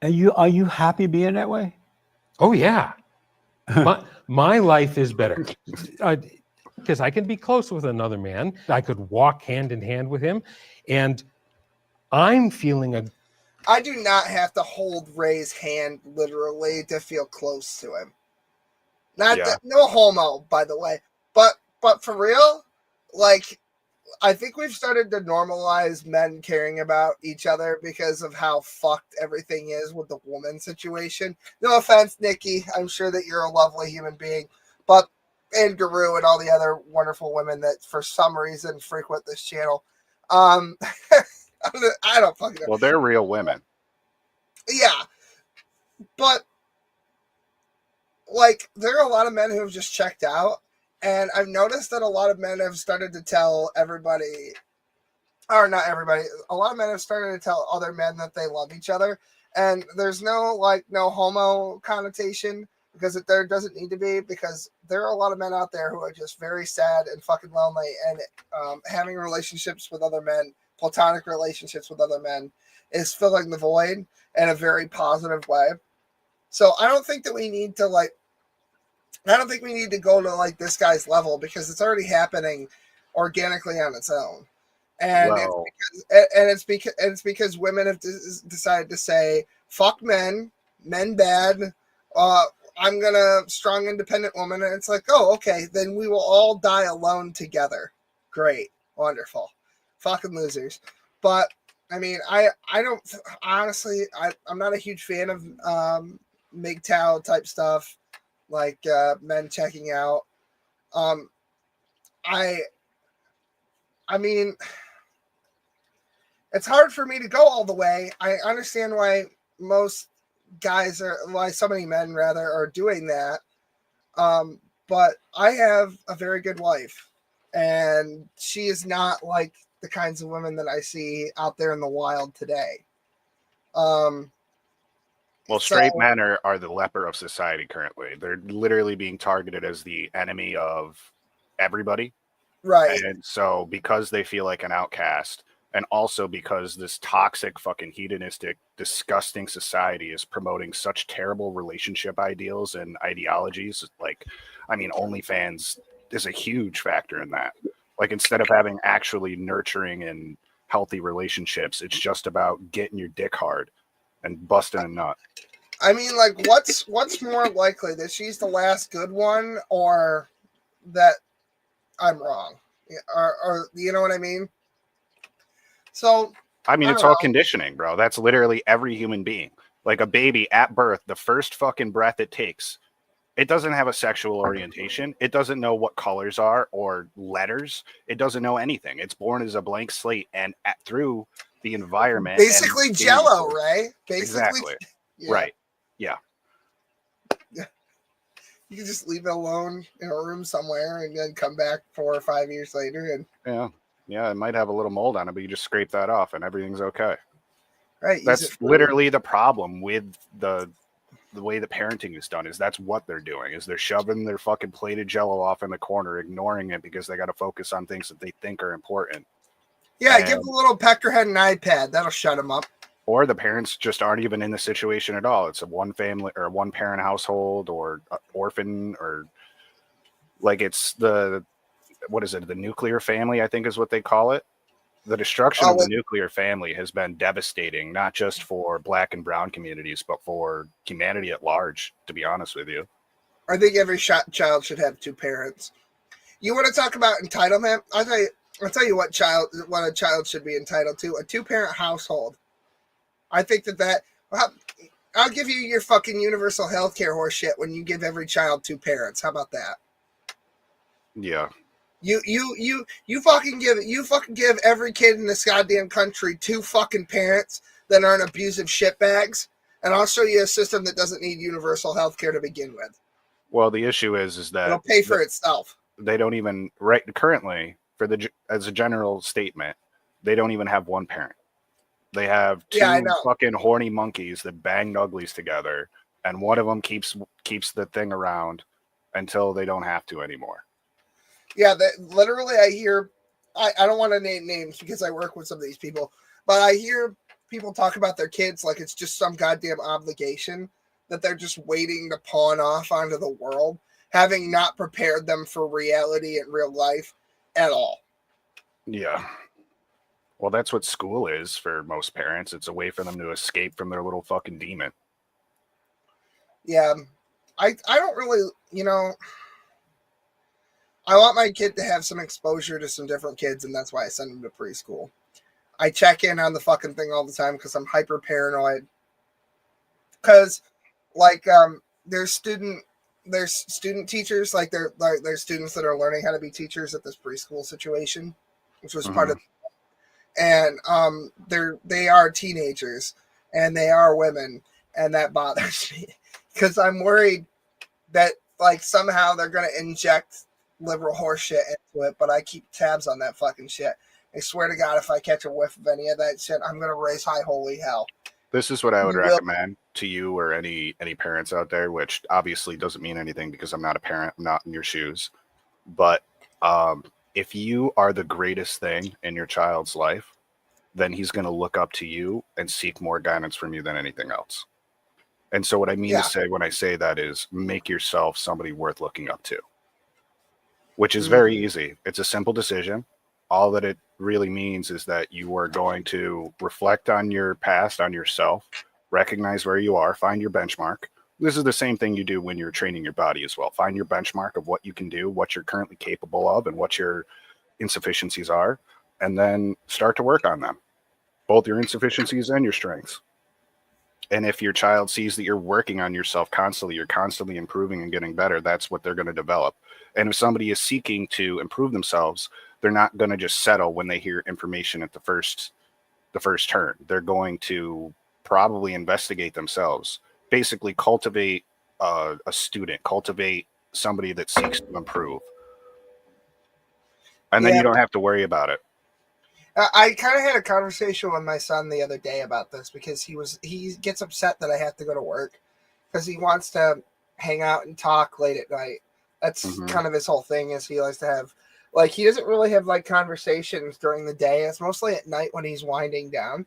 Are you happy being that way? Oh yeah. my life is better. Because I can be close with another man. I could walk hand in hand with him. And I'm feeling I do not have to hold Ray's hand literally to feel close to him. No homo, by the way. But for real, like, I think we've started to normalize men caring about each other because of how fucked everything is with the woman situation. No offense, Nikki. I'm sure that you're a lovely human being. And Guru and all the other wonderful women that for some reason frequent this channel. I don't fucking know. Well, they're real women. Yeah. But, like, there are a lot of men who have just checked out. And I've noticed that a lot of men have started to tell everybody, or not everybody, a lot of men have started to tell other men that they love each other. And there's no homo connotation, because there doesn't need to be, because there are a lot of men out there who are just very sad and fucking lonely, and having relationships with other men, platonic relationships with other men, is filling the void in a very positive way. So I don't think that we need to go to this guy's level, because it's already happening organically on its own. And it's because women have decided to say, fuck men bad, I'm gonna strong independent woman, and it's like, oh, okay, then we will all die alone together. Great, wonderful, fucking losers. But I mean, I don't honestly, I'm not a huge fan of MGTOW type stuff, like men checking out. I mean, it's hard for me to go all the way. I understand why so many men are doing that. But I have a very good wife, and she is not like the kinds of women that I see out there in the wild today. Well, straight men are the leper of society currently. They're literally being targeted as the enemy of everybody. Right. And so because they feel like an outcast, and also because this toxic, fucking hedonistic, disgusting society is promoting such terrible relationship ideals and ideologies, OnlyFans is a huge factor in that. Like, instead of having actually nurturing and healthy relationships, it's just about getting your dick hard and busting a nut. I mean, like, what's more likely, that she's the last good one, or that I'm wrong? Or you know what I mean? So, I mean, it's all conditioning, bro. That's literally every human being. Like a baby at birth, the first fucking breath it takes, it doesn't have a sexual orientation. It doesn't know what colors are or letters. It doesn't know anything. It's born as a blank slate, and through the environment. Basically Jello, right? Exactly. Yeah. Right. Yeah. Yeah. You can just leave it alone in a room somewhere and then come back 4 or 5 years later and Yeah, it might have a little mold on it, but you just scrape that off and everything's okay. Right. That's literally the problem with the way the parenting is done. Is that's what they're doing. Is they're shoving their fucking plate of Jello off in the corner, ignoring it because they got to focus on things that they think are important. Yeah, give the little peckerhead an iPad. That'll shut him up. Or the parents just aren't even in the situation at all. It's a one family or one parent household or orphan, or like it's the, what is it? The nuclear family, I think is what they call it. The destruction of the nuclear family has been devastating, not just for Black and brown communities, but for humanity at large, to be honest with you. I think every child should have two parents. You want to talk about entitlement? I'll tell you what a child should be entitled to: a two-parent household. I think I'll give you your fucking universal health care horse shit when you give every child two parents. How about that? Yeah. You fucking give every kid in this goddamn country two fucking parents that aren't abusive shitbags, and I'll show you a system that doesn't need universal health care to begin with. Well, the issue is that it'll pay for itself. They don't even currently as a general statement, they don't even have one parent. They have two fucking horny monkeys that bang uglies together, and one of them keeps the thing around until they don't have to anymore. Yeah, literally I hear, I don't want to name names because I work with some of these people, but I hear people talk about their kids like it's just some goddamn obligation that they're just waiting to pawn off onto the world, having not prepared them for reality and real life at all. Yeah. Well, that's what school is for most parents. It's a way for them to escape from their little fucking demon. Yeah. I don't really, I want my kid to have some exposure to some different kids, and that's why I send him to preschool. I check in on the fucking thing all the time because I'm hyper paranoid. Because, there's student teachers, there's students that are learning how to be teachers at this preschool situation, which was part of, and they are teenagers and they are women, and that bothers me because I'm worried that somehow they're gonna inject liberal horse shit into it, but I keep tabs on that fucking shit. I swear to God, if I catch a whiff of any of that shit, I'm gonna raise high holy hell. This is what I would recommend to you or any parents out there, which obviously doesn't mean anything because I'm not a parent, I'm not in your shoes. But if you are the greatest thing in your child's life, then he's going to look up to you and seek more guidance from you than anything else. And so what I mean to say when I say that is make yourself somebody worth looking up to, which is very easy. It's a simple decision. All that it really means is that you are going to reflect on your past, on yourself, recognize where you are, find your benchmark. This is the same thing you do when you're training your body as well. Find your benchmark of what you can do, what you're currently capable of, and what your insufficiencies are, and then start to work on them, both your insufficiencies and your strengths. And if your child sees that you're working on yourself constantly, you're constantly improving and getting better, that's what they're going to develop. And if somebody is seeking to improve themselves, they're not going to just settle when they hear information at the first turn. They're going to probably investigate themselves, basically cultivate a student, cultivate somebody that seeks to improve. And then you don't have to worry about it. I kind of had a conversation with my son the other day about this because he gets upset that I have to go to work because he wants to hang out and talk late at night. That's kind of his whole thing is he likes to have, he doesn't really have conversations during the day. It's mostly at night when he's winding down,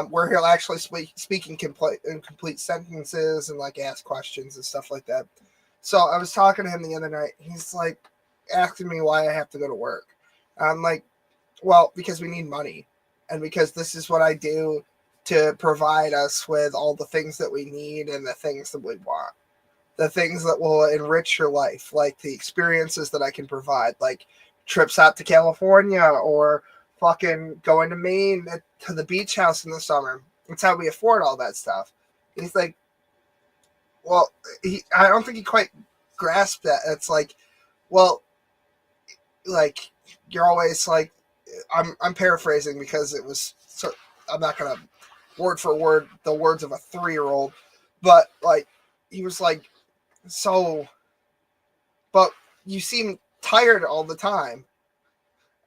where he'll actually speak in complete sentences and ask questions and stuff like that. So I was talking to him the other night. He's asking me why I have to go to work. I'm like, well, because we need money and because this is what I do to provide us with all the things that we need and the things that we want, the things that will enrich your life, like the experiences that I can provide, like trips out to California or fucking going to Maine to the beach house in the summer. That's how we afford all that stuff. He's like, well, I don't think he quite grasped that. It's you're always I'm paraphrasing because it was so I'm not gonna word for word the words of a 3-year-old, but he was so, but you seem tired all the time,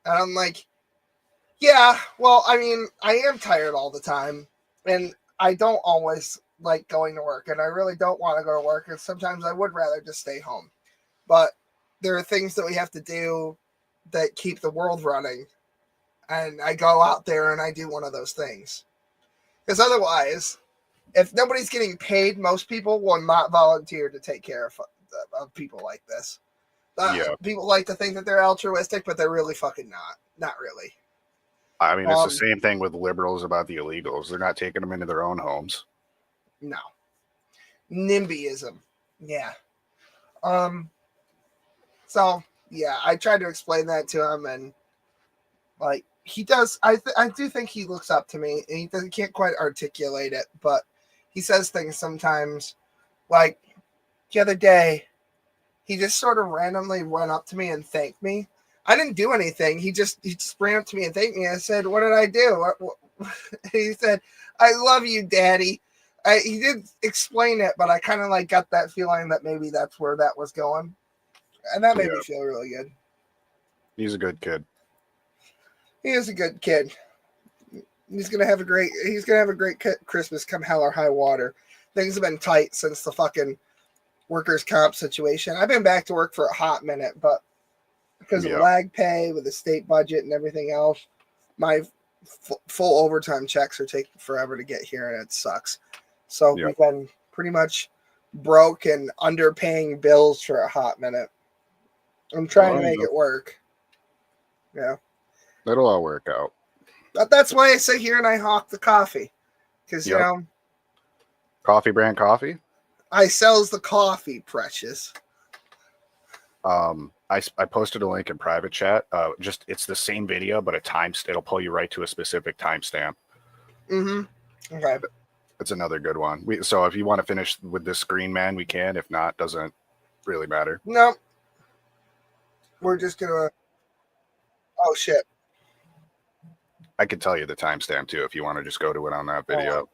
and I'm like, Yeah, well, I mean, I am tired all the time, and I don't always like going to work, and I really don't want to go to work, and sometimes I would rather just stay home. But there are things that we have to do that keep the world running, and I go out there and I do one of those things. Because otherwise, if nobody's getting paid, most people will not volunteer to take care of people like this. People like to think that they're altruistic, but they're really fucking not. Not really. I mean, it's the same thing with liberals about the illegals. They're not taking them into their own homes. No. NIMBYism. Yeah. So, yeah, I tried to explain that to him, and, like, he does. I do think he looks up to me, and he can't quite articulate it, but he says things sometimes. Like, the other day, he just sort of randomly went up to me and thanked me. I didn't do anything. He just ran up to me and thanked me. I said, "What did I do?" He said, "I love you, Daddy." He did explain it, but I kind of like got that feeling that maybe that's where that was going, and that made me feel really good. He's a good kid. He is a good kid. He's gonna have a great Christmas come hell or high water. Things have been tight since the fucking workers' comp situation. I've been back to work for a hot minute, but because of lag pay with the state budget and everything else, my full overtime checks are taking forever to get here, and it sucks. So we've been pretty much broke and underpaying bills for a hot minute. I'm trying to make it work. Yeah. It'll all work out. But that's why I sit here and I hawk the coffee. Because, you know. Coffee brand coffee? I sells the coffee, precious. I posted a link in private chat. It's the same video, but it'll pull you right to a specific timestamp. Mm-hmm. Okay. It's another good one. So if you want to finish with this screen, man, we can. If not, doesn't really matter. No. We're just gonna. Oh shit. I could tell you the timestamp too if you want to just go to it on that video.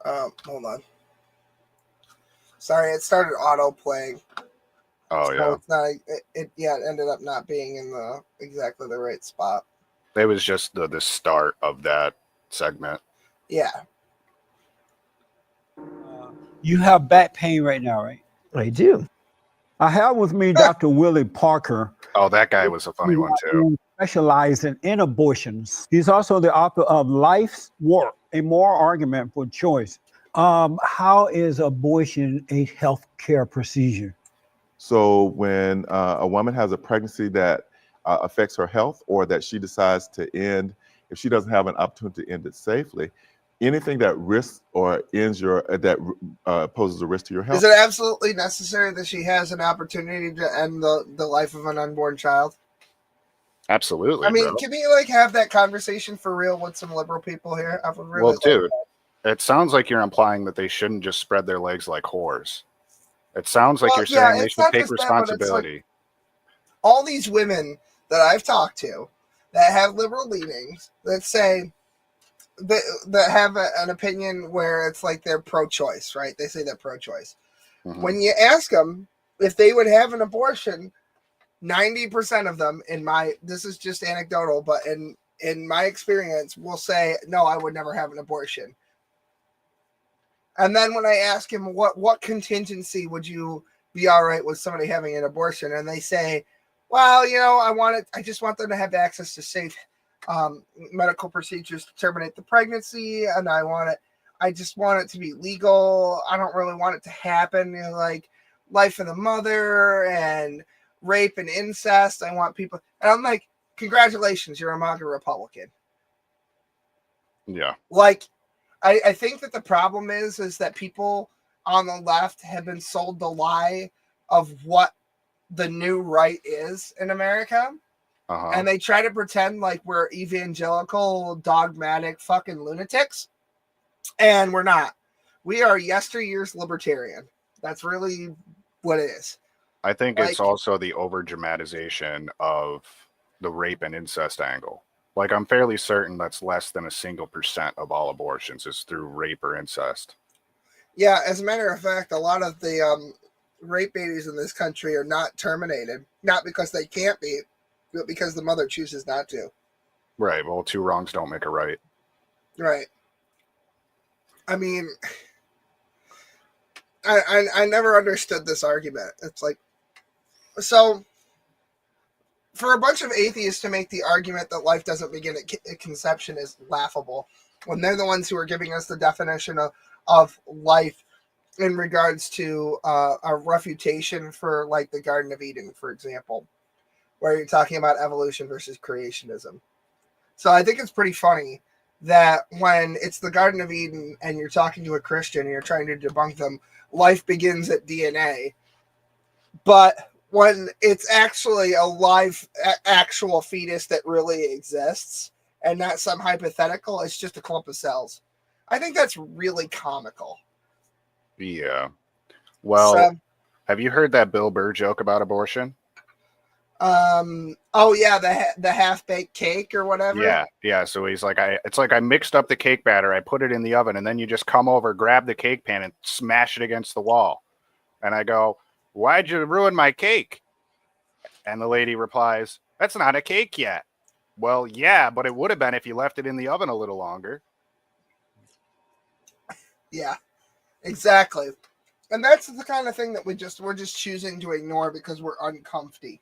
Hold on. Sorry, it started auto playing. Oh yeah. It's not. It ended up not being in exactly the right spot. It was just the start of that segment. Yeah. You have back pain right now, right? I do. I have with me Dr. Willie Parker. Oh, that guy was a funny one too. Specializing in abortions. He's also the author of Life's Work, a moral argument for choice. How is abortion a health care procedure? So when a woman has a pregnancy that affects her health, or that she decides to end, if she doesn't have an opportunity to end it safely, anything that risks or ends poses a risk to your health. Is it absolutely necessary that she has an opportunity to end the life of an unborn child? Absolutely. I mean, bro. can we have that conversation for real with some liberal people here? I would really Well, dude, it sounds like you're implying that they shouldn't just spread their legs like whores. It sounds like you're saying they should take responsibility. Like all these women that I've talked to that have liberal leanings that say that have an opinion where it's like they're pro-choice, right? They say they're pro-choice. Mm-hmm. When you ask them if they would have an abortion, 90% of them, this is just anecdotal, but in my experience, will say, no, I would never have an abortion. And then when I ask him what contingency would you be all right with somebody having an abortion, and they say, well, I just want them to have access to safe medical procedures to terminate the pregnancy, and I just want it to be legal. I don't really want it to happen, like life of the mother and rape and incest. I want people, and I'm like, congratulations, you're a MAGA Republican. Yeah. Like, I think that the problem is that people on the left have been sold the lie of what the new right is in America. Uh-huh. And they try to pretend like we're evangelical, dogmatic fucking lunatics. And we're not. We are yesteryear's libertarian. That's really what it is. I think it's also the over-dramatization of the rape and incest angle. Like, I'm fairly certain that's less than 1% of all abortions is through rape or incest. Yeah, as a matter of fact, a lot of the rape babies in this country are not terminated, not because they can't be, but because the mother chooses not to. Right. Well, two wrongs don't make a right. Right. I mean, I never understood this argument. It's like, so for a bunch of atheists to make the argument that life doesn't begin at conception is laughable, when they're the ones who are giving us the definition of life in regards to a refutation for like the Garden of Eden, for example, where you're talking about evolution versus creationism. So I think it's pretty funny that when it's the Garden of Eden and you're talking to a Christian and you're trying to debunk them, life begins at DNA. But when it's actually a live, actual fetus that really exists and not some hypothetical, it's just a clump of cells. I think that's really comical. Yeah. Well, have you heard that Bill Burr joke about abortion? Oh yeah, the half-baked cake or whatever. Yeah. So he's like, it's like I mixed up the cake batter, I put it in the oven, and then you just come over, grab the cake pan, and smash it against the wall. And I go, why'd you ruin my cake? And the lady replies, that's not a cake yet. Well, yeah, but it would have been if you left it in the oven a little longer. Yeah, exactly. And that's the kind of thing that we're just choosing to ignore because we're uncomfy.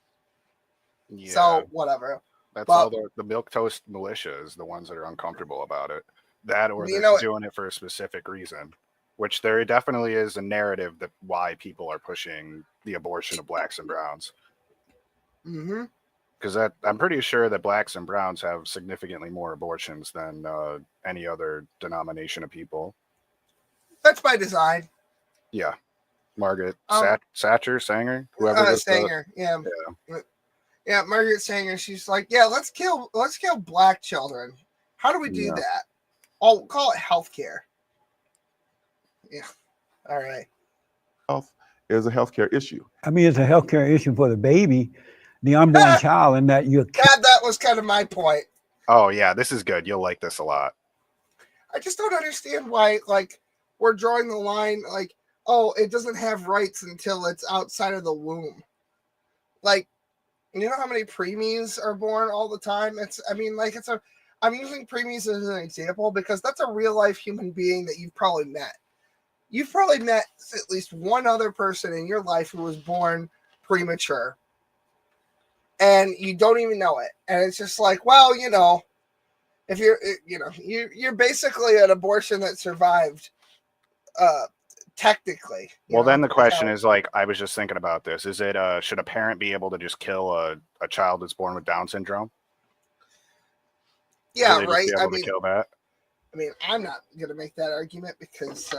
Yeah. So whatever. That's all the milquetoast militia is the ones that are uncomfortable about it. That or they're doing it for a specific reason, which there definitely is a narrative that why people are pushing the abortion of blacks and browns. Mm-hmm. Because I'm pretty sure that blacks and browns have significantly more abortions than any other denomination of people. That's by design. Yeah. Margaret Sanger, whoever was Sanger, yeah, Margaret Sanger. She's like, yeah, let's kill black children. How do we do that? Oh, call it healthcare. Yeah. All right. Health is a healthcare issue. I mean, it's a healthcare issue for the baby, the unborn child, and that you're. That was kind of my point. Oh yeah, this is good. You'll like this a lot. I just don't understand why, like, we're drawing the line, like, oh, it doesn't have rights until it's outside of the womb. Like, you know how many preemies are born all the time? I'm using preemies as an example because that's a real life human being that you've probably met. You've probably met at least one other person in your life who was born premature. And you don't even know it. And it's just like, well, you know, if you're basically an abortion that survived, technically. Well, then the question is, like, I was just thinking about this. Is it, should a parent be able to just kill a child that's born with Down syndrome? Yeah, right. Kill that? I mean, I'm not going to make that argument because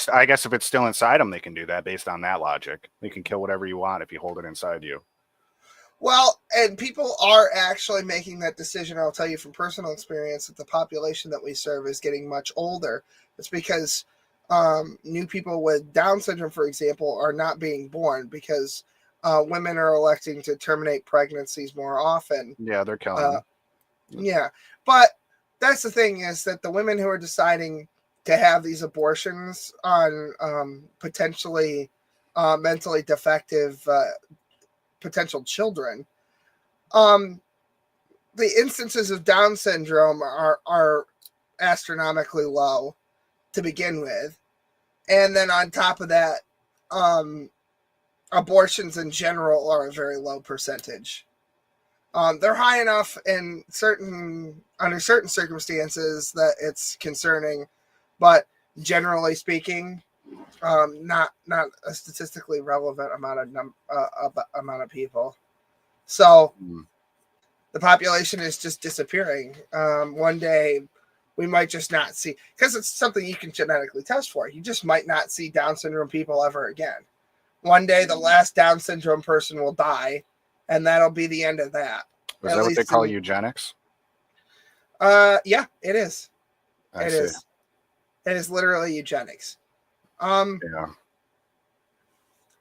I guess if it's still inside them, they can do that based on that logic. They can kill whatever you want if you hold it inside you. Well, and people are actually making that decision. I'll tell you from personal experience that the population that we serve is getting much older. It's because new people with Down syndrome, for example, are not being born because women are electing to terminate pregnancies more often. Yeah, they're killing them. Yeah, but that's the thing is that the women who are deciding to have these abortions on potentially mentally defective potential children, the instances of Down syndrome are astronomically low to begin with. And then on top of that, abortions in general are a very low percentage. They're high enough under certain circumstances that it's concerning, but generally speaking, not a statistically relevant amount of people. So the population is just disappearing. One day we might just not see, because it's something you can genetically test for. You just might not see Down syndrome people ever again. One day the last Down syndrome person will die, and that'll be the end of that. Is that what they call eugenics? Yeah, it is. I see. It is literally eugenics. Yeah.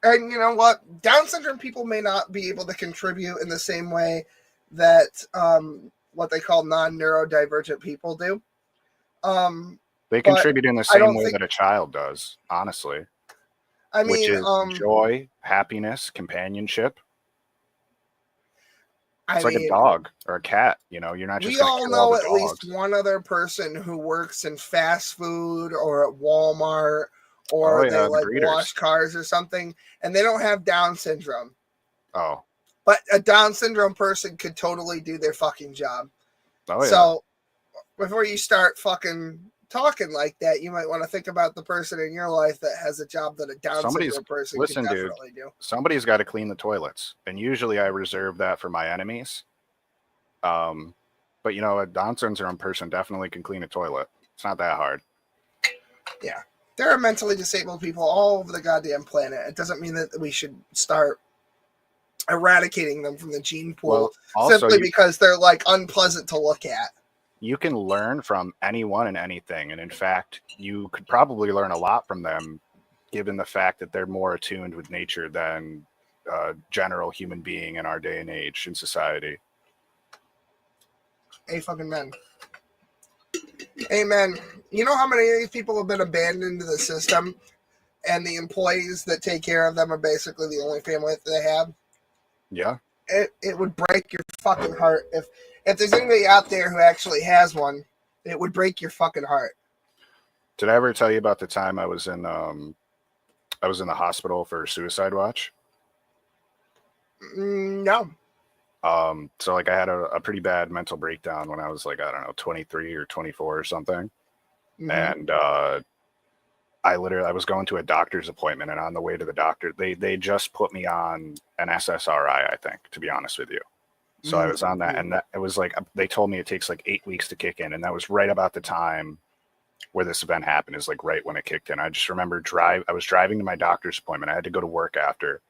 And you know what? Down syndrome people may not be able to contribute in the same way that what they call non-neurodivergent people do. They contribute in the same way that a child does, honestly. I which mean, is joy, happiness, companionship. It's like a dog or a cat. You know, you're not just we going to all kill all know the at dogs. least one other person who works in fast food or at Walmart Oh or they yeah, the like greeters. wash cars or something, and they don't have Down syndrome. Oh. But a Down syndrome person could totally do their fucking job. Oh yeah. So before you start fucking talking like that, you might want to think about the person in your life that has a job that a Down syndrome person listen, could dude, definitely do. somebody's got to clean the toilets, and usually I reserve that for my enemies. But you know, a Down syndrome person definitely can clean a toilet. It's not that hard. Yeah. There are mentally disabled people all over the goddamn planet. It doesn't mean that we should start eradicating them from the gene pool Well, also simply because they're like unpleasant to look at. You can learn from anyone and anything, and in fact, you could probably learn a lot from them, given the fact that they're more attuned with nature than general human being in our day and age in society. Amen. Amen. You know how many of these people have been abandoned to the system, and the employees that take care of them are basically the only family that they have? Yeah. It would break your fucking heart if there's anybody out there who actually has one. It would break your fucking heart. Did I ever tell you about the time I was in the hospital for suicide watch? No. So like I had a pretty bad mental breakdown when I was like, I don't know, 23 or 24 or something. Mhm. And I was going to a doctor's appointment, and on the way to the doctor, they just put me on an SSRI, I think, to be honest with you. So I was on that, and that it was like they told me it takes like 8 weeks to kick in, and that was right about the time where this event happened, is like right when it kicked in. I just remember I was driving to my doctor's appointment. I had to go to work after,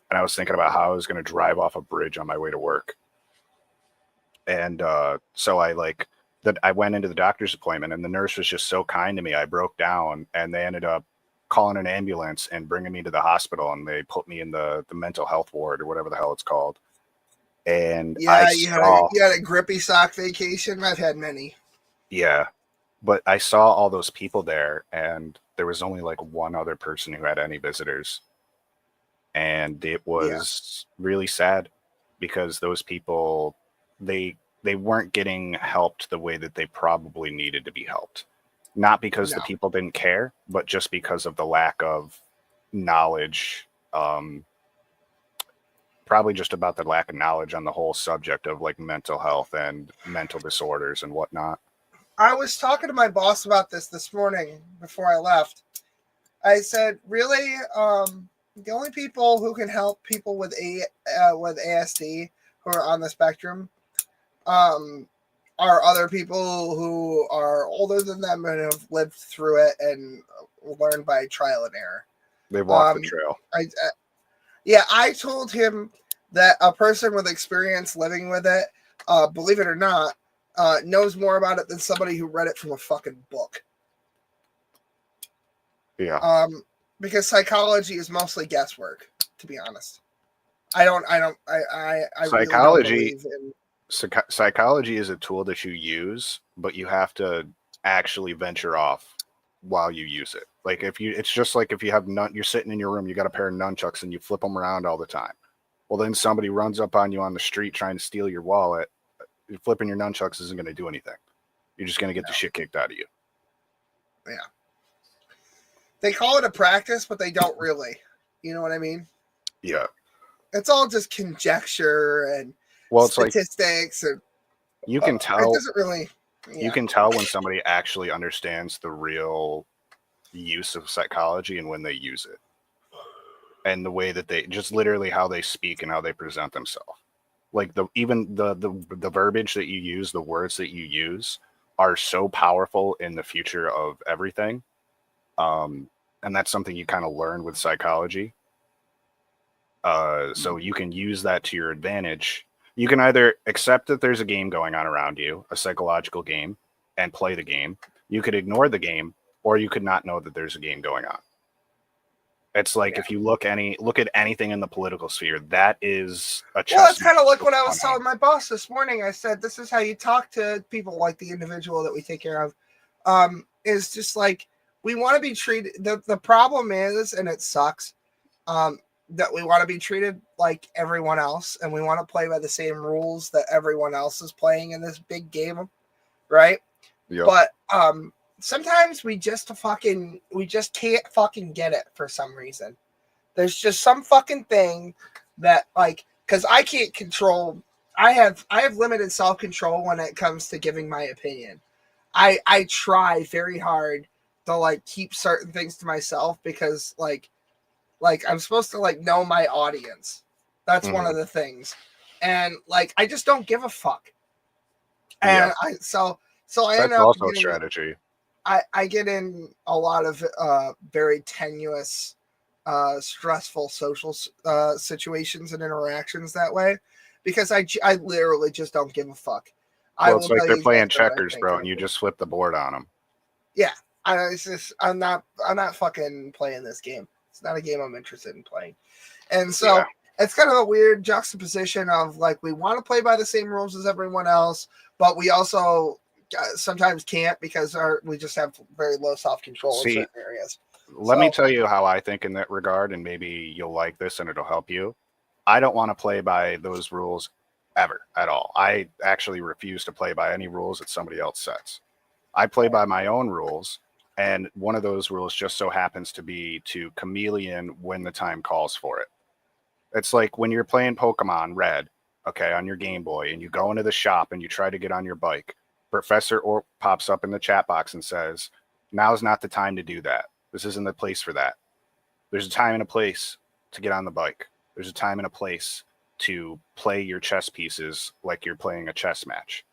and I was thinking about how I was going to drive off a bridge on my way to work. And so I went into the doctor's appointment, and the nurse was just so kind to me. I broke down, and they ended up calling an ambulance and bringing me to the hospital, and they put me in the mental health ward or whatever the hell it's called. And Yeah, you had a grippy sock vacation. I've had many. Yeah, but I saw all those people there, and there was only like one other person who had any visitors. And it was really sad because those people, they weren't getting helped the way that they probably needed to be helped. Not because the people didn't care, but just because of the lack of knowledge. Probably just about the lack of knowledge on the whole subject of like mental health and mental disorders and whatnot. I was talking to my boss about this morning before I left. I said, really, the only people who can help people with ASD who are on the spectrum are other people who are older than them and have lived through it and learned by trial and error. They walk the trail. I told him that a person with experience living with it, believe it or not, knows more about it than somebody who read it from a fucking book. Yeah. Because psychology is mostly guesswork, to be honest. Psychology is a tool that you use, but you have to actually venture off while you use it. Like it's just like if you have you're sitting in your room, you got a pair of nunchucks and you flip them around all the time. Well, then somebody runs up on you on the street trying to steal your wallet. Flipping your nunchucks isn't going to do anything. You're just going to get the shit kicked out of you. Yeah. They call it a practice, but they don't really. You know what I mean? Yeah. It's all just conjecture and statistics, and you can tell. It doesn't really. Yeah. You can tell when somebody actually understands the real use of psychology and when they use it, and the way that they just literally how they speak and how they present themselves. Like even the verbiage that you use, the words that you use are so powerful in the future of everything. And that's something you kind of learn with psychology. So you can use that to your advantage. You can either accept that there's a game going on around you, a psychological game, and play the game. You could ignore the game, or you could not know that there's a game going on. It's like if you look at anything in the political sphere, that is a chess. Well, that's kind of like what I was telling my boss this morning. I said, this is how you talk to people like the individual that we take care of. Is just like, we want to be treated. The problem is, and it sucks, that we want to be treated like everyone else, and we want to play by the same rules that everyone else is playing in this big game, right? Yep. But sometimes we just can't fucking get it for some reason. There's just some fucking thing that, like, because I can't control. I have limited self-control when it comes to giving my opinion. I try very hard to like keep certain things to myself because like I'm supposed to like know my audience. That's one of the things. And like I just don't give a fuck. And I end up also a strategy. I get in a lot of very tenuous stressful social situations and interactions that way because I literally just don't give a fuck. Well, it's like they're playing checkers, bro, and you just flip the board on them. Yeah, I'm not fucking playing this game. It's not a game I'm interested in playing. And so it's kind of a weird juxtaposition of like we want to play by the same rules as everyone else, but we also sometimes can't because we just have very low self-control in certain areas. Let me tell you how I think in that regard, and maybe you'll like this and it'll help you. I don't want to play by those rules ever at all. I actually refuse to play by any rules that somebody else sets. I play by my own rules, and one of those rules just so happens to be to chameleon when the time calls for it. It's like when you're playing Pokemon Red, okay, on your Game Boy, and you go into the shop and you try to get on your bike. Professor Orp pops up in the chat box and says, now's not the time to do that. This isn't the place for that. There's a time and a place to get on the bike. There's a time and a place to play your chess pieces like you're playing a chess match.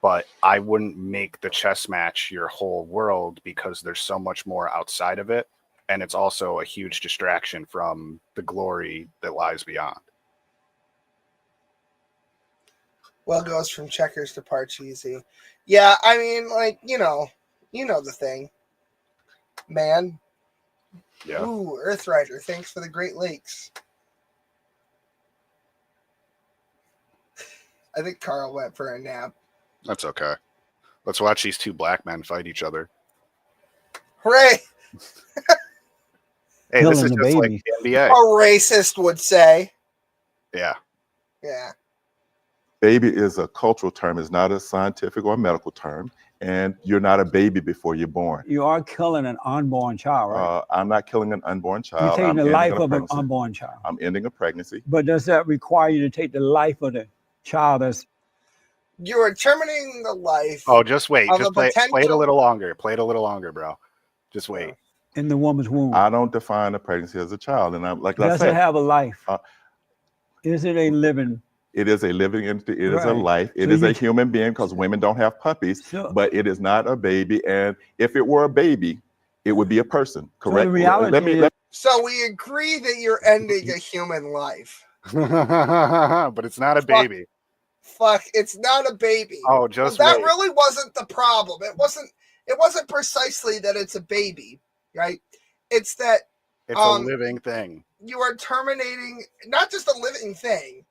But I wouldn't make the chess match your whole world because there's so much more outside of it. And it's also a huge distraction from the glory that lies beyond. Well, goes from checkers to Parcheesi. Yeah, I mean, like, you know the thing. Man. Yeah. Ooh, Earthrider, thanks for the Great Lakes. I think Carl went for a nap. That's okay. Let's watch these two black men fight each other. Hooray! Hey, this is just like the NBA. A racist would say. Yeah. Yeah. Baby is a cultural term. It's not a scientific or medical term. And you're not a baby before you're born. You are killing an unborn child, right? I'm not killing an unborn child. You're taking I'm the ending life a of an pregnancy. unborn child. I'm ending a pregnancy. But does that require you to take the life of the child that's... You are terminating the life. Oh, just wait. of Just a play it a potential- little longer. Play it a little longer, bro. Just wait. in the woman's womb? I don't define a pregnancy as a child. And I'm like I Does said, it have a life? Is it a living? it is a living entity. It is a Right. life. It So is you- a human being because women don't have puppies, Sure. but it is not a baby. And if it were a baby, it would be a person. Correct? the reality Let me is- So we agree that you're ending a human life. But it's not a baby. Fuck, it's not a baby. Oh, just that wait. really wasn't the problem. It wasn't precisely that it's a baby, right? It's that It's a living thing. you are terminating not just a living thing,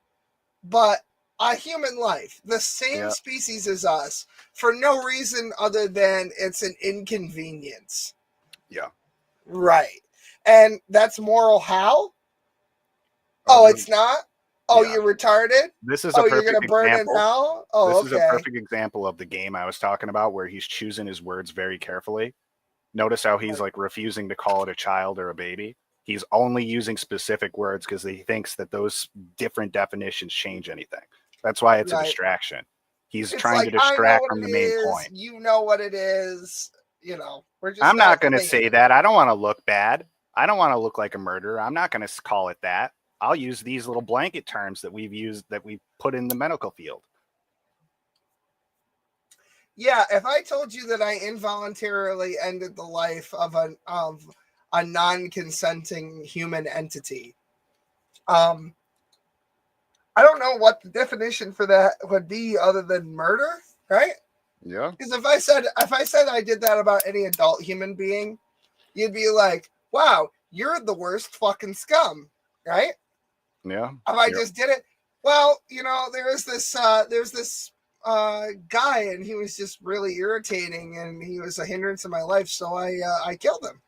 but a human life, the same Yeah. species as us, for no reason other than it's an inconvenience. Yeah. Right. And that's moral how? Oh, it's not? Oh, Yeah. you're retarded? This is oh, a you're perfect gonna burn example. in hell? Oh, This okay. is a perfect example of the game I was talking about where he's choosing his words very carefully. Notice how he's like refusing to call it a child or a baby. He's only using specific words because he thinks that those different definitions change anything. That's why it's a Right. distraction. He's It's trying like, to I know distract what from the it main is, point. You know what it is. You know, we're just I'm not going to thinking. say that. I don't want to look bad. I don't want to look like a murderer. I'm not going to call it that. I'll use these little blanket terms that we've used, that we put in the medical field. Yeah, if I told you that I involuntarily ended the life of a non-consenting human entity, I don't know what the definition for that would be other than murder, right? Yeah. Because if I said I did that about any adult human being, you'd be like, "Wow, you're the worst fucking scum," right? Yeah. If I just did it, well, you know, there's this guy, and he was just really irritating, and he was a hindrance in my life, so I killed him.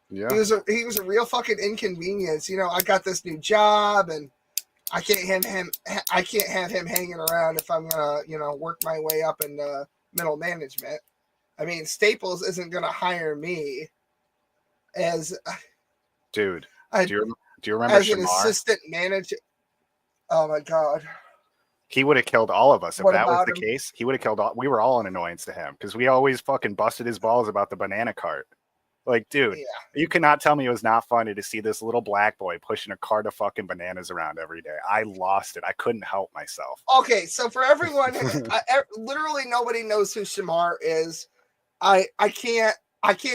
Yeah. He was a real fucking inconvenience. You know, I got this new job, and I can't have him hanging around if I'm gonna, you know, work my way up in middle management. I mean, Staples isn't gonna hire me as dude. Do you remember as an Shamar? assistant manager? Oh my god. He would have killed all of us if What that was about the him? case. He would have killed all. We were all an annoyance to him because we always fucking busted his balls about the banana cart. Like, dude, you cannot tell me it was not funny to see this little black boy pushing a cart of fucking bananas around every day. I lost it. I couldn't help myself. Okay, so for everyone, literally nobody knows who Shamar is. I can't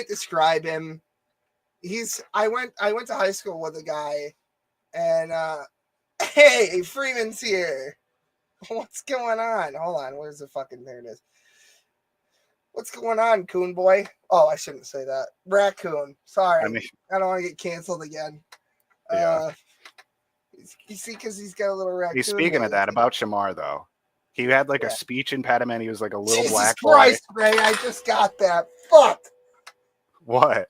describe him. I went to high school with a guy, and hey, Freeman's here. What's going on? Hold on, where's the fucking, there it is. What's going on, coon boy? Oh, I shouldn't say that. Raccoon. Sorry. I don't want to get canceled again. Yeah. You see, because he's got a little raccoon. He's speaking of that, about Shamar, though. He had like a speech impediment. He was like a little Jesus black Christ, boy. Ray, I just got that. Fuck. What?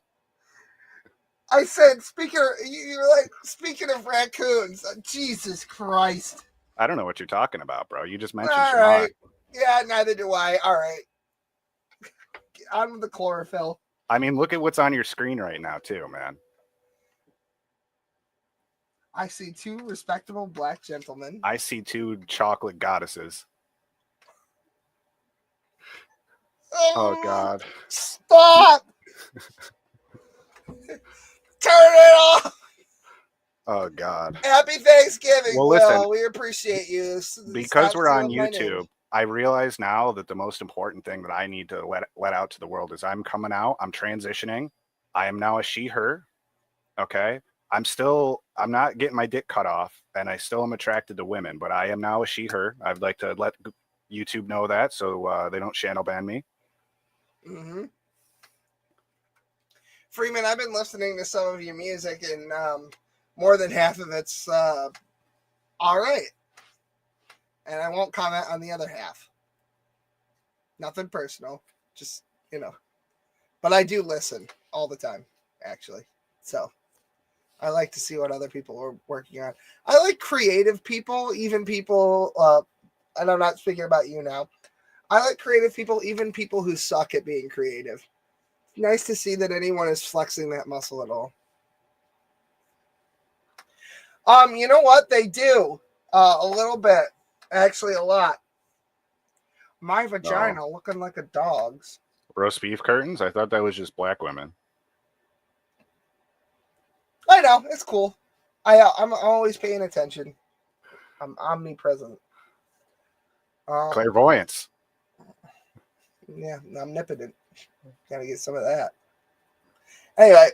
I said, you're like, speaking of raccoons. Jesus Christ. I don't know what you're talking about, bro. You just mentioned All Shamar. right. Yeah, neither do I. All right. Get on with the chlorophyll. I mean, look at what's on your screen right now, too, man. I see two respectable black gentlemen. I see two chocolate goddesses. Oh, God. Stop! Turn it off! Oh, God. Happy Thanksgiving, Well, Will. listen, We appreciate you. Because Stop we're on stealing my name. YouTube, I realize now that the most important thing that I need to let out to the world is I'm coming out. I'm transitioning. I am now a she, her. Okay. I'm not getting my dick cut off, and I still am attracted to women, but I am now a she, her. I'd like to let YouTube know that so they don't shadow ban me. Mm-hmm. Freeman, I've been listening to some of your music, and more than half of it's all right. And I won't comment on the other half. Nothing personal, just, you know. But I do listen all the time, actually. So I like to see what other people are working on. I like creative people, even people, and I'm not speaking about you now. I like creative people, even people who suck at being creative. Nice to see that anyone is flexing that muscle at all. You know what? They do. A little bit. Actually, a lot. My vagina looking like a dog's. Roast beef curtains? I thought that was just black women. I know. It's cool. I'm always paying attention. I'm omnipresent. Clairvoyance. Yeah, omnipotent. Gotta get some of that. Anyway,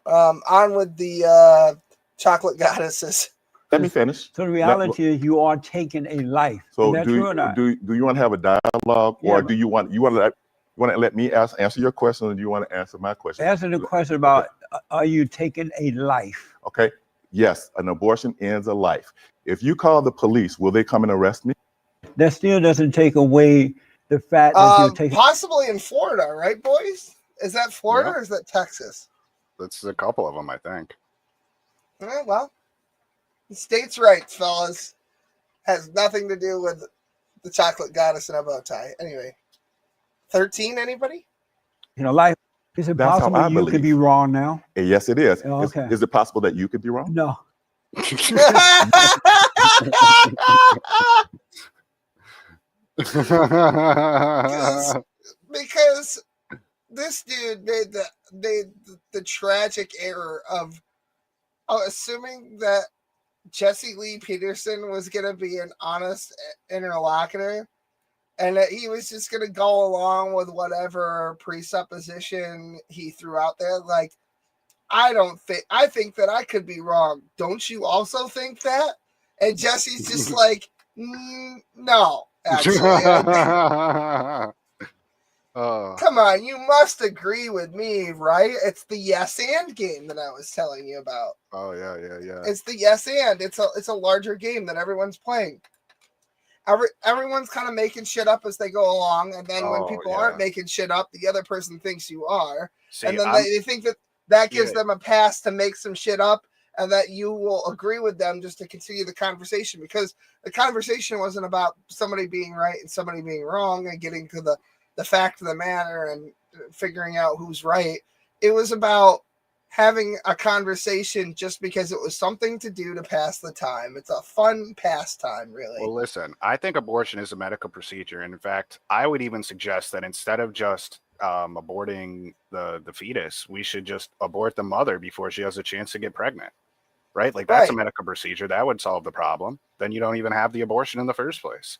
on with the chocolate goddesses. Let me finish. So the reality is you are taking a life. So Is that true or not? do you want to have a dialogue, or do you want to let me answer your question, or do you want to answer my question? Answer the question about are you taking a life? Okay. Yes, an abortion ends a life. If you call the police, will they come and arrest me? That still doesn't take away the fact that you're taking. Possibly in Florida, right, boys? Is that Florida or is that Texas? That's a couple of them, I think. Well, states' rights, fellas, has nothing to do with the chocolate goddess in a bow tie. Anyway, 13, anybody? You know, life. Is it That's how I possible you could believe. be wrong now? Yes, it is. Okay. Is it possible that you could be wrong? No. because this dude made the tragic error of assuming that Jesse Lee Peterson was going to be an honest interlocutor and that he was just going to go along with whatever presupposition he threw out there. Like, I think that I could be wrong. Don't you also think that? And Jesse's just like, no, actually. Come on, you must agree with me, right? It's the yes and game that I was telling you about. Oh yeah. It's the yes and. It's a larger game that everyone's playing. everyone's kind of making shit up as they go along, and then when people aren't making shit up, the other person thinks you are, and then they think that gives them a pass to make some shit up, and that you will agree with them just to continue the conversation, because the conversation wasn't about somebody being right and somebody being wrong and getting to the fact of the matter and figuring out who's right. It was about having a conversation just because it was something to do to pass the time. It's a fun pastime, really. Well, listen, I think abortion is a medical procedure. And in fact, I would even suggest that instead of just aborting the fetus, we should just abort the mother before she has a chance to get pregnant. Right? Like, that's a medical procedure. That would solve the problem. Then you don't even have the abortion in the first place.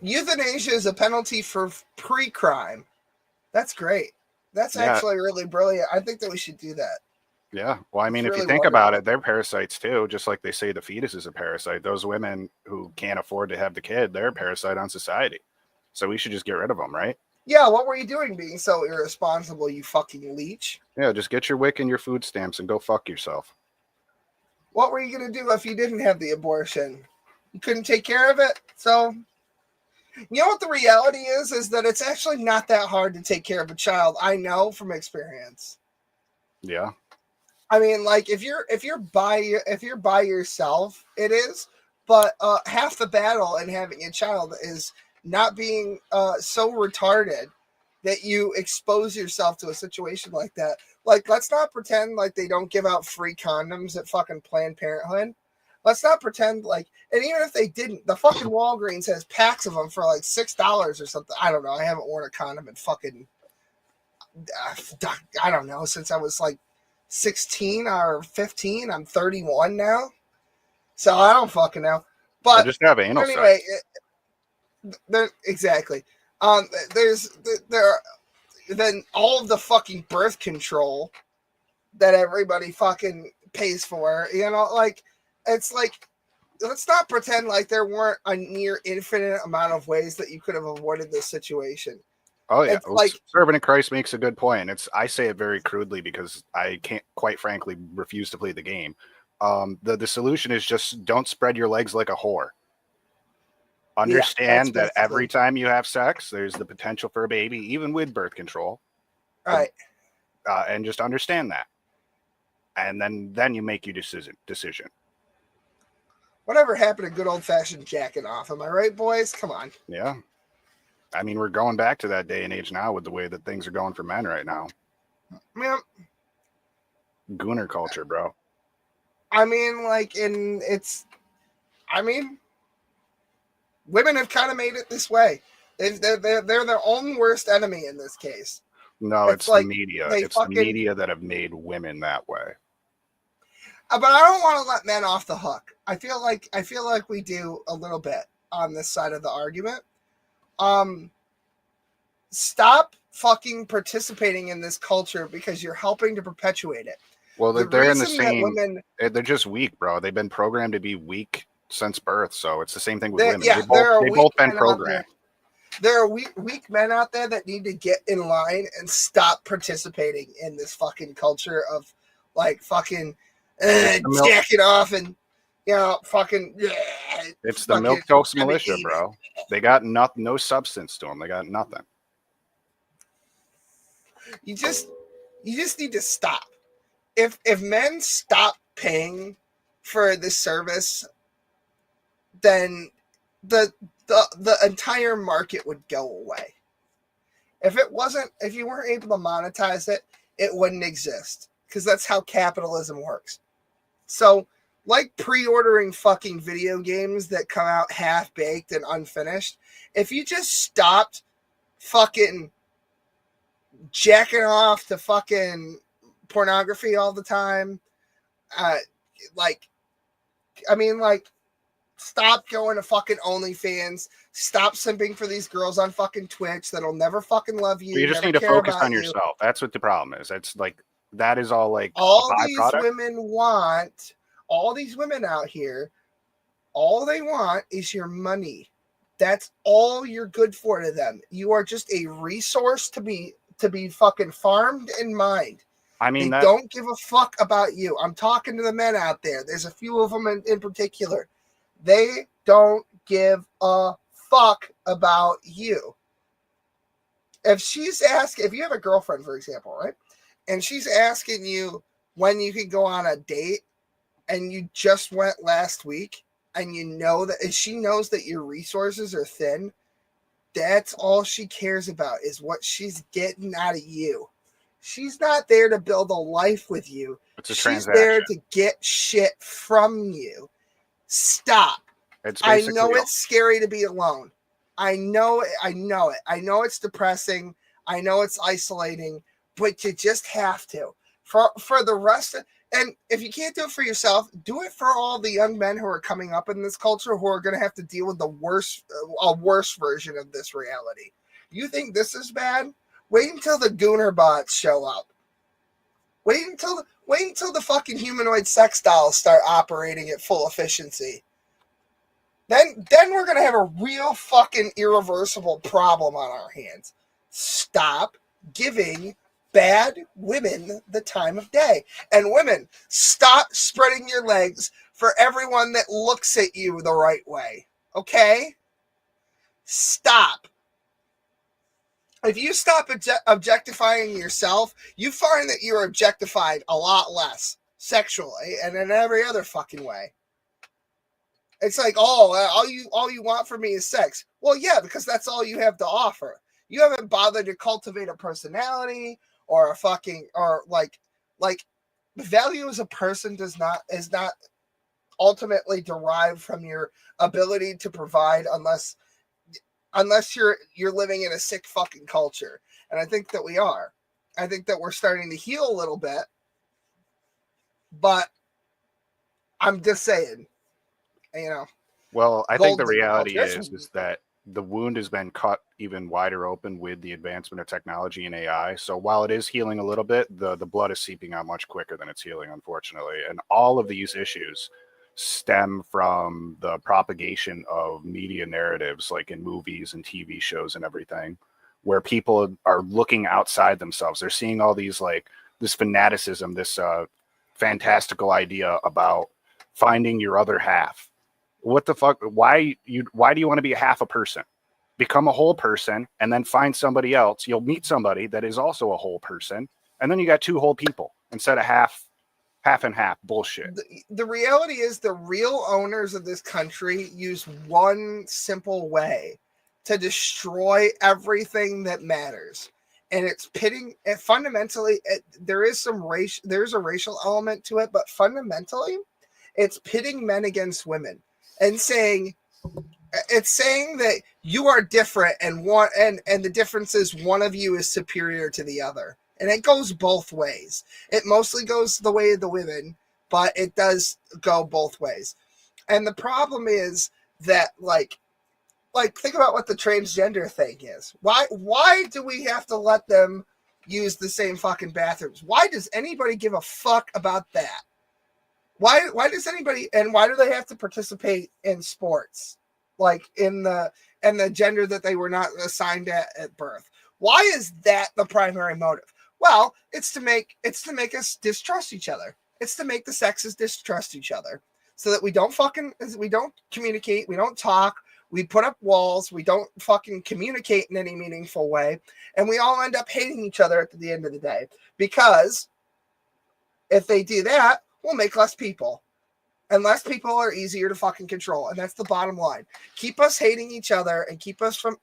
Euthanasia is a penalty for pre-crime. That's great. That's actually really brilliant. I think that we should do that. Yeah. Well, I mean, It's if you really think about it, they're parasites too. Just like they say the fetus is a parasite. Those women who can't afford to have the kid, they're a parasite on society. So we should just get rid of them, right? Yeah, what were you doing being so irresponsible, you fucking leech? Yeah, just get your WIC and your food stamps and go fuck yourself. What were you going to do if you didn't have the abortion? You couldn't take care of it? So... You know what the reality is that it's actually not that hard to take care of a child. I know from experience. Yeah. I mean, like if you're by yourself, it is. But half the battle in having a child is not being so retarded that you expose yourself to a situation like that. Like, let's not pretend like they don't give out free condoms at fucking Planned Parenthood. Let's not pretend like, and even if they didn't, the fucking Walgreens has packs of them for like $6 or something. I don't know. I haven't worn a condom in fucking, I don't know, since I was like 16 or 15. I'm 31 now. So I don't fucking know. But I just have anal anyway, sex. Exactly. Then all of the fucking birth control that everybody fucking pays for, you know, like, it's like, let's not pretend like there weren't a near infinite amount of ways that you could have avoided this situation. Oh yeah, It's like, Servant of Christ makes a good point. I say it very crudely because I can't, quite frankly, refuse to play the game. The solution is just don't spread your legs like a whore. Understand that every time you have sex, there's the potential for a baby, even with birth control. Right. And just understand that, and then you make your decision. Whatever happened to good old-fashioned jacking off? Am I right, boys? Come on. Yeah. I mean, we're going back to that day and age now with the way that things are going for men right now. Yeah. Gooner culture, bro. I mean, women have kind of made it this way. They're their own worst enemy in this case. No, it's like the media. It's the media that have made women that way. But I don't want to let men off the hook. I feel like we do a little bit on this side of the argument. Stop fucking participating in this culture because you're helping to perpetuate it. Well, they're in the same. They're just weak, bro. They've been programmed to be weak since birth, so it's the same thing with women. Yeah, they've both been programmed. There are weak men out there that need to get in line and stop participating in this fucking culture of like fucking jacking off and, you know, fucking. It's the milquetoast militia, bro. They got no substance to them. They got nothing. You just need to stop. If men stop paying for this service, then the entire market would go away. If you weren't able to monetize it, it wouldn't exist, because that's how capitalism works. So, like pre-ordering fucking video games that come out half-baked and unfinished, if you just stopped fucking jacking off to fucking pornography all the time, stop going to fucking OnlyFans. Stop simping for these girls on fucking Twitch that'll never fucking love you. You just need to focus on yourself. That's what the problem is. It's like, that is all like all these women want, all these women out here, all they want is your money. That's all you're good for to them. You are just a resource to be fucking farmed and mined. I mean, they don't give a fuck about you. I'm talking to the men out there. There's a few of them in particular. They don't give a fuck about you. If she's asking, if you have a girlfriend, for example, right? And she's asking you when you can go on a date and you just went last week and you know that, and she knows that your resources are thin, that's all she cares about is what she's getting out of you. She's not there to build a life with you. It's a She's there transaction. to get shit from you. Stop. It's I basically know it's scary to be alone. I know it. I know it. I know it's depressing. I know it's isolating, but you just have to. For the rest of, and if you can't do it for yourself, do it for all the young men who are coming up in this culture who are going to have to deal with a worse version of this reality. You think this is bad? Wait until the Gooner bots show up. Wait until the fucking humanoid sex dolls start operating at full efficiency. Then we're going to have a real fucking irreversible problem on our hands. Stop giving bad women the time of day. And women, stop spreading your legs for everyone that looks at you the right way. Okay? Stop. If you stop objectifying yourself, you find that you're objectified a lot less sexually and in every other fucking way. It's like, all you want from me is sex. Well, yeah, because that's all you have to offer. You haven't bothered to cultivate a personality or a fucking, or like value as a person is not ultimately derived from your ability to provide unless you're living in a sick fucking culture. And I think that we are. I think that we're starting to heal a little bit, but I'm just saying, you know. Well, I think the reality is that the wound has been cut even wider open with the advancement of technology and AI. So while it is healing a little bit, the blood is seeping out much quicker than it's healing, unfortunately. And all of these issues stem from the propagation of media narratives, like in movies and TV shows and everything, where people are looking outside themselves. They're seeing all these, like, this fanaticism, this fantastical idea about finding your other half. What the fuck? Why do you want to be half a person? Become a whole person and then find somebody else. You'll meet somebody that is also a whole person, and then you got two whole people instead of half and half bullshit. The reality is the real owners of this country use one simple way to destroy everything that matters. And it's pitting, and fundamentally, there's a racial element to it, but fundamentally, it's pitting men against women and saying that you are different and the difference is one of you is superior to the other. And it goes both ways. It mostly goes the way of the women, but it does go both ways. And the problem is that, like think about what the transgender thing is. Why do we have to let them use the same fucking bathrooms? Why does anybody give a fuck about that? Why does anybody, and why do they have to participate in sports, like in the gender that they were not assigned at birth? Why is that the primary motive? Well, it's to make us distrust each other. It's to make the sexes distrust each other, so that we don't communicate, we don't talk, we put up walls, we don't fucking communicate in any meaningful way, and we all end up hating each other at the end of the day. Because if they do that, we'll make less people. And less people are easier to fucking control. And that's the bottom line. Keep us hating each other and keep us from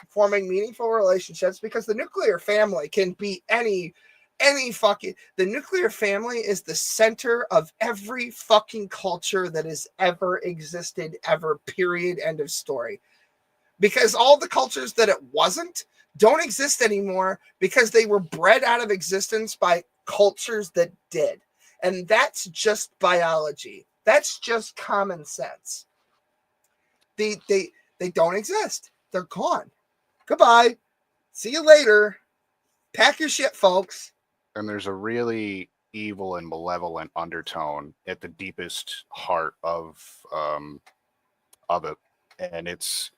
forming meaningful relationships, because the nuclear family can be any fucking... The nuclear family is the center of every fucking culture that has ever existed, ever, period, end of story. Because all the cultures that it wasn't don't exist anymore because they were bred out of existence by cultures that did. And that's just biology. That's just common sense. They don't exist. They're gone. Goodbye. See you later. Pack your shit, folks. And there's a really evil and malevolent undertone at the deepest heart of it, and it's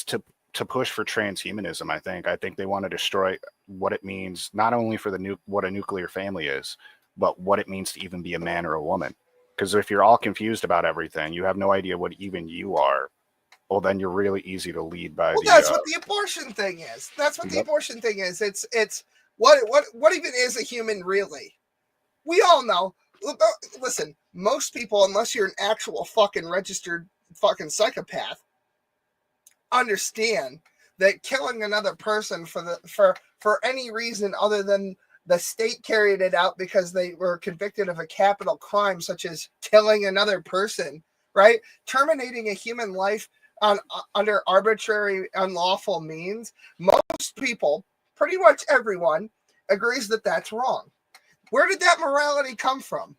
to push for transhumanism. I think they want to destroy what it means, not only for what a nuclear family is, but what it means to even be a man or a woman. Because if you're all confused about everything, you have no idea what even you are. Well, then you're really easy to lead by. Well, that's what the abortion thing is. That's what the abortion thing is. It's what even is a human really? We all know. Listen, most people, unless you're an actual fucking registered fucking psychopath, understand that killing another person for any reason other than the state carried it out because they were convicted of a capital crime, such as killing another person, right? Terminating a human life under arbitrary, unlawful means. Most people, pretty much everyone, agrees that that's wrong. Where did that morality come from?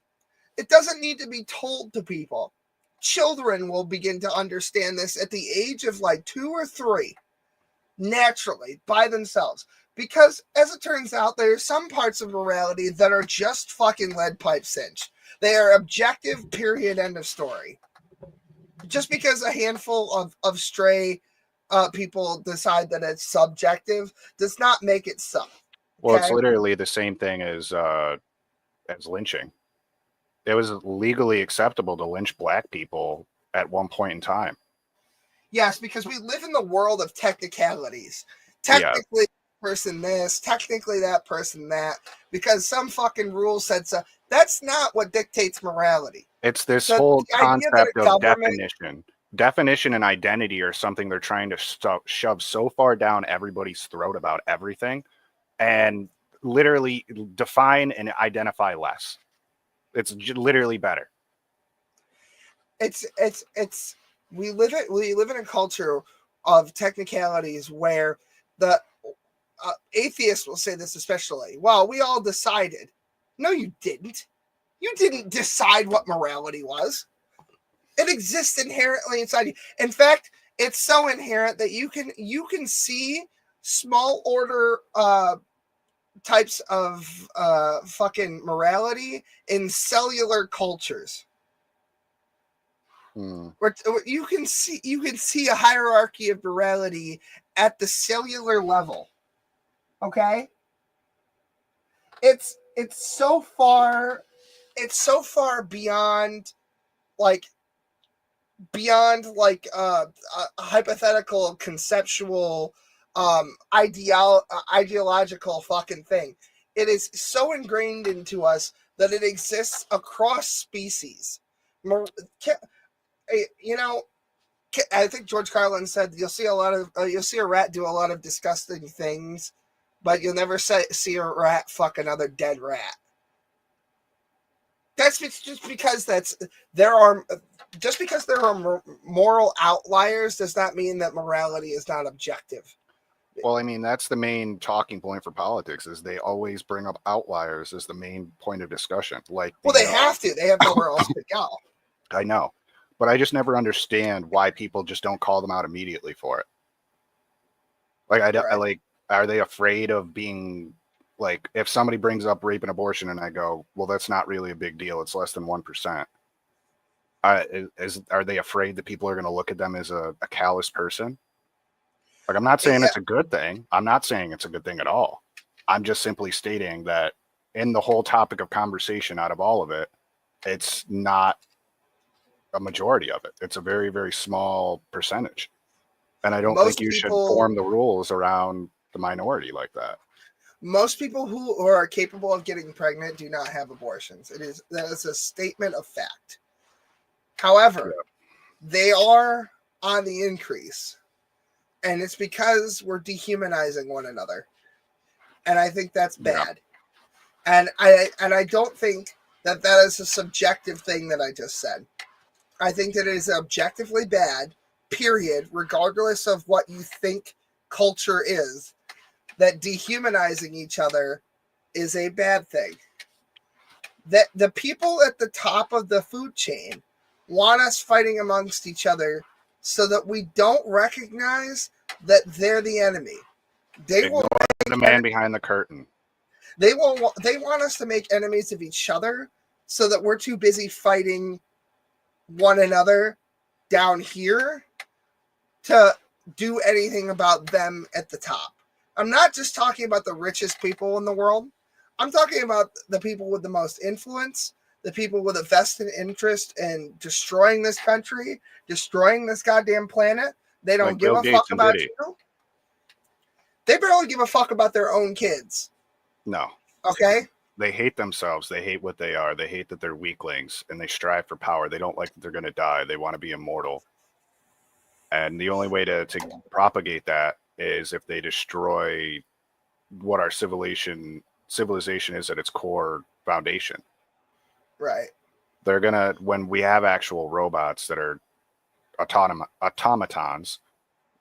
It doesn't need to be told to people. Children will begin to understand this at the age of like 2 or 3, naturally, by themselves. Because, as it turns out, there are some parts of morality that are just fucking lead pipe cinch. They are objective, period, end of story. Just because a handful of stray people decide that it's subjective does not make it so. Well, it's literally the same thing as lynching. It was legally acceptable to lynch black people at one point in time. Yes, because we live in the world of technicalities. Technically, person this, technically that person that, because some fucking rule said so. That's not what dictates morality. It's this whole concept of definition and identity are something they're trying to shove so far down everybody's throat about everything, and literally define and identify less. It's literally better. We live in a culture of technicalities where the atheists will say this especially. Well, we all decided. No, you didn't. You didn't decide what morality was. It exists inherently inside you. In fact, it's so inherent that you can see small order types of fucking morality in cellular cultures. Where you can see a hierarchy of morality at the cellular level. Okay? It's so far beyond a hypothetical conceptual ideological fucking thing. It is so ingrained into us that it exists across species. I think George Carlin said you'll see a rat do a lot of disgusting things, but you'll never see a rat fuck another dead rat. That's just because there are moral outliers does not mean that morality is not objective. Well, I mean, that's the main talking point for politics is they always bring up outliers as the main point of discussion. Like, well, they have to. They have nowhere else to go. I know, but I just never understand why people just don't call them out immediately for it. Like, are they afraid of being like, if somebody brings up rape and abortion and I go, well, that's not really a big deal. It's less than 1%. Are they afraid that people are going to look at them as a callous person? Like, I'm not saying it's a good thing. I'm not saying it's a good thing at all. I'm just simply stating that in the whole topic of conversation out of all of it, it's not a majority of it. It's a very, very small percentage. And I don't think you should form the rules around the minority like that. Most people who are capable of getting pregnant do not have abortions. That is a statement of fact. However, they are on the increase. And it's because we're dehumanizing one another. And I think that's bad. And I don't think that is a subjective thing that I just said. I think that it is objectively bad, period, regardless of what you think culture is, that dehumanizing each other is a bad thing. That the people at the top of the food chain want us fighting amongst each other so that we don't recognize that they're the enemy. They will the man behind the curtain. They want us to make enemies of each other so that we're too busy fighting one another down here to do anything about them at the top. I'm not just talking about the richest people in the world. I'm talking about the people with the most influence, the people with a vested interest in destroying this country, destroying this goddamn planet. They don't Like give Bill a Gates fuck and about Diddy. you. They barely give a fuck about their own kids. No. Okay? They hate themselves. They hate what they are. They hate that they're weaklings, and they strive for power. They don't like that they're going to die. They want to be immortal. And the only way to propagate that is if they destroy what our civilization is at its core foundation. Right. They're going to, when we have actual robots that are automatons,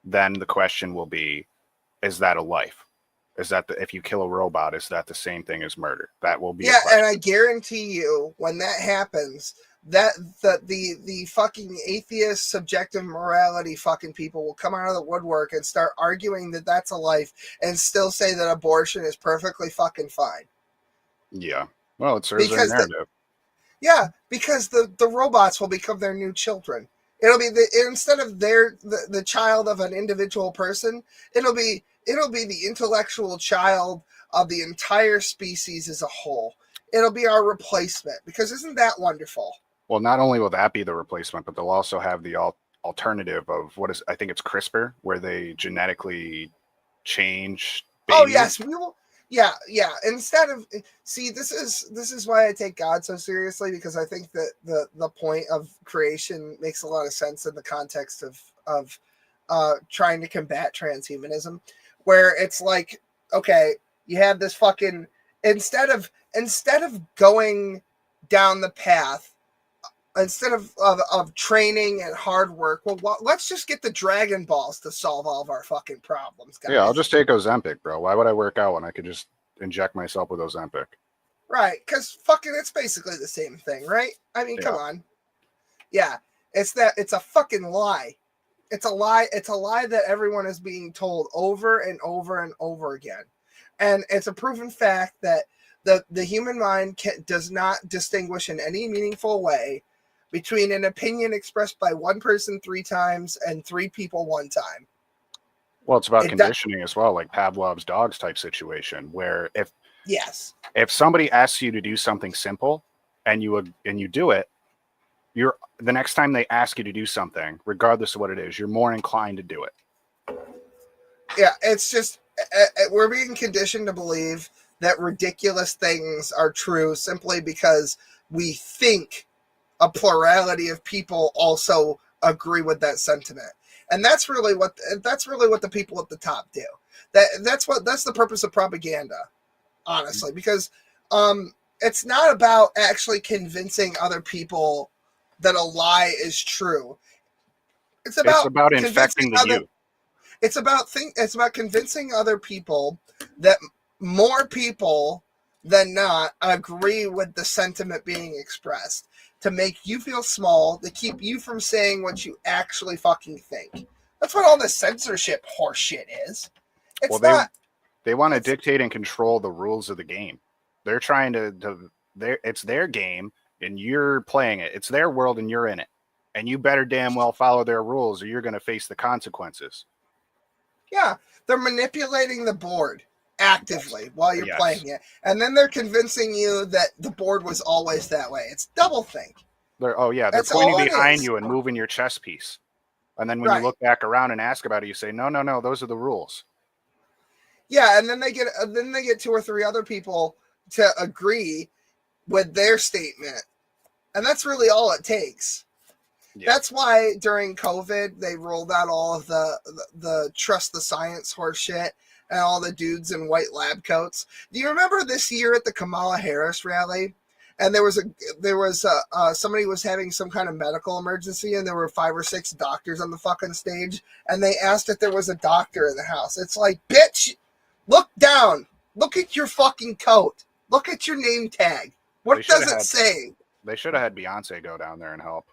then the question will be, is that a life? Is that if you kill a robot, is that the same thing as murder? That will be. Yeah, and I guarantee you, when that happens, that the fucking atheist subjective morality fucking people will come out of the woodwork and start arguing that that's a life, and still say that abortion is perfectly fucking fine. Yeah. Well, it serves their narrative. Because the robots will become their new children. It'll be instead of the child of an individual person, it'll be the intellectual child of the entire species as a whole. It'll be our replacement, because isn't that wonderful? Well, not only will that be the replacement, but they'll also have the alternative of I think it's CRISPR, where they genetically change babies. Oh yes, we will. Yeah. Instead of this is why I take God so seriously, because I think that the point of creation makes a lot of sense in the context of trying to combat transhumanism, where it's like, okay, you have this fucking instead of going down the path, instead of training and hard work, well, let's just get the Dragon Balls to solve all of our fucking problems, guys. Yeah, I'll just take Ozempic, bro. Why would I work out when I could just inject myself with Ozempic? Right, because fucking it's basically the same thing, right? I mean, come on. Yeah, it's a fucking lie. It's a lie. It's a lie that everyone is being told over and over and over again. And it's a proven fact that the human mind does not distinguish in any meaningful way between an opinion expressed by one person 3 times and 3 people 1 time. Well, it's about conditioning as well, like Pavlov's dogs type situation, where if somebody asks you to do something simple and you do it, the next time they ask you to do something, regardless of what it is, you're more inclined to do it. Yeah, it's just we're being conditioned to believe that ridiculous things are true simply because we think a plurality of people also agree with that sentiment. And that's really what the people at the top do. That's the purpose of propaganda, honestly, because it's not about actually convincing other people that a lie is true. It's about infecting the youth. It's about convincing other people that more people than not agree with the sentiment being expressed, to make you feel small, to keep you from saying what you actually fucking think. That's what all this censorship horseshit is. They want to dictate and control the rules of the game. They're trying it's their game and you're playing it. It's their world and you're in it. And you better damn well follow their rules or you're going to face the consequences. Yeah, they're manipulating the board actively while you're playing it. And then they're convincing you that the board was always that way. It's doublethink. They're pointing behind you and moving your chess piece. And then when you look back around and ask about it, you say, no, those are the rules. Yeah, and then they get 2 or 3 other people to agree with their statement. And that's really all it takes. Yeah. That's why during COVID, they rolled out all of the trust the science horse shit and all the dudes in white lab coats. Do you remember this year at the Kamala Harris rally? And there was somebody was having some kind of medical emergency, and there were 5 or 6 doctors on the fucking stage, and they asked if there was a doctor in the house. It's like, bitch, look down. Look at your fucking coat. Look at your name tag. What does it say? They should have had Beyonce go down there and help.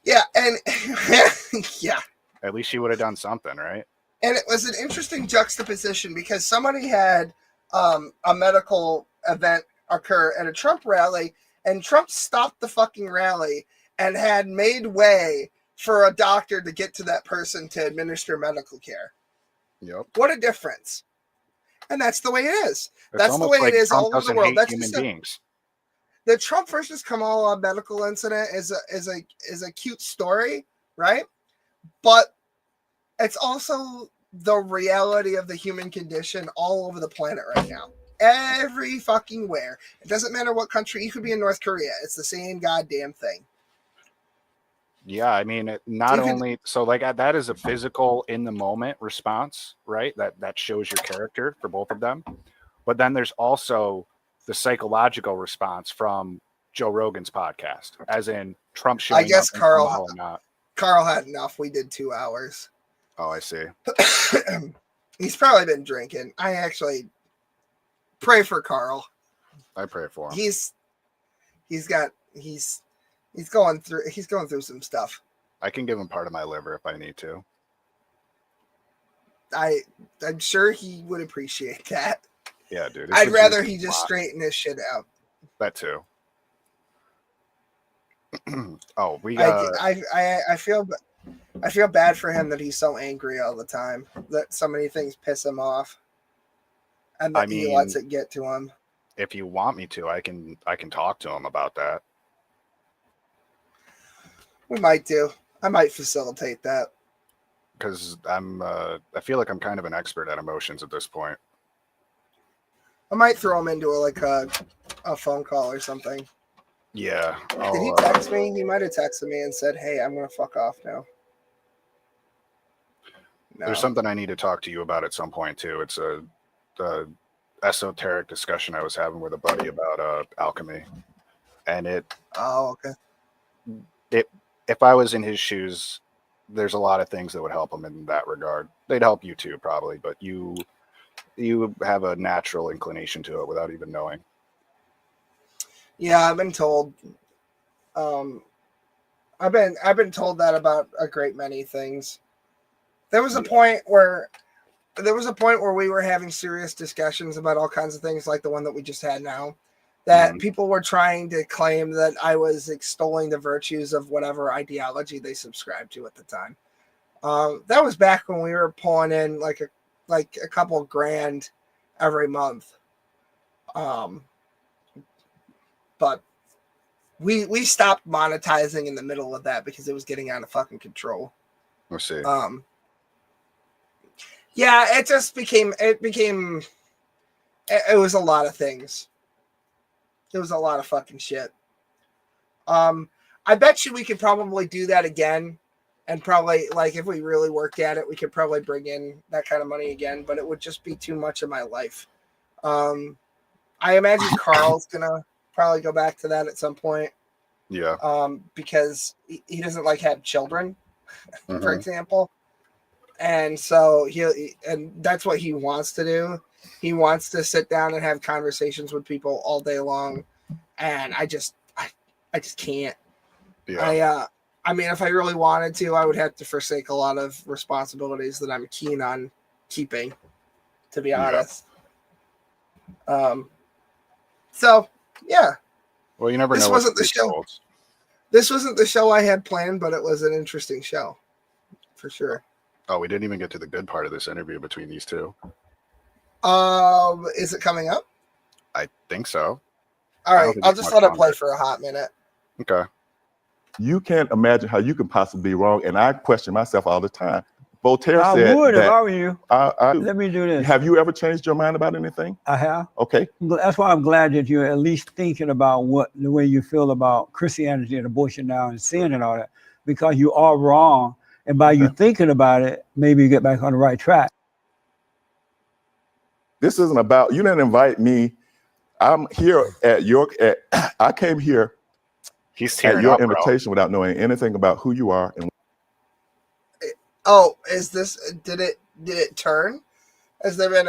Yeah, and yeah. At least she would have done something, right? And it was an interesting juxtaposition because somebody had a medical event occur at a Trump rally, and Trump stopped the fucking rally and had made way for a doctor to get to that person to administer medical care. Yep. What a difference. And that's the way it is. That's the way it is all over the world. That's human beings. the Trump versus Kamala medical incident is a cute story, right? But it's also the reality of the human condition all over the planet right now. Every fucking where. It doesn't matter what country. You could be in North Korea. It's the same goddamn thing. Yeah, I mean, so like that is a physical in the moment response, right? That shows your character for both of them. But then there's also the psychological response from Joe Rogan's podcast, as in Trump showing I guess up Carl not. Carl had enough. We did 2 hours. Oh, I see. He's probably been drinking. I actually pray for Carl. I pray for him. He's going through some stuff. I can give him part of my liver if I need to. I'm sure he would appreciate that. Yeah, dude. I'd rather he just straighten his shit out. That too. Oh, we got. I feel bad for him that he's so angry all the time. That so many things piss him off, and that he lets it get to him. If you want me to, I can talk to him about that. We might do. I might facilitate that. Because I feel like I'm kind of an expert at emotions at this point. I might throw him into a phone call or something. Yeah. Did he text me? He might have texted me and said, "Hey, I'm gonna fuck off now." No. There's something I need to talk to you about at some point too. It's a esoteric discussion I was having with a buddy about alchemy, and Oh, okay. If I was in his shoes, there's a lot of things that would help him in that regard. They'd help you too, probably, but you have a natural inclination to it without even knowing. Yeah, I've been told. I've been told that about a great many things. There was a point where we were having serious discussions about all kinds of things, like the one that we just had now. That people were trying to claim that I was extolling the virtues of whatever ideology they subscribed to at the time. That was back when we were pulling in like a couple grand every month. But we stopped monetizing in the middle of that because it was getting out of fucking control. Let's see. Yeah, it just became it was a lot of things. It was a lot of fucking shit. I bet you we could probably do that again. And probably, like, if we really worked at it, we could probably bring in that kind of money again. But it would just be too much of my life. I imagine Carl's going to probably go back to that at some point. Yeah. Because he doesn't, like, have children, for example. And so and that's what he wants to do. He wants to sit down and have conversations with people all day long, and I just can't. Yeah. I mean, if I really wanted to, I would have to forsake a lot of responsibilities that I'm keen on keeping, to be honest. So yeah. Well, you never know. This wasn't the show. This wasn't the show I had planned, but it was an interesting show, for sure. Oh, we didn't even get to the good part of this interview between these two. Is it coming up? I think so. All right, I'll just let it play for a hot minute. Okay. You can't imagine how you can possibly be wrong, and I question myself all the time. Voltaire said I would that, if I were you. I Let me do this. Have you ever changed your mind about anything? I have. Okay. That's why I'm glad that you're at least thinking about the way you feel about Christianity and abortion now and sin and all that, because you are wrong. And by you thinking about it, maybe you get back on the right track. This isn't about, you didn't invite me. I'm here at I came here at your invitation without knowing anything about who you are. And oh, did it turn? Has there been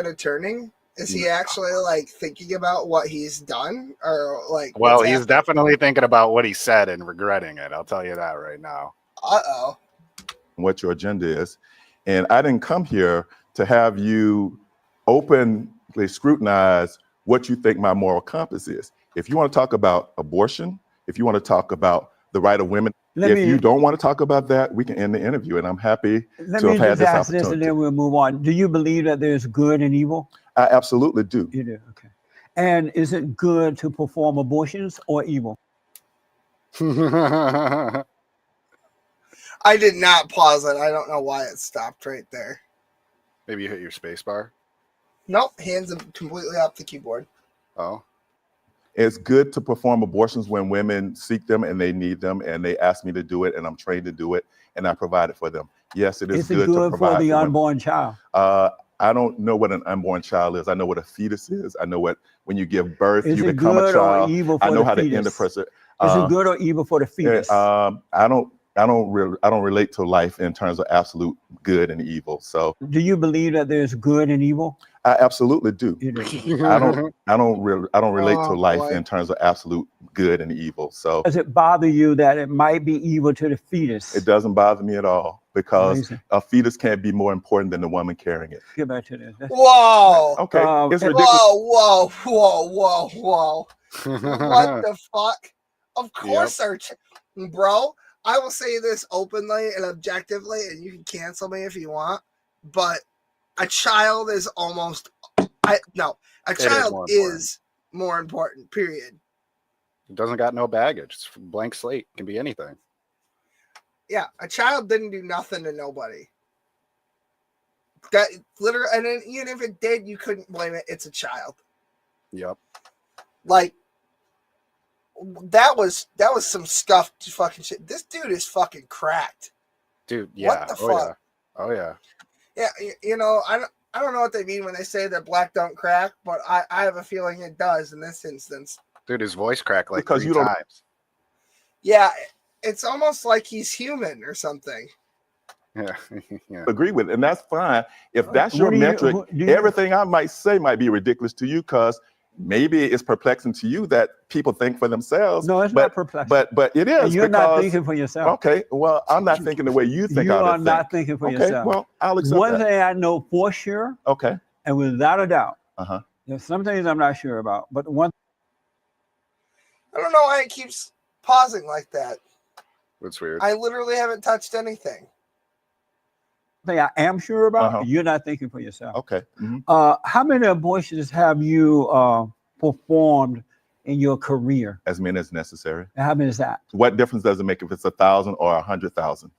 a turning? Is he actually like thinking about what he's done, or like? Well, he's definitely thinking about what he said and regretting it. I'll tell you that right now. Uh-oh. What your agenda is. And I didn't come here to have you openly scrutinize what you think my moral compass is. If you want to talk about abortion, if you want to talk about the right of women, if you don't want to talk about that, we can end the interview. And I'm happy to have had this opportunity. This and then we'll move on. Do you believe that there's good and evil? I absolutely do. You do, okay. And is it good to perform abortions or evil? I did not pause it. I don't know why it stopped right there. Maybe you hit your space bar. Nope, hands completely off the keyboard. Oh. It's good to perform abortions when women seek them and they need them and they ask me to do it and I'm trained to do it and I provide it for them. Yes, it is good to provide for the women. unborn child? I don't know what an unborn child is. I know what a fetus is. I know what when you give birth, Is you it become a good or child. evil for I know the how to end a fetus? person. Is it good or evil for the fetus? I don't relate to life in terms of absolute good and evil. So Do you believe that there's good and evil? I absolutely do. I don't relate to Oh, life boy. in terms of absolute good and evil. So Does it bother you that it might be evil to the fetus? it doesn't bother me at all because Amazing. a fetus can't be more important than the woman carrying it. Get back to this. Whoa. Okay, it's ridiculous. Whoa. What the fuck? Of course, bro. I will say this openly and objectively, and you can cancel me if you want, but a child is almost a child is more important, period. It doesn't got no baggage. It's a blank slate. It can be anything. Yeah, a child didn't do nothing to nobody. That literally, and then even if it did, you couldn't blame it. It's a child. Yep. Like that was some scuffed fucking shit. This dude is fucking cracked. Dude, yeah. What the fuck? Oh yeah. Yeah, you know, I don't know what they mean when they say that black don't crack, but I have a feeling it does in this instance. Dude, his voice cracked like Because 3 you don't- times. Yeah, it's almost like he's human or something. Yeah. Yeah. Agree with it, and that's fine. If that's your What do you- metric, who- do you- everything I might say might be ridiculous to you because maybe it's perplexing to you that people think for themselves. No, it's not perplexing. But it is. And you're not because- thinking for yourself. Okay, well, I'm not thinking the way you think. You I are would not think. thinking for Okay, yourself. well, I'll accept One that. thing I know for sure, Okay. and without a doubt, Uh-huh. there's some things I'm not sure about, but one I don't know why it keeps pausing like that. That's weird. I literally haven't touched anything. thing I am sure about, Uh-huh. you're not thinking for yourself. Okay. Mhm. How many abortions have you performed in your career? As many as necessary. And how many is that? What difference does it make if it's 1,000 or 100,000?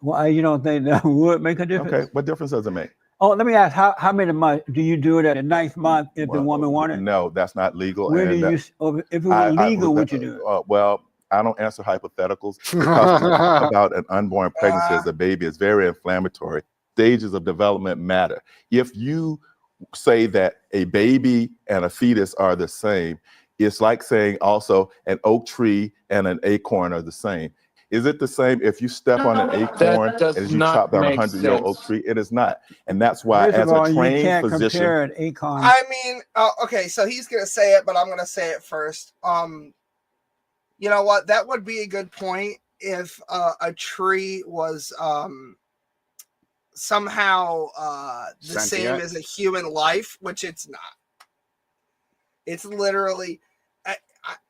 Well, you don't think that would make a difference? Okay. What difference does it make? Oh, let me ask, how many months do you do it at the 9th month if the woman wanted? No, that's not legal. Where and do you, if it were legal, would you do it? Well, I don't answer hypotheticals because to talk about an unborn pregnancy as a baby is very inflammatory. Stages of development matter. If you say that a baby and a fetus are the same, it's like saying also an oak tree and an acorn are the same. Is it the same if you step on an acorn as you chop down a 100-year-old oak tree? It is not. And that's why First of as all, a you trained can't physician, compare an acorn. I mean, okay, so he's gonna say it, but I'm gonna say it first. You know what? That would be a good point if a tree was somehow the same Sentient? as a human life, which it's not. It's literally,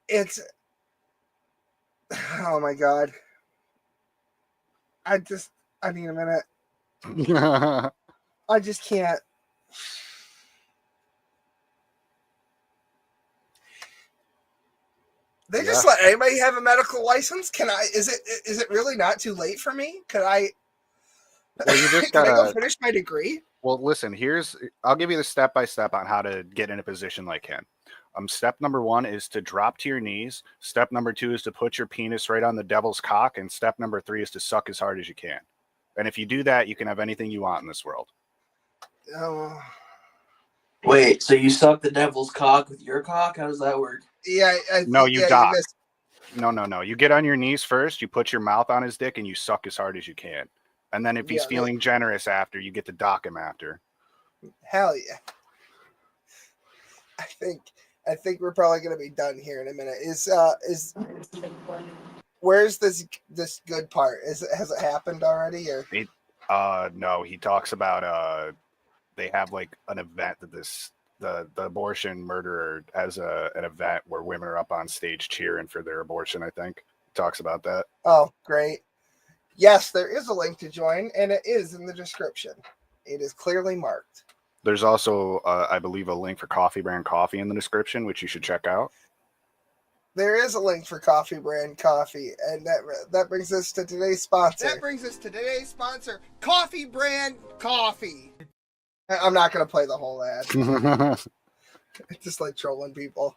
it's. Oh my god! I need a minute. I just can't. They just let anybody have a medical license? Can I? Is it really not too late for me? Could I? Well, you just Can I gotta go finish my degree? Well, listen, I'll give you the step-by-step on how to get in a position like him. Step number 1 is to drop to your knees. Step number 2 is to put your penis right on the devil's cock. And step number 3 is to suck as hard as you can. And if you do that, you can have anything you want in this world. Oh. Wait, so you suck the devil's cock with your cock? How does that work? Yeah. No, you dock. No. You get on your knees first. You put your mouth on his dick and you suck as hard as you can. And then if he's feeling generous after, you get to dock him after. Hell yeah. I think we're probably gonna be done here in a minute. Where's this good part? Has it happened already or? No, he talks about they have like an event that the abortion murderer has an event where women are up on stage cheering for their abortion. I think he talks about that. Oh, great. Yes, there is a link to join, and it is in the description. It is clearly marked. There's also, I believe, a link for Coffee Brand Coffee in the description, which you should check out. There is a link for Coffee Brand Coffee, and that brings us to today's sponsor. Coffee Brand Coffee. I'm not going to play the whole ad. It's just like trolling people.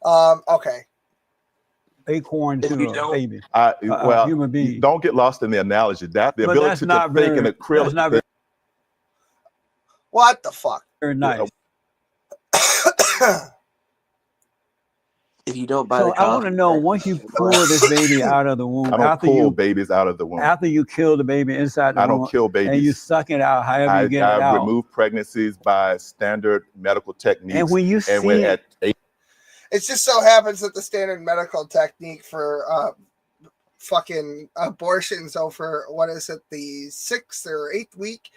Okay. Acorn to a baby. Well, human being. Don't get lost in the analogy. The But ability that's to not think very- in acrylic. that's not very- What the fuck? Very nice. If you don't buy So the I want to know, once you pull this baby out of the womb, I don't pull babies out of the womb. after you kill the baby inside the I womb, don't kill babies. and you suck it out, however you get it I out. remove pregnancies by standard medical techniques. And when you see at It just so happens that the standard medical technique for fucking abortions over, what is it, the 6th or 8th week,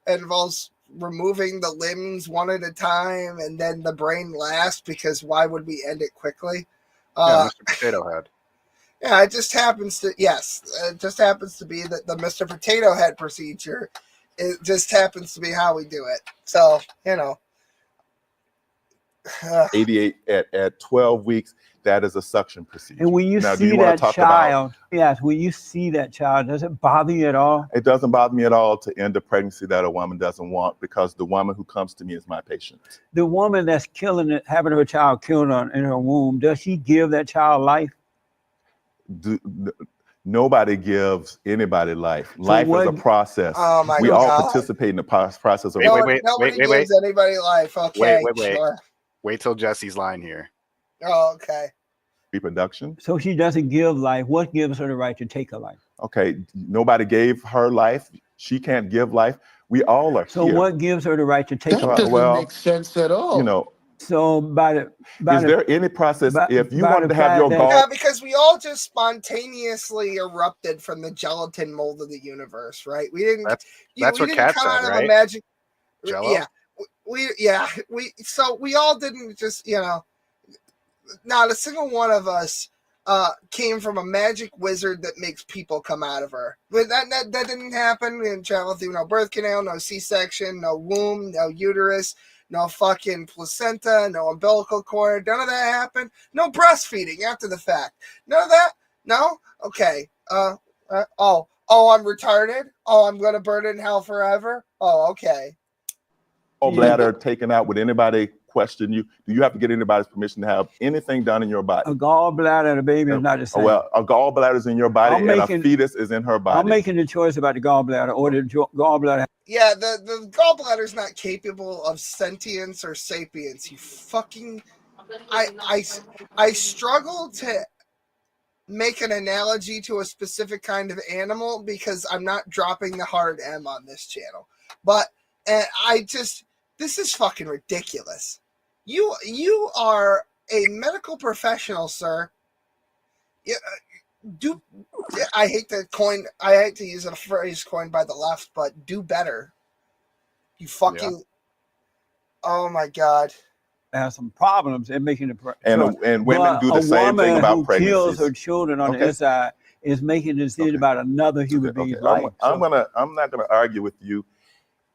involves removing the limbs one at a time and then the brain last, because why would we end it quickly? Yeah, Mr. Potato Head. Yeah, it just happens to, it just happens to be that the Mr. Potato Head procedure, it just happens to be how we do it. So, 88 at 12 weeks, that is a suction procedure. And when you Now, do see wanna that talk child, when you see that child, does it bother you at all? It doesn't bother me at all to end a pregnancy that a woman doesn't want, because the woman who comes to me is my patient. The woman that's killing it, having her child killed in her womb, does she give that child life? Nobody gives anybody life. Life is a process. Oh my we all God. participate in the process of Nobody gives anybody life. Okay, sure. Wait till Jesse's line here. Oh, okay. reproduction. So she doesn't give life. What gives her the right to take a life? Okay, nobody gave her life. She can't give life. We all are So here. what gives her the right to take a life? Well, make sense at all. You know, so is there any process if you wanted to have your gall? Yeah, because we all just spontaneously erupted from the gelatin mold of the universe, right? We didn't. That's we what didn't Kat come said, out of right? a magic. Jello? Yeah, so we all didn't just, not a single one of us came from a magic wizard that makes people come out of her. But that didn't happen. We didn't travel through no birth canal, no C-section, no womb, no uterus, no fucking placenta, no umbilical cord. None of that happened. No breastfeeding after the fact. None of that? No? Okay. I'm retarded? Oh, I'm going to burn in hell forever? Oh, okay. Gallbladder taken out, would anybody question you? Do you have to get anybody's permission to have anything done in your body? A gallbladder and a baby is not the same. Well, a gallbladder is in your body and a fetus is in her body. I'm making the choice about the gallbladder or the gallbladder. Yeah, the gallbladder is not capable of sentience or sapience. You fucking... I struggle to make an analogy to a specific kind of animal because I'm not dropping the hard M on this channel. But this is fucking ridiculous. You are a medical professional, sir. I hate to use a phrase coined by the left, but do better. You fucking... Yeah. Oh my God. Has some problems in making the and women do the same thing about pregnancies. A woman who kills her children on the inside is making a decision about another human being's life. I'm not gonna argue with you.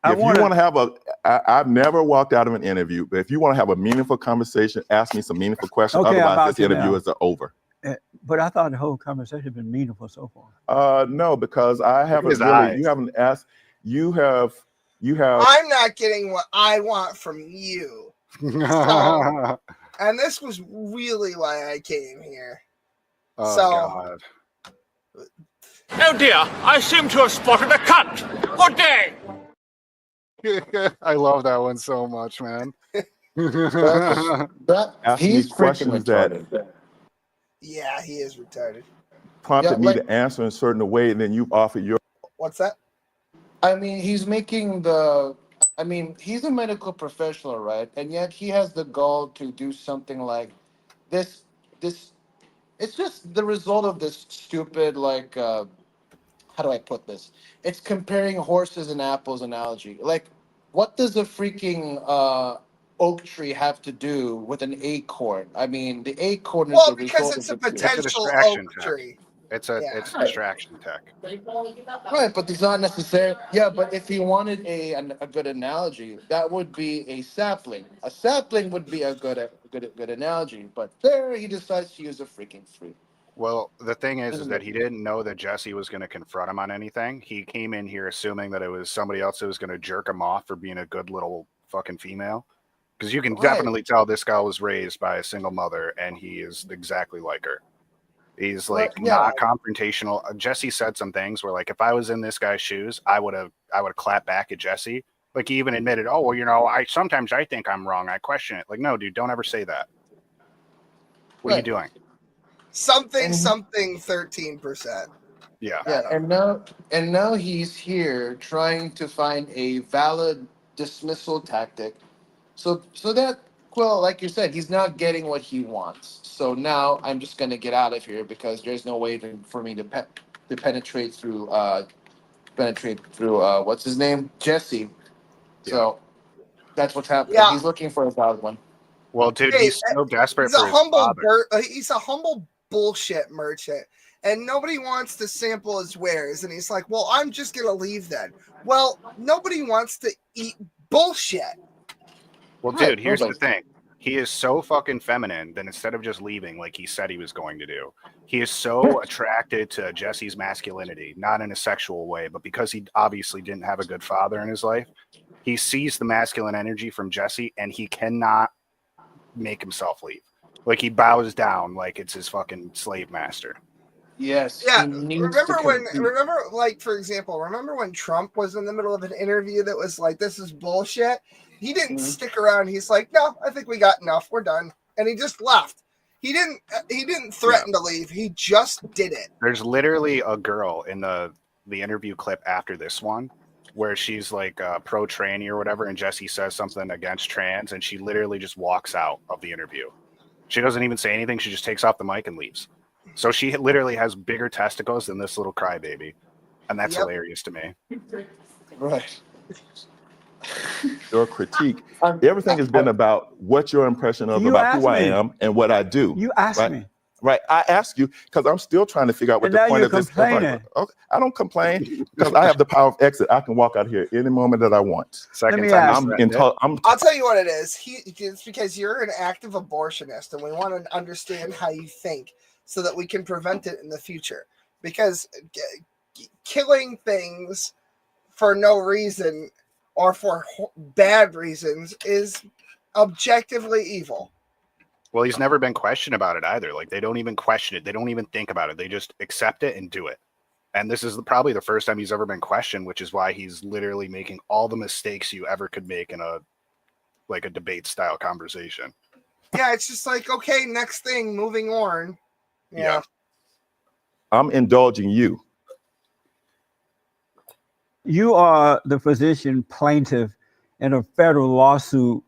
If you want to have I've never walked out of an interview, but if you want to have a meaningful conversation, ask me some meaningful questions. Otherwise, this interview is over. But I thought the whole conversation has been meaningful so far. No, because I haven't really. You haven't asked. You have. I'm not getting what I want from you. So, and this was really why I came here. God. Oh dear, I seem to have spotted a cunt. Good day. I love that one so much, man. He's freaking retarded. Yeah, he is retarded. Prompted me to answer in a certain way, and then you offered your. What's that? I mean, he's a medical professional, right? And yet he has the gall to do something like this. It's just the result of this stupid, how do I put this? It's comparing horses and apples analogy. Like, what does a freaking oak tree have to do with an acorn? I mean, the acorn is the result because it's a potential oak tree. It's it's distraction tech. Right, but it's not necessary. Yeah, but if he wanted a good analogy, that would be a sapling. A sapling would be a good analogy. But there, he decides to use a freaking tree. Well, the thing is that he didn't know that Jesse was going to confront him on anything. He came in here assuming that it was somebody else who was going to jerk him off for being a good little fucking female. Because you can definitely tell this guy was raised by a single mother, and he is exactly like her. He's like not confrontational. Jesse said some things where, like, if I was in this guy's shoes, I would have clapped back at Jesse. Like, he even admitted, "Oh, well, you know, sometimes I think I'm wrong. I question it." Like, no, dude, don't ever say that. What are you doing? Something 13%. Yeah. Yeah, and now he's here trying to find a valid dismissal tactic. So that, well, like you said, he's not getting what he wants. So now I'm just gonna get out of here because there's no way for me to penetrate through what's his name, Jesse. So that's what's happening. Yeah. He's looking for a valid one. Well, dude, he's so desperate He's for a his father. he's a humble bullshit merchant, and nobody wants to sample his wares. And he's like, "Well, I'm just gonna leave then." Well, nobody wants to eat bullshit. Well, dude, here's the thing. He is so fucking feminine that instead of just leaving like he said he was going to do, he is so attracted to Jesse's masculinity, not in a sexual way, but because he obviously didn't have a good father in his life. He sees the masculine energy from Jesse, and he cannot make himself leave. Like, he bows down like it's his fucking slave master. Yes. Yeah. Remember, like, for example, remember when Trump was in the middle of an interview that was like, "This is bullshit"? He didn't stick around. He's like, "No, I think we got enough. We're done." And he just left. He didn't threaten to leave. He just did it. There's literally a girl in the interview clip after this one where she's like pro tranny or whatever, and Jesse says something against trans, and she literally just walks out of the interview. She doesn't even say anything. She just takes off the mic and leaves. So she literally has bigger testicles than this little crybaby, and that's hilarious to me. Right. Your critique, everything has been about what your impression of about who I am and what I do. You asked me. Right, I ask you because I'm still trying to figure out what the point of this is. Okay, I don't complain because I have the power of exit. I can walk out here any moment that I want. Second time, I'll tell you what it is. It's because you're an active abortionist, and we want to understand how you think so that we can prevent it in the future. Because killing things for no reason or for bad reasons is objectively evil. Well, he's never been questioned about it either. Like, they don't even question it. They don't even think about it. They just accept it and do it. And this is probably the first time he's ever been questioned, which is why he's literally making all the mistakes you ever could make in a debate style conversation. Yeah, it's just like, okay, next thing, moving on. Yeah. I'm indulging you. You are the physician plaintiff in a federal lawsuit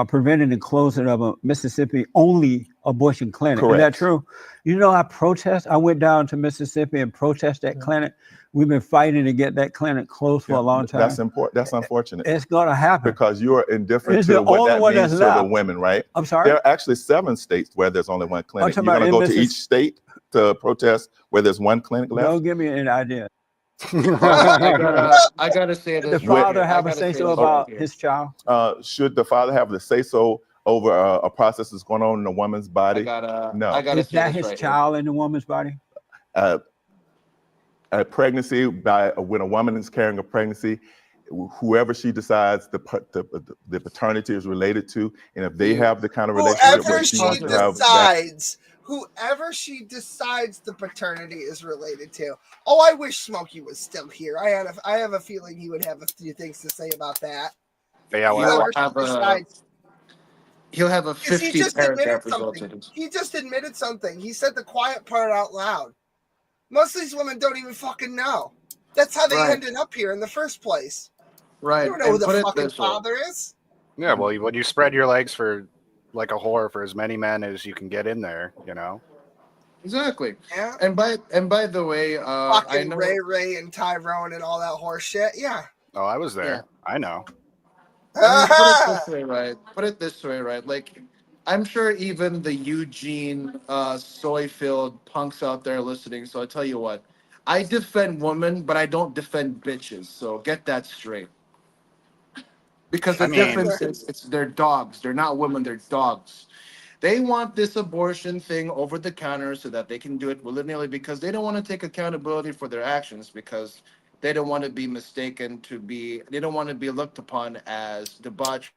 preventing the closing of a Mississippi-only abortion clinic. Correct. Is that true? You know, I went down to Mississippi and protested that clinic. We've been fighting to get that clinic closed for a long time. That's important. That's unfortunate. It's going to happen. Because you're indifferent It's to the what only that one means that's to the left. women, right? I'm sorry? There are actually 7 states where there's only one clinic. You're talking going to about go to each state to protest where there's one clinic left? Don't give me an idea. I gotta say this. The father have a say-so about his child? Should the father have the say-so over a process that's going on in a woman's body? No. Is that his child in the woman's body? A pregnancy when a woman is carrying a pregnancy, whoever she decides the paternity is related to, and if they have the kind of relationship where she wants to have that. Whoever she decides the paternity is related to. Oh, I wish Smokey was still here. I have a feeling he would have a few things to say about that. Yeah, he'll have a 50-paragraph result. He just admitted something. He said the quiet part out loud. Most of these women don't even fucking know. That's how they ended up here in the first place. Right. You don't know who the fucking father is. Yeah, well, when you spread your legs for like a whore for as many men as you can get in there, you know. Exactly. Yeah. And by the way, fucking I know Ray and Tyrone and all that horse shit. Yeah. Oh, I was there. Yeah. I know. I mean, put it this way, right? Like, I'm sure even the Eugene soy-filled punks out there listening. So I tell you what, I defend women, but I don't defend bitches. So get that straight. Because the difference is it's they're dogs. They're not women. They're dogs. They want this abortion thing over the counter so that they can do it willy-nilly because they don't want to take accountability for their actions because they don't want to be mistaken to be. They don't want to be looked upon as debauched,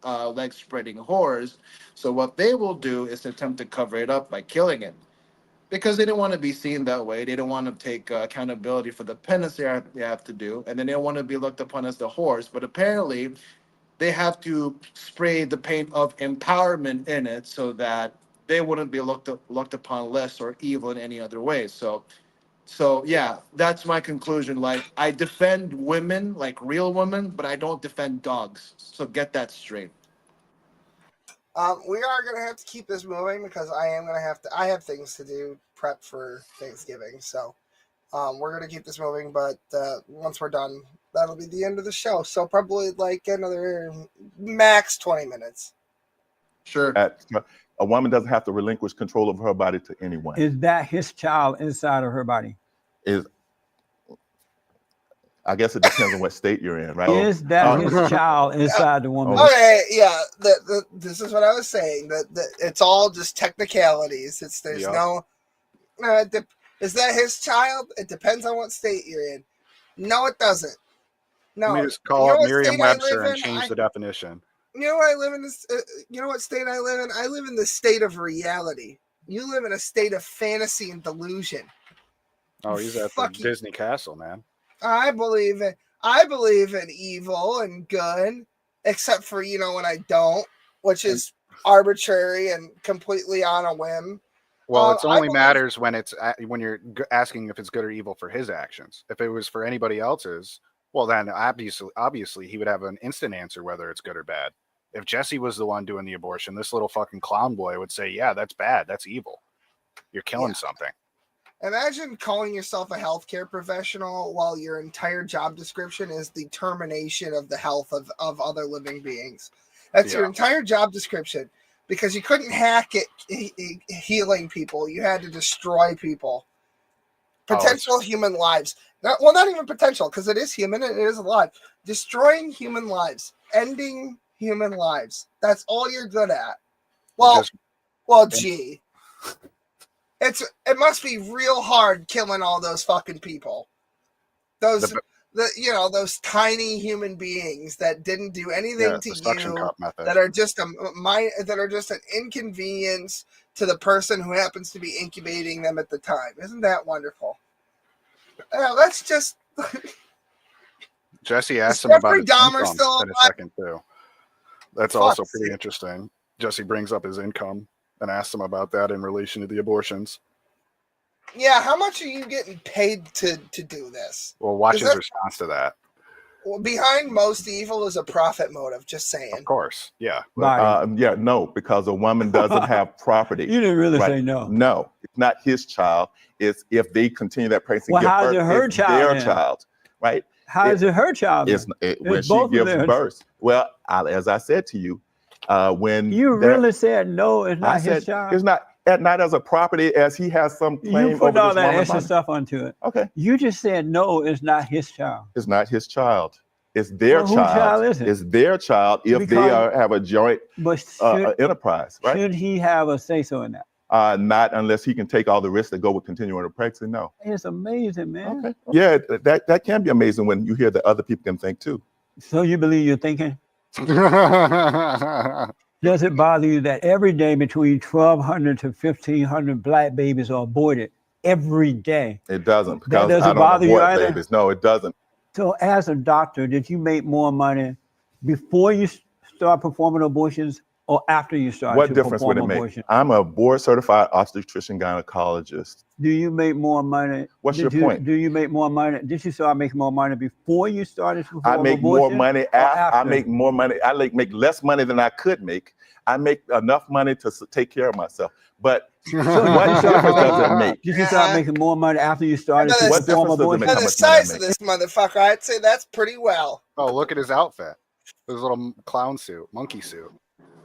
leg-spreading whores. So what they will do is attempt to cover it up by killing it because they don't want to be seen that way. They don't want to take accountability for the penance they have to do, and then they don't want to be looked upon as the whores. But apparently, they have to spray the paint of empowerment in it so that they wouldn't be looked upon less or evil in any other way. So yeah, that's my conclusion. Like I defend women, like real women, but I don't defend dogs. So get that straight. We are gonna have to keep this moving because I have things to do, prep for Thanksgiving. So we're gonna keep this moving, but once we're done, that'll be the end of the show. So probably like another max 20 minutes. Sure. A woman doesn't have to relinquish control of her body to anyone. Is that his child inside of her body? I guess it depends on what state you're in, right? Is that his child inside the woman? Okay, yeah. This is what I was saying. That it's all just technicalities. There's no. Is that his child? It depends on what state you're in. No, it doesn't. No. Let me just call up Merriam-Webster and change the definition. You know what I live in? You know what state I live in? I live in the state of reality. You live in a state of fantasy and delusion. Oh, he's at the Disney castle, man. I believe in evil and good, except for when I don't, which is arbitrary and completely on a whim. Well, it only matters when you're asking if it's good or evil for his actions. If it was for anybody else's, well, then obviously he would have an instant answer whether it's good or bad. If Jesse was the one doing the abortion, this little fucking clown boy would say, "Yeah, that's bad. That's evil. You're killing something." Imagine calling yourself a healthcare professional while your entire job description is the termination of the health of other living beings. That's your entire job description because you couldn't hack it healing people. You had to destroy people. Potential human lives. Not even potential because it is human and it is alive. Destroying human lives. Ending human lives. That's all you're good at. Gee. It must be real hard killing all those fucking people. Those tiny human beings that didn't do anything to you, that are just an inconvenience to the person who happens to be incubating them at the time. Isn't that wonderful? Let's just. Jesse asked him about his income in a second too. That's also pretty interesting. Jesse brings up his income and asks him about that in relation to the abortions. Yeah, how much are you getting paid to do this? Well, watch his response to that. Well, behind most evil is a profit motive, just saying. Of course, yeah. No, because a woman doesn't have property. You didn't really say no. No, it's not his child. It's if they continue that pregnancy, how is it her child? Their child, right? How is it her child? When she gives birth. Well, as I said to you, when you really said no, it's not his child. It's not as a property as he has some claim. You put all that extra stuff onto it. Okay. You just said no, it's not his child. It's not his child. It's their child. Whose child is it? It's their child if they have a joint enterprise, right? Should he have a say-so in that? Not unless he can take all the risks that go with continuing the pregnancy. No. It's amazing, man. Okay. Yeah, that can be amazing when you hear that other people can think too. So you believe you're thinking? Does it bother you that every day between 1,200 to 1,500 black babies are aborted every day? It doesn't, because that doesn't bother you either? Babies. No, it doesn't. So as a doctor, did you make more money before you start performing abortions or after you start What difference would it make? I'm a board-certified obstetrician gynecologist. Do you make more money? What's your point? Do you make more money? Did you start making more money before you started to perform I make abortion, more money after. I make more money. I make less money than I could make. I make enough money to take care of myself. But what difference does it make? Did you start making more money after you started to perform abortion? The size of this motherfucker, I'd say that's pretty well. Oh, look at his outfit. His little clown suit, monkey suit.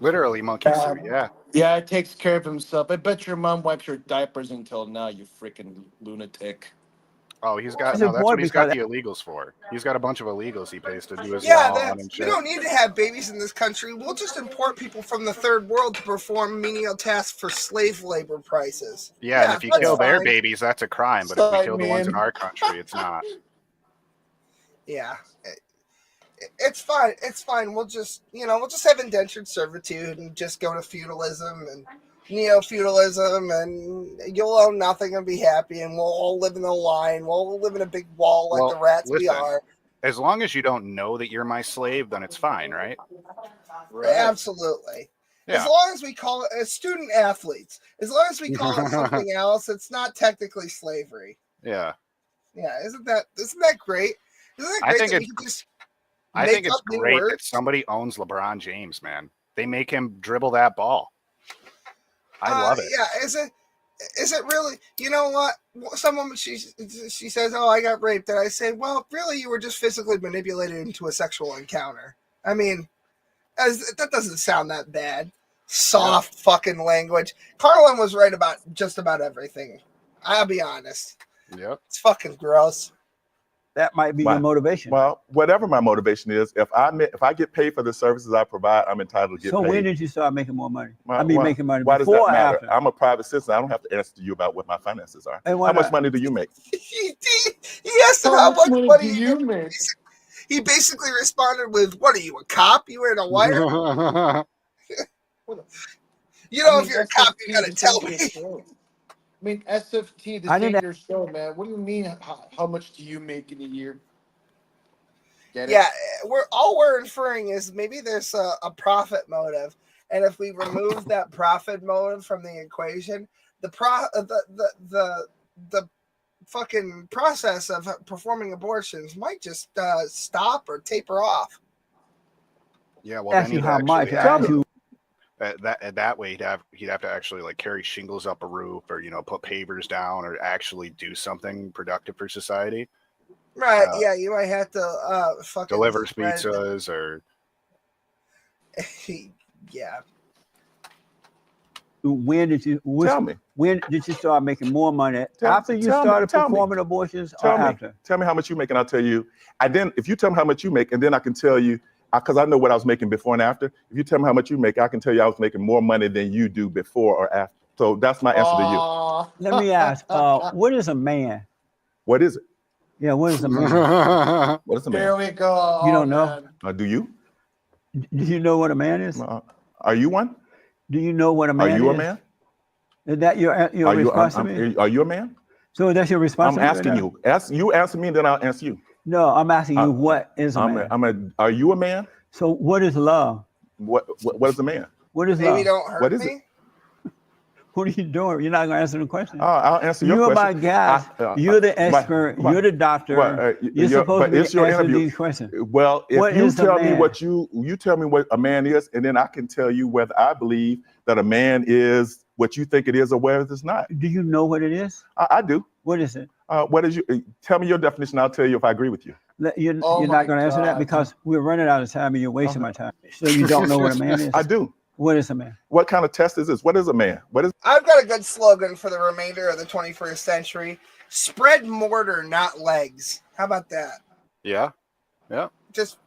Literally monkey suit, yeah. Yeah, it takes care of himself. I bet your mom wipes your diapers until now, you freaking lunatic. Oh, he's got It's no. That's what important he's got the because- illegals for. He's got a bunch of illegals he pays to do his Yeah, lawn and we shit. don't need to have babies in this country. We'll just import people from the third world to perform menial tasks for slave labor prices. Yeah, and if you that's kill their fine. babies, that's a crime. But if we Sorry, kill the ones in man. our country, it's not. Yeah, it's fine. It's fine. We'll just have indentured servitude and just go to feudalism and neo-feudalism, and you'll own nothing and be happy, and we'll all live in a line. We'll all live in a big wall like the rats we listen, are. As long as you don't know that you're my slave, then it's fine, right? Absolutely. Yeah. As long as we call it as student athletes, as long as we call it something else, it's not technically slavery. Yeah. Yeah, isn't that great? Isn't that I great think that we it's- can just I make think it's up new great that words? somebody owns LeBron James, man. They make him dribble that ball. I love it. Yeah, is it really? You know what? Someone she says, "Oh, I got raped," and I say, "Well, really, you were just physically manipulated into a sexual encounter." I mean, that doesn't sound that bad. Soft fucking language. Carlin was right about just about everything. I'll be honest. Yep. It's fucking gross. That might be your motivation. Well, whatever my motivation is, if I get paid for the services I provide, I'm entitled to get So paid. when did you start making more money? Why- making money Why does before that or matter? after? I'm a private citizen. I don't have to answer to you about what my finances are. And why How much not? money do you make? He asked him how much money you make. He basically responded with, "What are you, a cop? You wearing a wire?" If you're a cop, you gotta tell me. I mean, SFT, this I ain't didn't- your show, man. What do you mean? How much do you make in a year? Get it? Yeah, we're inferring is maybe there's a profit motive, and if we remove that profit motive from the equation, the fucking process of performing abortions might just stop or taper off. Yeah, well, Ask then you he'd how much, actually ask you- that way he'd have to actually like carry shingles up a roof, or put pavers down, or actually do something productive for society. Right? Yeah, you might have to fucking Deliver spread- pizzas or yeah. When did you Tell me. When did you start making more money? After you tell me, started tell me. performing abortions or Tell me. after? Tell me how much you make, and I'll tell you. If you tell me how much you make, and then I can tell you, because I know what I was making before and after. If you tell me how much you make, I can tell you I was making more money than you do before or after. So that's my answer to you. Let me ask, what is a man? What is it? Yeah, what is a man? What is a man? There we go. You don't know? Do you? Do you know what a man is? Are you one? Do you know what a man Are is? you a man? Is that your response to me? Are you a man? So that's your response? I'm asking you. You answer me, then I'll answer you. No, I'm asking you what is a man? Are you a man? So what is love? What is a man? What is Maybe love? don't hurt What is me. it? What are you doing? You're not going to answer the question. I'll answer your You're question. my guy. You're the expert. You're the doctor. You're supposed to be answering these questions. Well, if What you is a tell me man? what you tell me what a man is, and then I can tell you whether I believe that a man is what you think it is or whether it's not. Do you know what it is? I do. What is it? What is you? Tell me your definition. I'll tell you if I agree with you. You're Oh not my going to answer that God. because we're running out of time and you're wasting my time. So you don't know what a man is? I do. What is a man? What kind of test is this? What is a man? What is? I've got a good slogan for the remainder of the 21st century: spread mortar, not legs. How about that? yeah. Just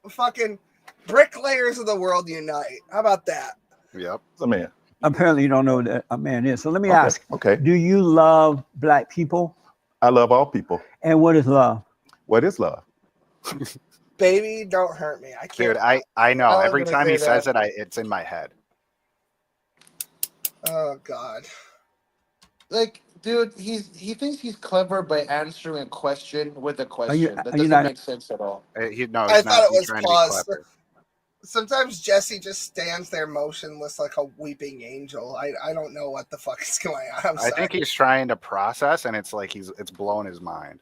fucking bricklayers of the world unite. How about that? Yep. It's a man. Apparently you don't know what a man is. So let me Okay, ask, okay. do you love black people? I love all people. And what is love? What is love? Baby, don't hurt me. I can't. Dude, I know. I was Every gonna time say he says that. it, it's in my head. Oh God. Like, dude, he thinks he's clever by answering a question with a question. That are you doesn't not- make sense at all. I He's thought not. it He's was trying to be pause. clever. Sometimes Jesse just stands there motionless like a weeping angel. I don't know what the fuck is going on. I'm I sorry. think he's trying to process, and it's like it's blowing his mind.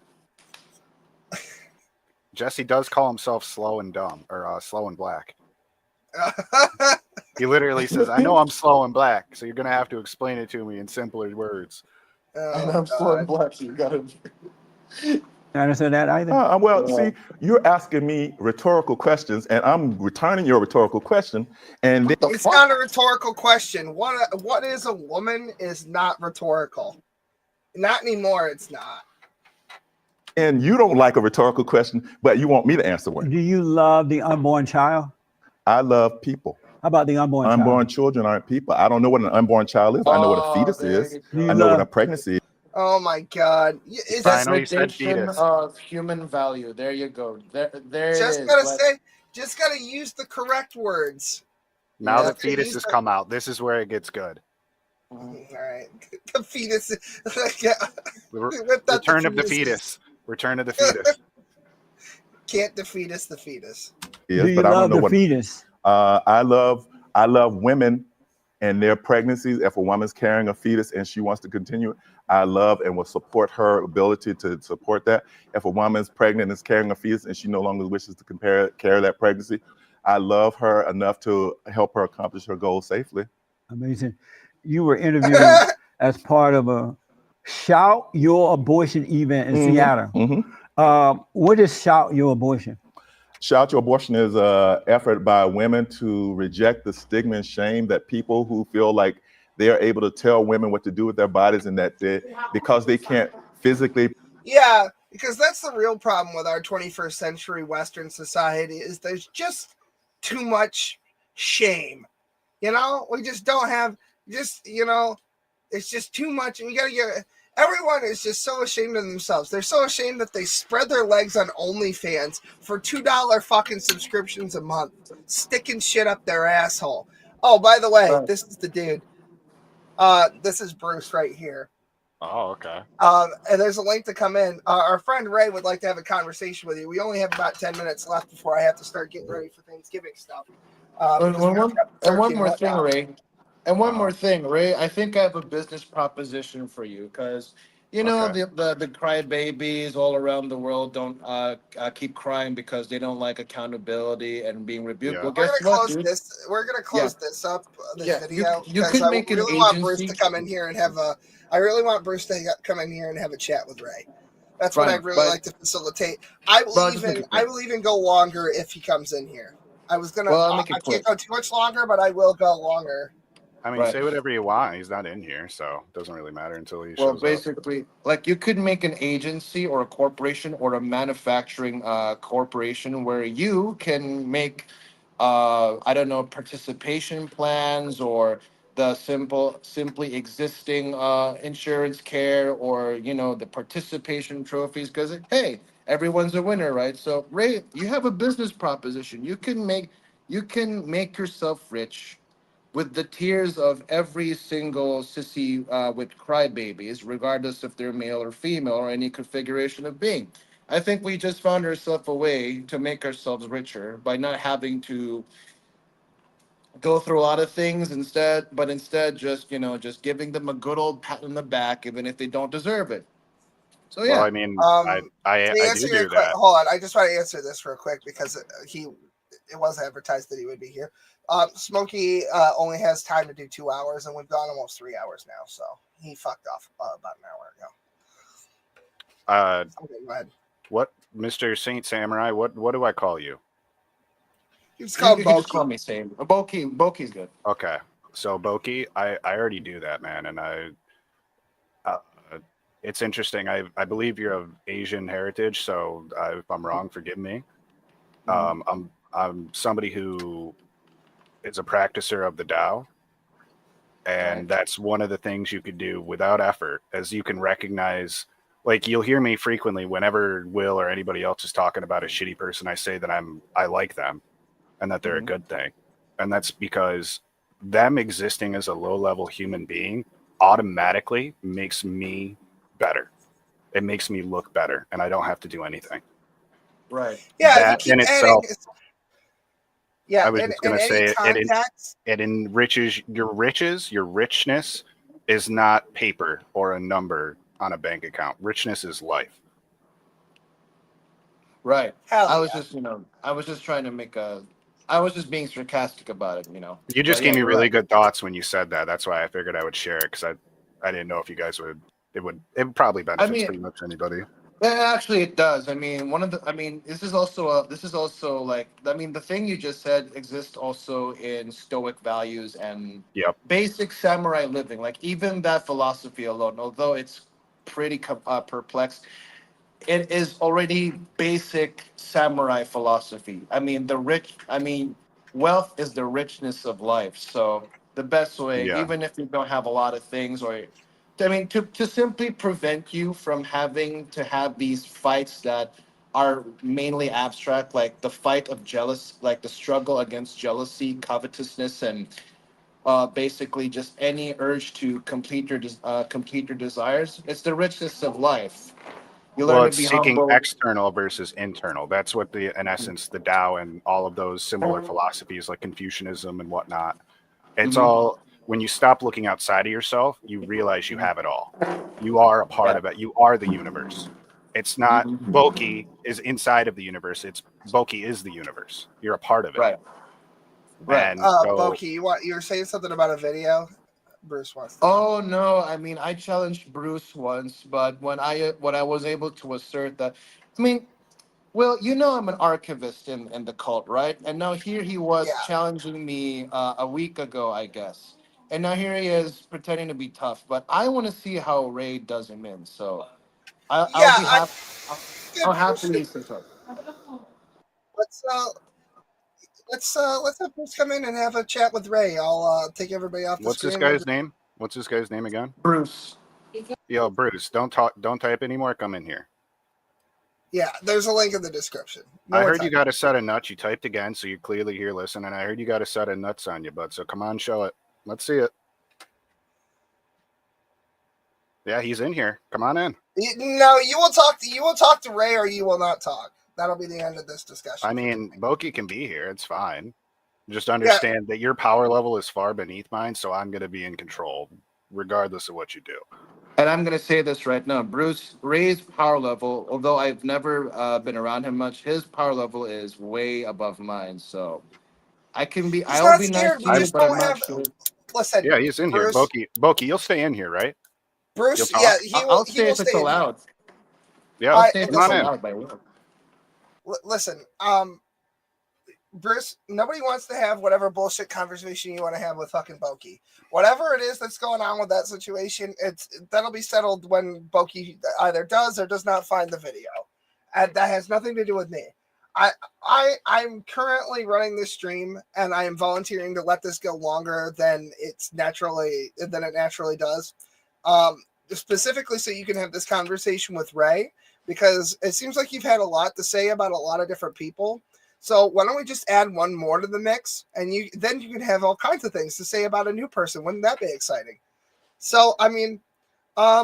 Jesse does call himself slow and dumb, or slow and black. He literally says, "I know I'm slow and black, so you're gonna have to explain it to me in simpler words." And I'm slow and black, so you gotta. Answer that either. Well, see, you're asking me rhetorical questions, and I'm returning your rhetorical question. And then, it's not a rhetorical question. What is a woman is not rhetorical. Not anymore. It's not. and you don't like a rhetorical question, but you want me to answer one. Do you love the unborn child? I love people. How about the unborn child? Unborn children aren't people. I don't know what an unborn child is. I know what a fetus is. I know what a pregnancy is. Oh my God! It's Degradation of human value. There you go. There just it is. gotta just gotta use the correct words. Now the fetus has come out. This is where it gets good. All right, the fetus. Return of the fetus. Return of the fetus. Can't defeat us, the fetus. Yes, but I don't know what fetus. I love women and their pregnancies. If a woman's carrying a fetus and she wants to continue, I love and will support her ability to support that. If a woman's pregnant and is carrying a fetus and she no longer wishes to carry that pregnancy, I love her enough to help her accomplish her goal safely. Amazing. You were interviewed as part of a Shout Your Abortion event in Seattle. What is Shout Your Abortion? Shout Your Abortion is an effort by women to reject the stigma and shame that people who feel like they are able to tell women what to do with their bodies and that because they can't physically. Yeah, because that's the real problem with our 21st century Western society is there's just too much shame. You know, we just don't have it's just too much. And we got to get, everyone is just so ashamed of themselves. They're so ashamed that they spread their legs on OnlyFans for $2 fucking subscriptions a month, sticking shit up their asshole. Oh, by the way, this is the dude. This is Bruce right here. Oh, okay. And there's a link to come in. Our friend Ray would like to have a conversation with you. We only have about 10 minutes left before I have to start getting ready for Thanksgiving stuff. And one more thing, Ray. And one more thing, Ray. I think I have a business proposition for you because the crybabies all around the world don't keep crying because they don't like accountability and being rebuked. Well, guess what, dude? We're gonna close this up. This video. You could make an really want Bruce to come in here and have a. I really want Bruce to come in here and have a chat with Ray. That's what I'd really like to facilitate. I will even go longer if he comes in here. I was gonna. I can't go too much longer, but I will go longer. I mean, say whatever you want. He's not in here, so it doesn't really matter until he shows up. Well, basically, like you could make an agency or a corporation or a manufacturing corporation where you can make, participation plans or the simply existing insurance care or, the participation trophies because, hey, everyone's a winner, right? So, Ray, you have a business proposition. You can make yourself rich with the tears of every single sissy with crybabies, regardless if they're male or female or any configuration of being. I think we just found ourselves a way to make ourselves richer by not having to go through a lot of things instead just giving them a good old pat on the back, even if they don't deserve it. So yeah. Well, I mean, I do that. Hold on, I just want to answer this real quick because it was advertised that he would be here. Smokey only has time to do 2 hours, and we've gone almost 3 hours now, so he fucked off about an hour ago. Okay, go ahead. What, Mr. Saint Samurai? What do I call you? You just call me Saint. Boki's good. Okay, so Boki, I already do that, man, and it's interesting. I believe you're of Asian heritage, so if I'm wrong, forgive me. I'm somebody who is a practicer of the Tao, and that's one of the things you could do without effort, as you can recognize. Like, you'll hear me frequently whenever Will or anybody else is talking about a shitty person, I say that I like them and that they're a good thing. And that's because them existing as a low-level human being automatically makes me better. It makes me look better, and I don't have to do anything. Right. Yeah. That in itself. Yeah, I was just going to say it enriches your riches. Your richness is not paper or a number on a bank account. Richness is life. Right. I was just trying to I was just being sarcastic about it, You just gave me really good thoughts when you said that. That's why I figured I would share it, because I didn't know if you guys would. It would probably benefit pretty much anybody. Yeah, actually, it does. I mean, this is also like, the thing you just said exists also in Stoic values and Yep. basic samurai living. Like even that philosophy alone, although it's pretty perplexed, it is already basic samurai philosophy. Wealth is the richness of life. So the best way, Yeah. even if you don't have a lot of things, to simply prevent you from having to have these fights that are mainly abstract, like the fight of jealous, like the struggle against jealousy, covetousness, and basically just any urge to complete your desires. It's the richness of life. You Well, learn to it's be seeking humble. external versus internal. That's what in essence, the Tao and all of those similar philosophies like Confucianism and whatnot. It's all, when you stop looking outside of yourself, you realize you have it all. You are a part of it. You are the universe. It's not Boki is inside of the universe. It's Boki is the universe. You're a part of it. Right. Right. And so, Boki, you were saying something about a video? Bruce wants to. Oh no! I challenged Bruce once, but when I was able to assert that, well, I'm an archivist in the cult, right? And now here he was challenging me a week ago, I guess, and now here he is pretending to be tough. But I want to see how Ray does him in, so I'll be happy. I'll happily sit up. Let's have Bruce come in and have a chat with Ray. I'll take everybody off the what's screen. this guy's name? What's this guy's name again? Bruce. Yo, Bruce, don't type anymore. Come in here. Yeah, there's a link in the description. I heard you got a set of nuts. You typed again, so you're clearly here listening. I heard you got a set of nuts on you, bud. So come on, show it. Let's see it. Yeah, he's in here. Come on in. No, you will talk to Ray, or you will not talk. That'll be the end of this discussion. I mean, Boki can be here. It's fine. Just understand that your power level is far beneath mine, so I'm going to be in control, regardless of what you do. And I'm going to say this right now. Bruce, Ray's power level, although I've never been around him much, his power level is way above mine. So I'll be nice to you, but I'm not sure. Listen. Yeah, he's in Bruce, here. Boki, you'll stay in here, right? Bruce, yeah, I'll stay if it's allowed. Yeah, I'll stay if come it's on in. allowed by will. Listen, Bruce, nobody wants to have whatever bullshit conversation you want to have with fucking Boki. Whatever it is that's going on with that situation, that'll be settled when Boki either does or does not find the video. And that has nothing to do with me. I'm currently running this stream, and I am volunteering to let this go longer than it naturally does. Specifically so you can have this conversation with Ray, because it seems like you've had a lot to say about a lot of different people. So why don't we just add one more to the mix, and then you can have all kinds of things to say about a new person. Wouldn't that be exciting? So, I mean, I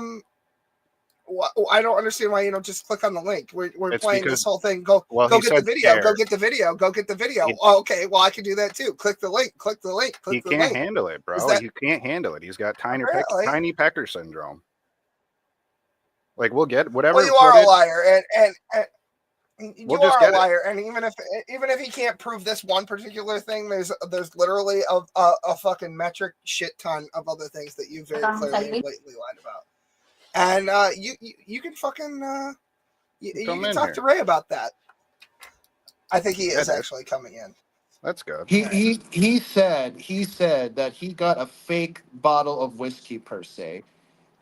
don't understand why you don't just click on the link. We're playing this whole thing. Go get the video. Go get the video. Go get the video. Okay, well, I can do that too. Click the link. Click the link. He can't handle it, bro. You can't handle it. He's got tiny pecker syndrome. Like, we'll get whatever. Well, you are a liar, and you are a liar. And even if he can't prove this one particular thing, there's literally a fucking metric shit ton of other things that you very clearly and blatantly lied about. And you can fucking you can talk to Ray about that. I think he is actually coming in. That's good. He said that he got a fake bottle of whiskey per se,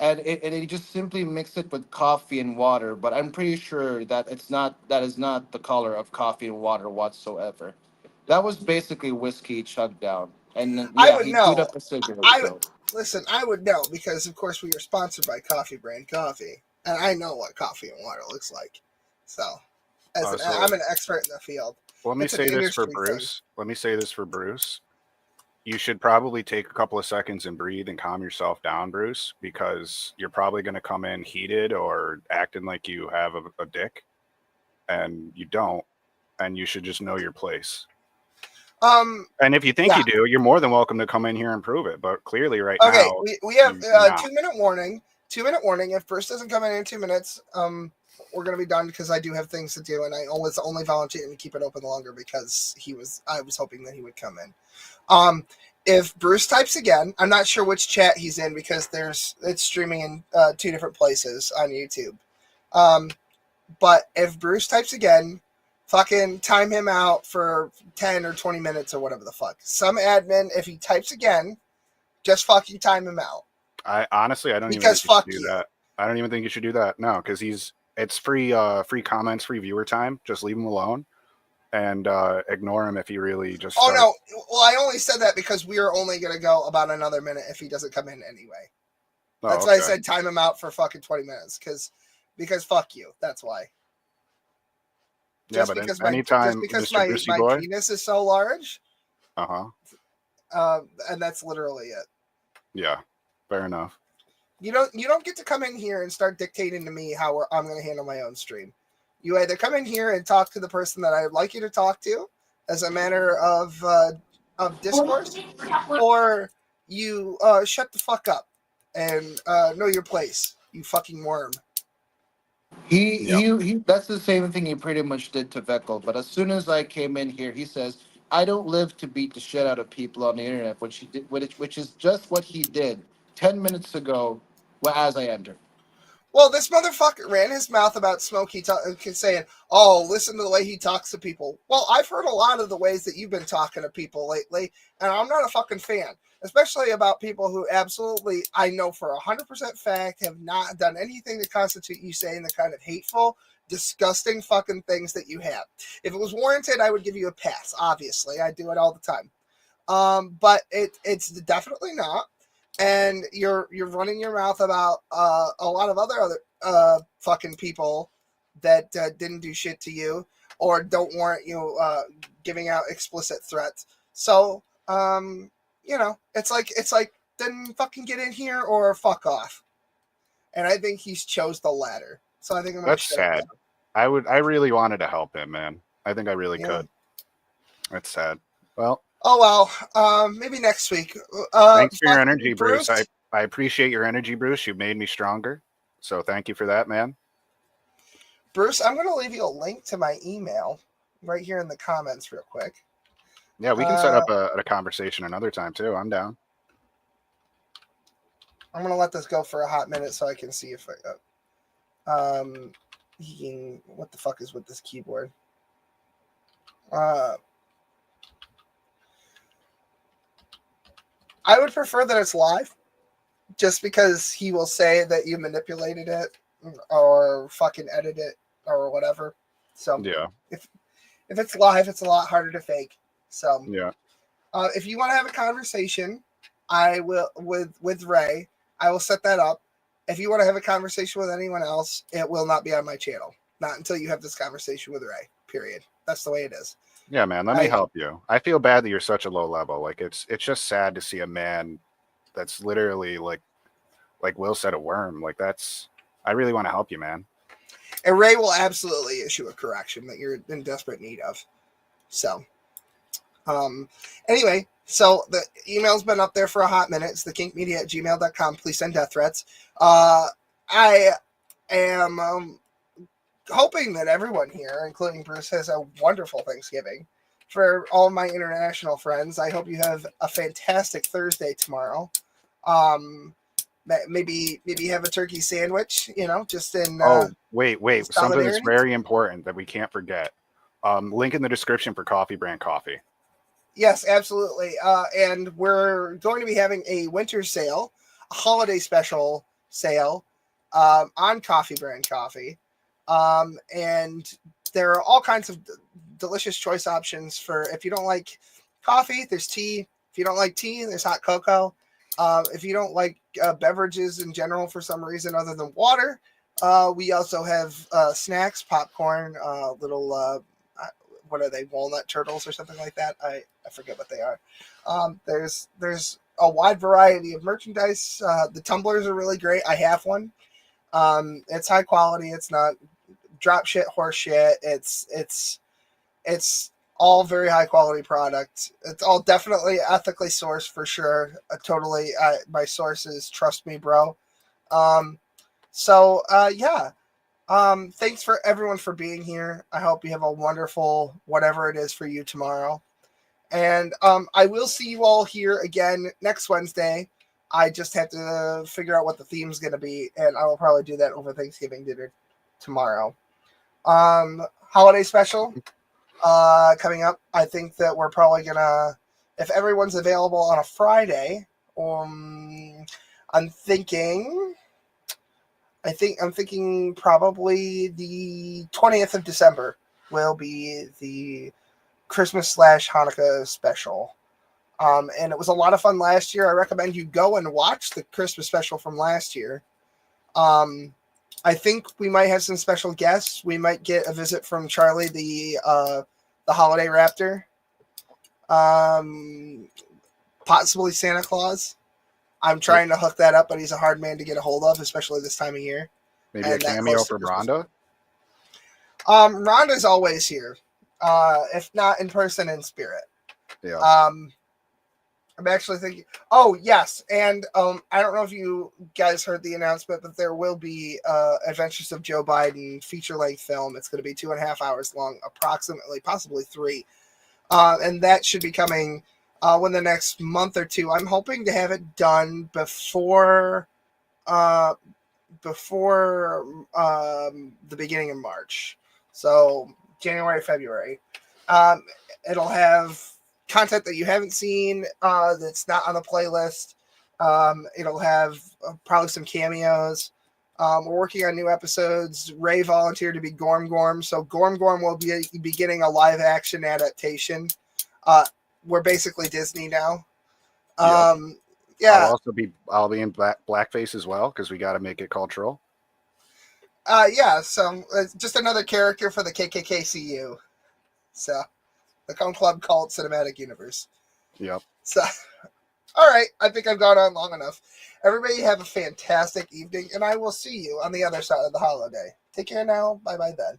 and he just simply mixed it with coffee and water. But I'm pretty sure that is not the color of coffee and water whatsoever. That was basically whiskey chugged down, and I would he know. chewed up a cigarette. Listen, I would know, because of course we are sponsored by Coffee Brand Coffee, and I know what coffee and water looks like. So, I'm an expert in the field. Let me say this for Bruce. You should probably take a couple of seconds and breathe and calm yourself down, Bruce, because you're probably going to come in heated or acting like you have a dick, and you don't, and you should just know your place. And if you think you do, you're more than welcome to come in here and prove it. But clearly, right now, we have 2-minute warning. 2-minute warning. If Bruce doesn't come in 2 minutes, we're gonna be done, because I do have things to do, and I was only volunteering to keep it open longer because I was hoping that he would come in. If Bruce types again, I'm not sure which chat he's in, because it's streaming in 2 different places on YouTube. But if Bruce types again, fucking time him out for 10 or 20 minutes or whatever the fuck. Some admin, if he types again, just fucking time him out. I honestly, I don't Because even think fuck you should do you. that. I don't even think you should do that. No, because it's free comments, free viewer time. Just leave him alone and ignore him if he really just. Oh no! Well, I only said that because we are only gonna go about another minute if he doesn't come in anyway. Oh, That's why I okay. said time him out for fucking 20 minutes because fuck you. That's why. Yeah, Just but because anytime Mr. my Brucey boy. penis is so large. Uh-huh. And that's literally it. Yeah, fair enough. You don't get to come in here and start dictating to me how I'm going to handle my own stream. You either come in here and talk to the person that I'd like you to talk to as a matter of discourse, or you shut the fuck up and know your place, you fucking worm. He that's the same thing he pretty much did to Veckel. But as soon as I came in here, he says, I don't live to beat the shit out of people on the internet, which is just what he did 10 minutes ago as I entered. Well, this motherfucker ran his mouth about Smokey saying, oh, listen to the way he talks to people. Well, I've heard a lot of the ways that you've been talking to people lately, and I'm not a fucking fan, especially about people who absolutely, I know for 100% fact, have not done anything to constitute you saying the kind of hateful, disgusting fucking things that you have. If it was warranted, I would give you a pass, obviously. I do it all the time. But it's definitely not. And you're running your mouth about a lot of other fucking people that didn't do shit to you or don't warrant you giving out explicit threats. So it's like then fucking get in here or fuck off. And I think he's chose the latter. So I think I'm gonna That's sad. I really wanted to help him, man. I think I really could. That's sad. Well. Oh well, maybe next week. Thanks for your energy, Bruce. I appreciate your energy, Bruce. You made me stronger. So thank you for that, man. Bruce, I'm going to leave you a link to my email right here in the comments real quick. Yeah, we can set up a conversation another time too. I'm down. I'm going to let this go for a hot minute so I can see if what the fuck is with this keyboard? I would prefer that it's live, just because he will say that you manipulated it or fucking edited it or whatever. So yeah, if it's live, it's a lot harder to fake. So yeah, if you want to have a conversation, I will with Ray. I will set that up. If you want to have a conversation with anyone else, it will not be on my channel. Not until you have this conversation with Ray. Period. That's the way it is. Yeah, man, let me help you. I feel bad that you're such a low level. Like it's just sad to see a man that's literally like Will said, a worm. Like I really want to help you, man. And Ray will absolutely issue a correction that you're in desperate need of. So anyway, so the email's been up there for a hot minute. It's thekinkmedia@gmail.com. Please send death threats. I am hoping that everyone here, including Bruce, has a wonderful Thanksgiving. For all my international friends, I hope you have a fantastic Thursday tomorrow. Maybe have a turkey sandwich, just in wait, something that's very important that we can't forget. Link in the description for Coffee Brand Coffee. Yes, absolutely. And we're going to be having a winter sale, a holiday special sale on Coffee Brand Coffee. And there are all kinds of delicious choice options for if you don't like coffee, there's tea. If you don't like tea, there's hot cocoa. If you don't like beverages in general for some reason other than water, we also have snacks, popcorn, little, what are they, walnut turtles or something like that? I forget what they are. There's a wide variety of merchandise. The tumblers are really great. I have one. It's high quality. It's not drop shit, horse shit. It's all very high quality product. It's all definitely ethically sourced for sure. Totally, my sources, trust me, bro. Yeah. Thanks for everyone for being here. I hope you have a wonderful whatever it is for you tomorrow. And I will see you all here again next Wednesday. I just have to figure out what the theme's going to be, and I will probably do that over Thanksgiving dinner tomorrow. holiday special coming up. I think that we're probably gonna, if everyone's available on a Friday, I'm thinking probably the 20th of December will be the Christmas / Hanukkah special. And it was a lot of fun last year. I recommend you go and watch the Christmas special from last year. I think we might have some special guests. We might get a visit from Charlie, the holiday raptor. Possibly Santa Claus. I'm trying to hook that up, but he's a hard man to get a hold of, especially this time of year. Maybe a cameo from Rhonda? Rhonda's always here. If not in person, in spirit. Yeah. I'm actually thinking. Oh yes, and I don't know if you guys heard the announcement, but there will be Adventures of Joe Biden feature-length film. It's going to be 2.5 hours long, approximately, possibly 3, and that should be coming within the next month or two. I'm hoping to have it done before the beginning of March, so January, February. It'll have content that you haven't seen that's not on the playlist. It'll have probably some cameos. We're working on new episodes. Ray volunteered to be Gorm Gorm, so Gorm Gorm will be getting a live action adaptation. We're basically Disney now. Yeah. I'll be in blackface as well because we got to make it cultural. Yeah. So just another character for the KKKCU. So the Cone Club Cult Cinematic Universe. Yep. So, all right. I think I've gone on long enough. Everybody have a fantastic evening, and I will see you on the other side of the holiday. Take care now. Bye-bye then.